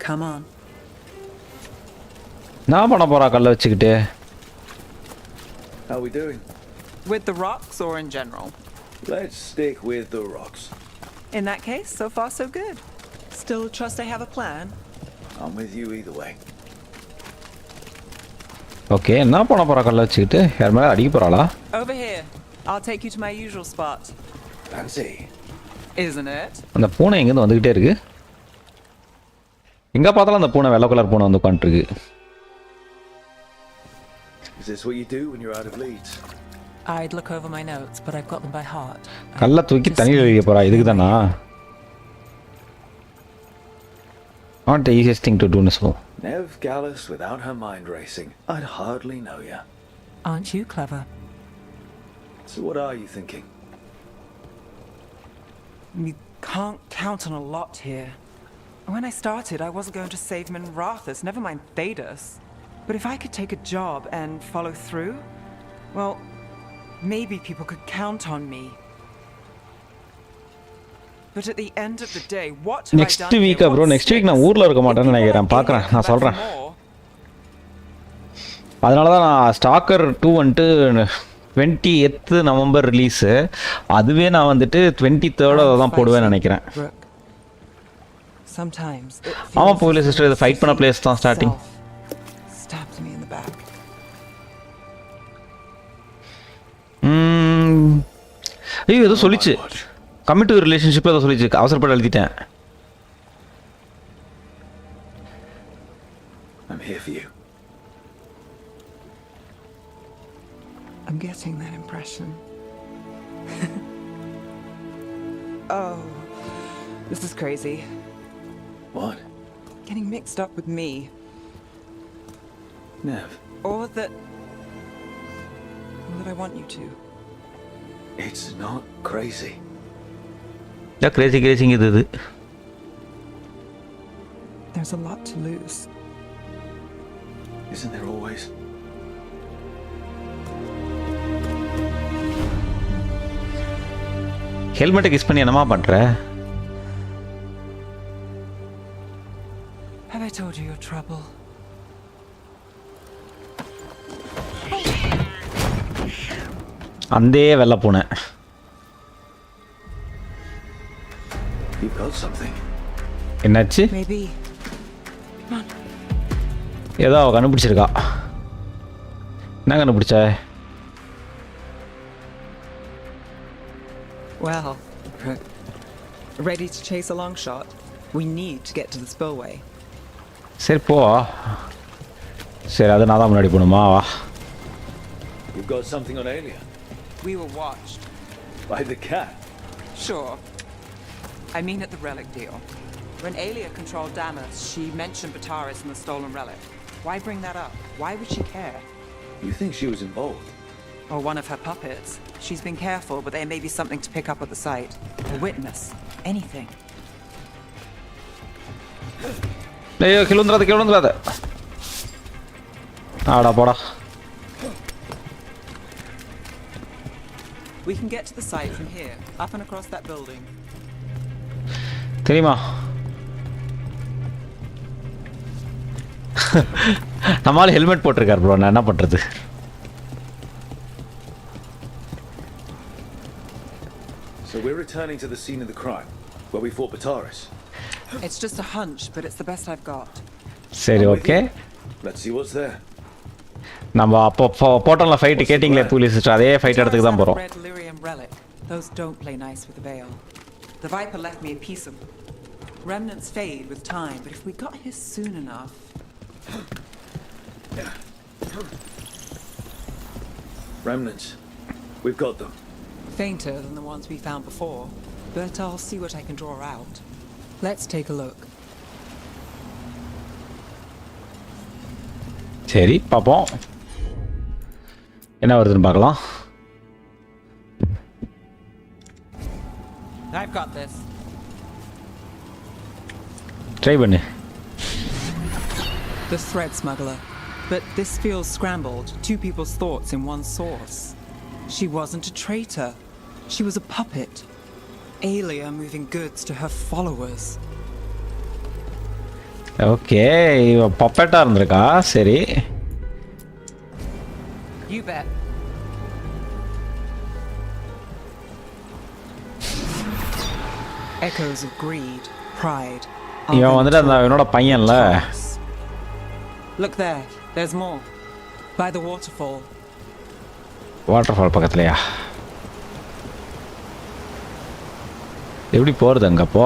Come on. நான் பண்ண போறா கல்லை வச்சுக்கிட்டு. How are we doing? With the rocks or in general? Let's stick with the rocks. In that case, so far so good. Still trust I have a plan? I'm with you either way. Okay, என்ன பண்ண போறா கல்லை வச்சுக்கிட்டு? யார் மேலே அடிக்க போறாளா? Over here. I'll take you to my usual spot. Fancy. Isn't it? அந்த பூனை எங்கேருந்து வந்துக்கிட்டே இருக்கு. எங்கே பார்த்தாலும் அந்த பூனை வெள்ளை கலர் பூனை வந்து உட்காந்துருக்கு. Is this what you do when you're out of leads? I'd look over my notes, but I've got them by heart. கல்லை தூக்கி தண்ணியில் வைக்க போறா. இதுக்கு தானா? Not the easiest thing to do, Nisso. Nev Gallus without her mind racing. I'd hardly know ya. Aren't you clever? So what are you thinking? We can't count on a lot here. When I started, I wasn't going to save Minrathous, never mind Thedas. But if I could take a job and follow through, well, maybe people could count on me. But at the end of the day, what have I done? Next week, bro. Next week நான் ஊர்ல இருக்க மாட்டேன்னு நினைக்கிறேன். பார்க்கறேன். நான் சொல்றேன். அதனால தான் நான் ஸ்டாக்கர் 2 வந்துட்டு 28th நவம்பர் ரிலீஸு. அதுவே நான் வந்துட்டு 23rd தான் போடுவேன்னு நினைக்கிறேன். ஆமாம் போகல சிஸ்டர், இது ஃபைட் பண்ண பிளேஸ் தான் ஸ்டார்டிங். ஐயோ ஏதோ சொல்லிச்சு. கமிட் டு ரிலேஷன்ஷிப் ஏதோ சொல்லிச்சு. அவசரப்பட்டு எழுதிட்டேன். I'm here for you. I'm getting that impression. Oh, this is crazy. What? Getting mixed up with me. Nev. Or that I want you to. It's not crazy. Yeah, crazy இது. There's a lot to lose. Isn't there always? ஹெல்மெட்டை kiss பண்ணி என்னமா பண்ற? Have I told you your trouble? அந்தே வெள்ள பூனை. You've got something. என்னாச்சு? Maybe. Come on. ஏதோ அவ கண்டுபிடிச்சிருக்கா. என்ன கண்டுபிடிச்ச? Well, ready to chase a long shot? We need to get to the spillway. சரி போ. சரி அது நான் தான் முன்னாடி போகணுமா? வா. You've got something on Aelia? We were watched. By the cat? Sure. I mean at the relic deal. When Aelia controlled Damas, she mentioned Bataris and the stolen relic. Why bring that up? Why would she care? You think she was involved? Or one of her puppets. She's been careful, but there may be something to pick up at the site. A witness. Anything. ஐயோ கிளந்துடாத. ஆடா போடா. We can get to the site from here, up and across that building. தெரியுமா? நம்மால helmet போட்டிருக்கார் bro. நான் என்ன பண்றது? So we're returning to the scene of the crime, where we fought Bataris. It's just a hunch, but it's the best I've got. சரி okay. Let's see what's there. நம்ம அப்போ போட்டோம்ல fight கேட்டிங்களே police அதே fight இடத்துக்கு தான் போறோம். Red lyrium relic. Those don't play nice with the veil. The Viper left me a piece of them. Remnants fade with time, but if we got here soon enough. Remnants. We've got them. Fainter than the ones we found before, but I'll see what I can draw out. Let's take a look. சரி பாப்போம் என்ன வருதுன்னு பார்க்கலாம். I've got this. Try பண்ணு. The thread smuggler. But this feels scrambled. Two people's thoughts in one source. She wasn't a traitor. She was a puppet. Aelia moving goods to her followers. Okay இவ பப்பட்டா இருந்திருக்கா. சரி You bet. Echoes of greed, pride. இவன் வந்துட்டு அந்த என்னோட பையன்ல. Look there. There's more. By the waterfall. Waterfall பக்கத்துலயா? எப்படி போறது அங்க போ?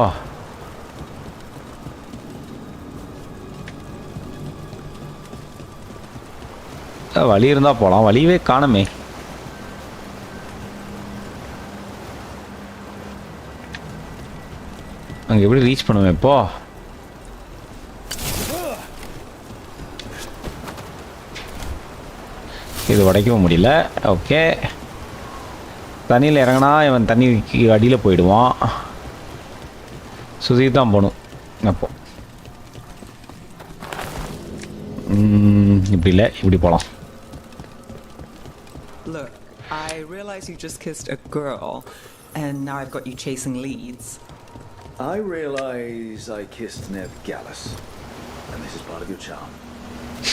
வழி இருந்தா போலாம். வழியவே காணுமே. அங்க எப்படி ரீச் பண்ணுவேன் இப்போ? இது உடைக்கவும் முடியல. ஓகே தண்ணியில் இறங்கினா இவன் தண்ணிக்கு அடியில் போயிடுவான். சுற்றி தான் போகணும். அப்போ இப்படி இல்லை இப்படி போகலாம். Look, I realize you just kissed a girl, and now I've got you chasing leads. I realize I kissed Nev Gallus, and this is part of your charm.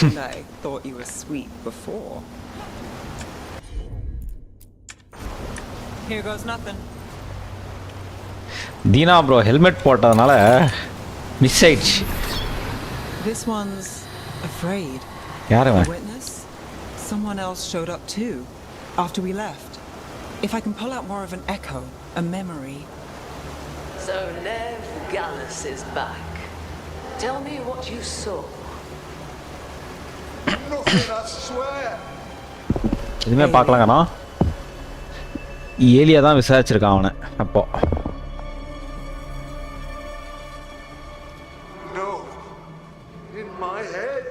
And I thought you were sweet before. Here goes nothing. Deena bro helmet போட்டதுனால miss ஆயிடுச்சு. This one's afraid. யார் அவன்? Witness? Someone else showed up too, after we left. If I can pull out more of an echo, a memory. So Nev Gallus is back. Tell me what you saw. Nothing, I swear. எதுவுமே பார்க்கலாங்கண்ணா. ஏலியா தான் விசாரிச்சிருக்கான் அவனை. அப்போ In my head.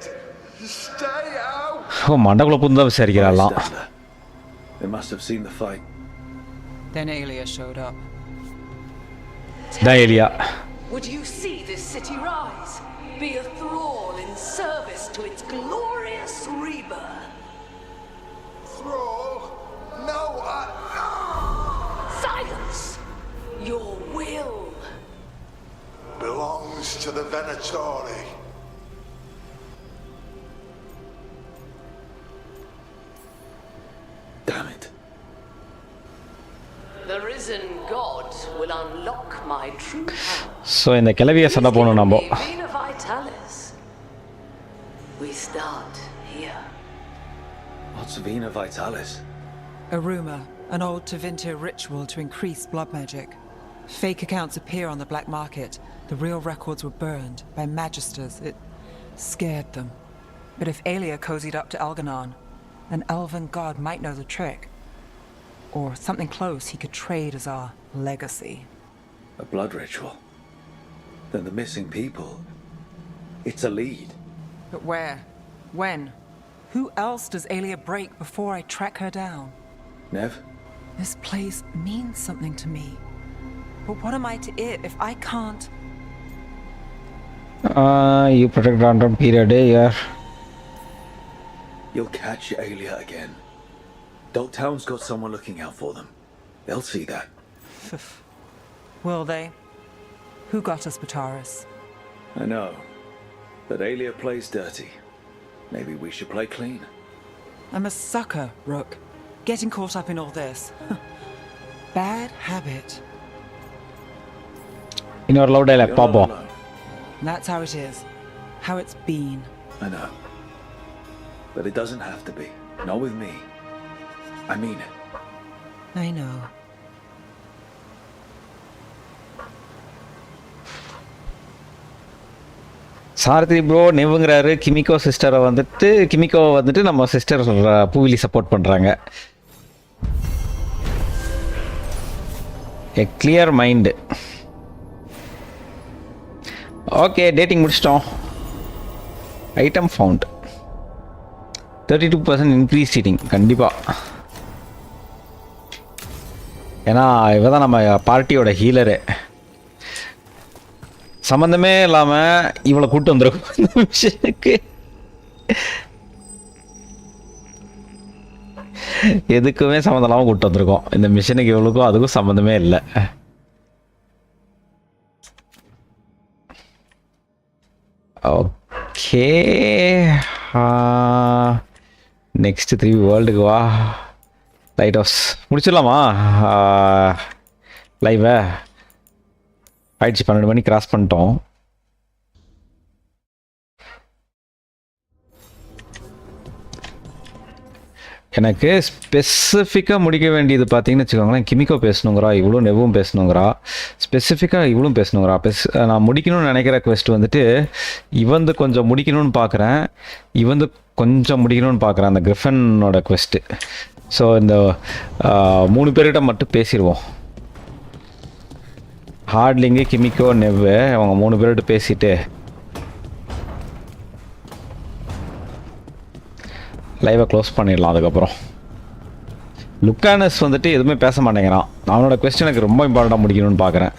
Stay out. ஓ மண்டக்குள்ள புந்து தான் விசாரிக்கிறாளாம். They must have seen the fight. Then Aelia showed up. தான் ஏலியா. Would you see this city rise? Be a thrall in service to its glorious rebirth? Thrall? No, Silence! Your will belongs to the Venatori. Damn it. The risen God will unlock my true power. So இந்த கிளவியை சண்டை போகணும் நம்ம. Vina Vitalis. We start here. What's Vina Vitalis? A rumor, an old Tevinter ritual to increase blood magic. Fake accounts appear on the black market. The real records were burned by magisters. Scared them. But if Aelia cozied up to Elganon, an elven god might know the trick. Or something close he could trade as our legacy. A blood ritual? Then the missing people... It's a lead. But where? When? Who else does Aelia break before I track her down? Nev? This place means something to me. But what am I to it if I can't... You protect random period, yeah. You'll catch Aelia again. Town's got someone looking out for them. They'll see that. Will they? Who got us Bataris? I know. But Aelia plays dirty. Maybe we should play clean. I'm a sucker, Rook. Getting caught up in all this. Bad habit. In your low dialogue, Papa. That's how it is. How it's been. I know. But it doesn't have to be. Not with me. I mean it. I know. Sarathi bro நெவுங்கிறாரு Kimiko சிஸ்டரை வந்துட்டு கிமிகோவை வந்துட்டு நம்ம sister பூவிலி support பண்ணுறாங்க. A clear mind. Okay dating முடிச்சிட்டோம். Item found 32% increase cheating கண்டிப்பாக. ஏன்னா இவ தான் நம்ம பார்ட்டியோட ஹீலரு. சம்மந்தமே இல்லாமல் இவளை கூப்பிட்டு வந்துருக்கும் இந்த மிஷனுக்கு. எதுக்குமே சம்மந்தம் இல்லாமல் கூப்பிட்டு வந்திருக்கோம் இந்த மிஷனுக்கு. இவளுக்கும் அதுக்கும் சம்மந்தமே இல்லை. ஓகே நெக்ஸ்ட் 3 வேர்ல்டுக்கு வா. லைட் ஹவுஸ் முடிச்சிடலாமா லைவை? ஆயிடுச்சு 12 மணி கிராஸ் பண்ணிட்டோம். எனக்கு ஸ்பெசிஃபிக்காக முடிக்க வேண்டியது பார்த்தீங்கன்னு வச்சுக்கோங்களேன். கிமிக்கோ பேசணுங்கிறா, இவ்வளோ நெவும் பேசணுங்கிறா, ஸ்பெசிஃபிக்காக இவ்வளோ பேசணுங்கிறா. நான் முடிக்கணும்னு நினைக்கிற குவெஸ்ட் வந்துட்டு இவந்து கொஞ்சம் முடிக்கணும்னு பார்க்குறேன், இவந்து கொஞ்சம் முடிக்கணும்னு பார்க்குறேன் அந்த கிரிஃபனோட குவெஸ்ட்டு. ஸோ இந்த 3 பேர்கிட்ட மட்டும் பேசிடுவோம். ஹார்ட்லிங்கு, கிமிக்கோ, நெவ்வு அவங்க 3 பேர்கிட்ட பேசிட்டு லைவை க்ளோஸ் பண்ணிடலாம். அதுக்கப்புறம் லுக்கானஸ் வந்துட்டு எதுவுமே பேச மாட்டேங்கிறான். அவனோட கொஸ்டினுக்கு ரொம்ப இம்பார்ட்டண்ட்டாக முடிக்கணும்னு பார்க்குறேன்.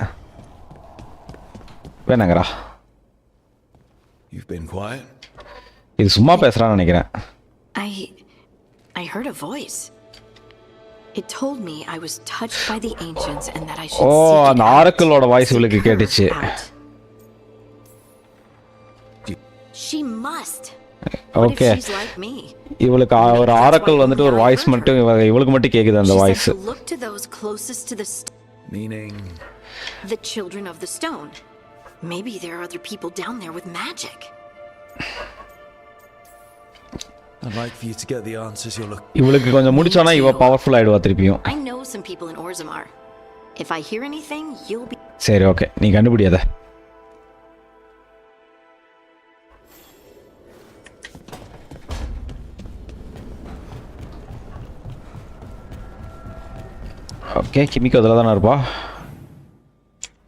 வேணாங்கிறா. இது சும்மா பேசுகிறான்னு நினைக்கிறேன். I heard a voice. It told me I was touched by the ancients and that I should seek it out. அந்த ஆரக்கிளோட வாய்ஸ் இவளுக்கு கேட்டுச்சு. She must. ஓகே இவளுக்கு ஒரு ஆரக்கிள் வந்துட்டு ஒரு வாய்ஸ் மட்டும் இவளுக்கு மட்டும் கேக்குது அந்த voice. Look to those closest to the meaning the children of the stone. Maybe there are other people down there with magic. I'd like for you to get the answers you're looking. இவளுக்கு கொஞ்சம் முடிச்சோனா இவ powerful ஆயிடுவா திருப்பியும். I know some people in Orzammar. If I hear anything, you'll be. சரி okay நீ கண்டுபிடியாத. Okay கிமிக்கோ அதில் தானே இருப்பா.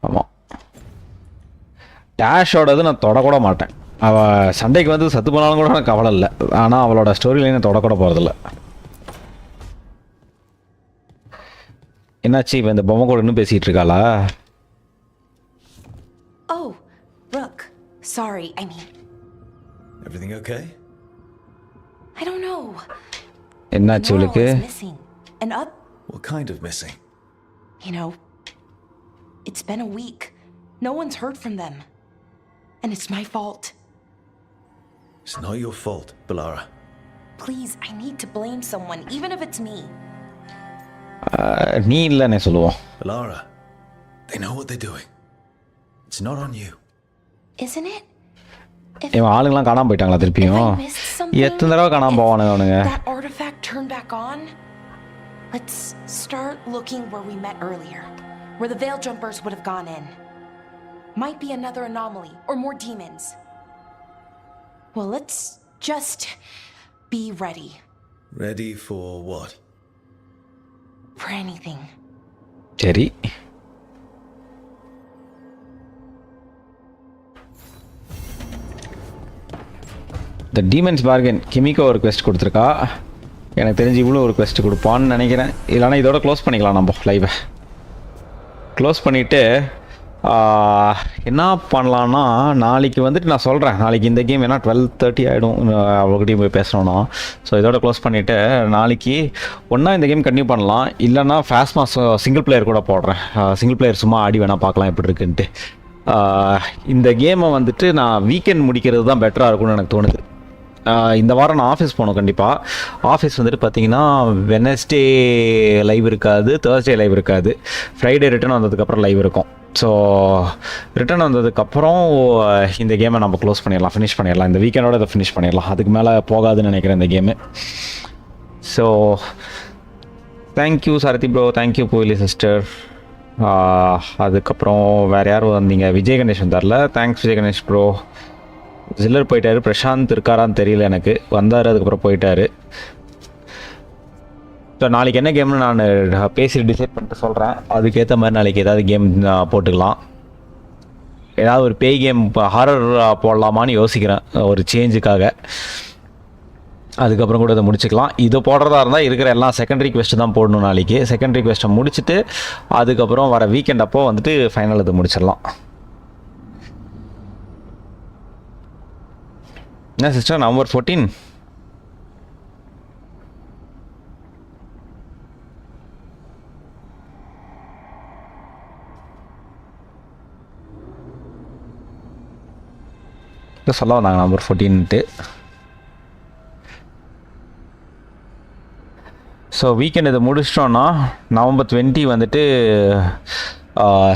ஆமாம் டேஷோடது நான் தொடக்கூட மாட்டேன். அவள் சண்டைக்கு வந்து சத்து போனாலும் கூட எனக்கு கவலை இல்லை. ஆனால் அவளோட ஸ்டோரி லைனை தொடக்கூட போகிறதில்ல. என்னாச்சு இவன் இந்த பொம்மை கூட இன்னும் பேசிகிட்டு இருக்காளா? Oh, Rook. Sorry, I mean. Everything okay? I don't know. என்னாச்சு இவளுக்கு? Missing. And up. What kind of missing? You know, it's been a week. No one's heard from them. And it's my fault. It's not your fault, Balara. Please, I need to blame someone, even if it's me. நீ இல்லைன்னு சொல்லுவோம். Balara, they know what they're doing. It's not on you. Isn't it? இவன் ஆளுங்களாம் காணாமல் போயிட்டாங்களா திருப்பியும்? எத்தனை தடவை காணாமல் போவானுங்க அவனுங்க? That artifact turned back on? Let's start looking where we met earlier, where the veil jumpers would have gone in. Might be another anomaly, or more demons. Well, let's just be ready. Ready for what? For anything. சரி. த demons bargain கிமிக்கோ ஒரு quest கொடுத்துருக்கா. எனக்கு தெரிஞ்சு இவ்வளோ ஒரு quest கொடுப்பான்னு நினைக்கிறேன். இல்லைனா இதோட க்ளோஸ் பண்ணிக்கலாம் நம்ம லைவை. க்ளோஸ் பண்ணிவிட்டு என்ன பண்ணலான்னா நாளைக்கு வந்துட்டு நான் சொல்கிறேன். நாளைக்கு இந்த கேம் ஏன்னா 12:30 ஆகிடும் அவங்ககிட்டையும் போய் பேசணுன்னா. ஸோ இதோட க்ளோஸ் பண்ணிவிட்டு நாளைக்கு ஒன்றா இந்த கேம் கண்டினியூ பண்ணலாம். இல்லைன்னா ஃபாஸ்ட் மாஸ் சிங்கிள் பிளேயர் கூட போடுறேன். சிங்கிள் பிளேயர் சும்மா ஆடி வேணால் பார்க்கலாம் எப்படி இருக்குன்ட்டு. இந்த கேமை வந்துட்டு நான் வீக்கெண்ட் முடிக்கிறது தான் பெட்டராக இருக்கும்னு எனக்கு தோணுது. இந்த வாரம் நான் ஆஃபீஸ் போகணும் கண்டிப்பாக. ஆஃபீஸ் வந்துட்டு பார்த்தீங்கன்னா வெனஸ்டே லைவ் இருக்காது, தேர்ஸ்டே லைவ் இருக்காது, ஃப்ரைடே ரிட்டர்ன் வந்ததுக்கப்புறம் லைவ் இருக்கும். ஸோ ரிட்டர்ன் வந்ததுக்கப்புறம் இந்த கேமை நம்ம க்ளோஸ் பண்ணிடலாம், ஃபினிஷ் பண்ணிடலாம். இந்த வீக்கெண்டோட இதை ஃபினிஷ் பண்ணிடலாம். அதுக்கு மேலே போகாதுன்னு நினைக்கிறேன் இந்த game. So thank you Sarathi bro, thank you கோயிலி சிஸ்டர். அதுக்கப்புறம் வேறு யார் வந்தீங்க? விஜய் கணேஷ் வந்தார்ல, தேங்க்ஸ் விஜய் கணேஷ் ப்ரோ. ஜில்லர் போயிட்டார், பிரசாந்த் இருக்காரான்னு தெரியல எனக்கு, வந்தார் அதுக்கப்புறம் போயிட்டார். ஸோ நாளைக்கு என்ன கேம்னு நான் பேசி டிசைட் பண்ணிட்டு சொல்கிறேன். அதுக்கேற்ற மாதிரி நாளைக்கு ஏதாவது கேம் போட்டுக்கலாம். ஏதாவது ஒரு பேய் கேம் ஹாரர் போடலாமான்னு யோசிக்கிறேன் ஒரு சேஞ்சுக்காக. அதுக்கப்புறம் கூட இதை முடிச்சுக்கலாம். இது போடுறதா இருந்தால் இருக்கிற எல்லாம் செகண்டரி குவெஸ்ட்டு தான் போடணும் நாளைக்கு. செகண்டரி குவெஸ்ட்டை முடிச்சுட்டு அதுக்கப்புறம் வர வீக்கெண்ட் அப்போ வந்துட்டு ஃபைனல் இது முடிச்சிடலாம். என்ன சிஸ்டர், நவம்பர் 14 சொல்ல வந்தாங்க. நவம்பர் 14ன்ட்டு. ஸோ வீக்கெண்ட் இதை முடிச்சிட்டோன்னா நவம்பர் 20 வந்துட்டு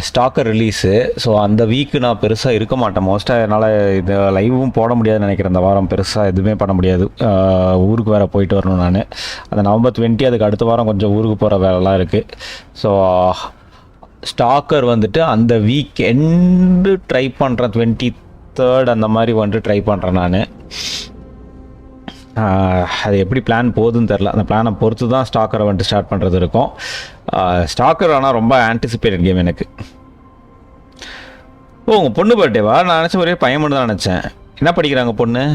ஸ்டாக்கர் ரிலீஸு. ஸோ அந்த வீக்கு நான் பெருசாக இருக்க மாட்டேன் மோஸ்ட்டாக. என்னால் இது லைவும் போட முடியாதுன்னு நினைக்கிறேன். இந்த வாரம் பெருசாக எதுவுமே பண்ண முடியாது. ஊருக்கு வேறு போயிட்டு வரணும் நான். அந்த நவம்பர் 20 அதுக்கு அடுத்த வாரம் கொஞ்சம் ஊருக்கு போகிற வேலைலாம் இருக்குது. ஸோ ஸ்டாக்கர் வந்துட்டு அந்த வீக் எண்டு ட்ரை பண்ணுறேன். 23rd அந்த மாதிரி வந்துட்டு ட்ரை பண்ணுறேன் நான். அது எப்படி பிளான் போகுதுன்னு தெரில. அந்த பிளானை பொறுத்து தான் ஸ்டாக்கரை வந்துட்டு ஸ்டார்ட் பண்ணுறது இருக்கும். ஸ்டாக்கர் ஆனால் ரொம்ப ஆன்டிசிபேட்டட் கேம் எனக்கு. ஓ உங்கள் பொண்ணு பர்த்டேவா? நான் நினச்சேன் ஒரே பையன் மட்டும் தான் நினச்சேன். என்ன படிக்கிறாங்க பொண்ணு?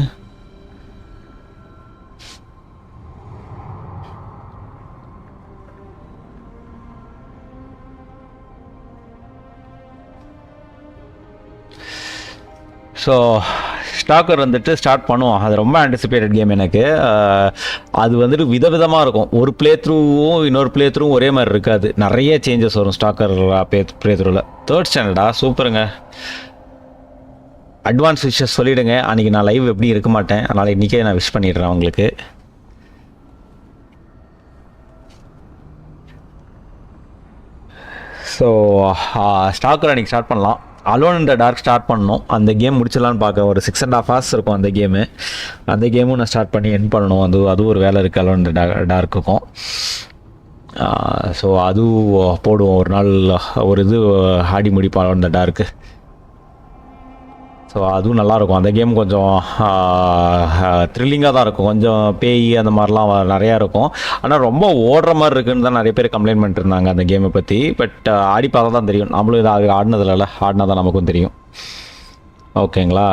ஸோ ஸ்டாக்கர் வந்துட்டு ஸ்டார்ட் பண்ணுவோம். அது ரொம்ப ஆன்டிசிபேட்டட் கேம் எனக்கு. அது வந்துட்டு விதவிதமாக இருக்கும். ஒரு ப்ளே த்ரூவும் இன்னொரு ப்ளே த்ரூவும் ஒரே மாதிரி இருக்காது. நிறைய சேஞ்சஸ் வரும் ஸ்டாக்கர் ப்ளே த்ரூவில். 3rd ஸ்டாண்டர்டா? சூப்பருங்க. அட்வான்ஸ் விஷஸ் சொல்லிவிடுங்க. அன்றைக்கி நான் லைவ் எப்படி இருக்க மாட்டேன், அதனால் இன்றைக்கே நான் விஷ் பண்ணிடுறேன் அவங்களுக்கு. ஸோ ஸ்டாக்கர் அன்றைக்கி ஸ்டார்ட் பண்ணலாம். Alone in the dark start பண்ணணும். அந்த கேம் முடிச்சிடலான்னு பார்க்க. ஒரு 6.5 hours இருக்கும் அந்த கேமு. அந்த கேமும் நான் ஸ்டார்ட் பண்ணி என் பண்ணணும். அதுவும் ஒரு வேலை இருக்குது அலோன் இன் த டார்க்குக்கும். ஸோ அதுவும் போடுவோம் ஒரு நாள். ஒரு இது ஆடி முடிப்போம் alone in the dark. So அதுவும் நல்லாயிருக்கும். அந்த கேம் கொஞ்சம் த்ரில்லிங்காக தான் இருக்கும். கொஞ்சம் பேய் அந்த மாதிரிலாம் நிறையா இருக்கும். ஆனால் ரொம்ப ஓடுற மாதிரி இருக்குன்னு தான் நிறைய பேர் கம்ப்ளைண்ட் பண்ணிட்டு இருந்தாங்க அந்த கேமை பற்றி. பட் ஆடி பார்த்தா தான் தெரியும். நம்மளும் இதை ஆடினதில்ல, ஆடினா தான் நமக்கும் தெரியும். ஓகேங்களா?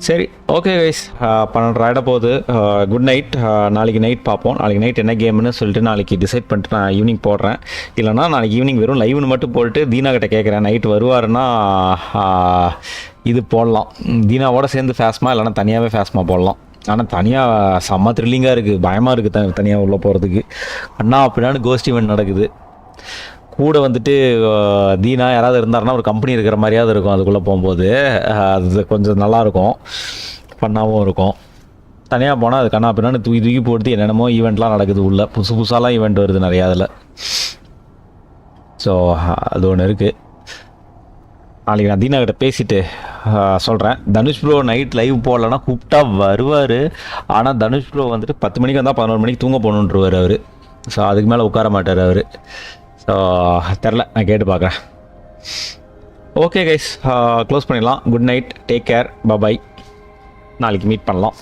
சரி, ஓகே கைஸ். 12 ஆகிட போகுது. Good night. நாளைக்கு நைட் பார்ப்போம். நாளைக்கு நைட் என்ன கேம்னு சொல்லிட்டு நாளைக்கு டிசைட் பண்ணிட்டு நான் ஈவினிங் போடுறேன். இல்லைனா நாளைக்கு ஈவினிங் வெறும் லைவ்னு மட்டும் போட்டு தீனா கிட்ட கேட்குறேன். நைட் வருவாருன்னா இது போடலாம். தீனாவோட சேர்ந்து ஃபேஸ்மா, இல்லைனா தனியாகவே ஃபேஸ்மா போடலாம். ஆனால் தனியாக செம்ம த்ரில்லிங்காக இருக்குது. பயமாக இருக்குது தனியாக உள்ளே போகிறதுக்கு. அண்ணா அப்படின்னான்னு கோஸ்ட் ஈவெண்ட் நடக்குது. கூட வந்துட்டு தீனா யாராவது இருந்தாருன்னா ஒரு கம்பெனி இருக்கிற மாதிரியாவது இருக்கும். அதுக்குள்ளே போகும்போது அது கொஞ்சம் நல்லாயிருக்கும், ஃபன்னாகவும் இருக்கும். தனியாக போனால் அது கண்ணா பின்னான்னு தூக்கி போட்டு என்னென்னமோ ஈவெண்ட்லாம் நடக்குது. உள்ள புதுசாலாம் ஈவெண்ட் வருது நிறையா அதில். ஸோ அது ஒன்று இருக்குது. நாளைக்கு நான் தீனா கிட்ட பேசிவிட்டு சொல்கிறேன். தனுஷ் ப்ரோ நைட் லைவ் போடலன்னா கூப்பிட்டா வருவார். ஆனால் தனுஷ் ப்ரோ வந்துட்டு 10 மணிக்கு வந்தால் 11 மணிக்கு தூங்க போகணுன்றவர் அவர். ஸோ அதுக்கு மேலே உட்கார மாட்டார் அவர். ஸோ தெரில, நான் கேட்டு பார்க்குறேன். ஓகே கைஸ், க்ளோஸ் பண்ணிடலாம். குட் நைட், டேக் கேர், பாய். நாளைக்கு மீட் பண்ணலாம்.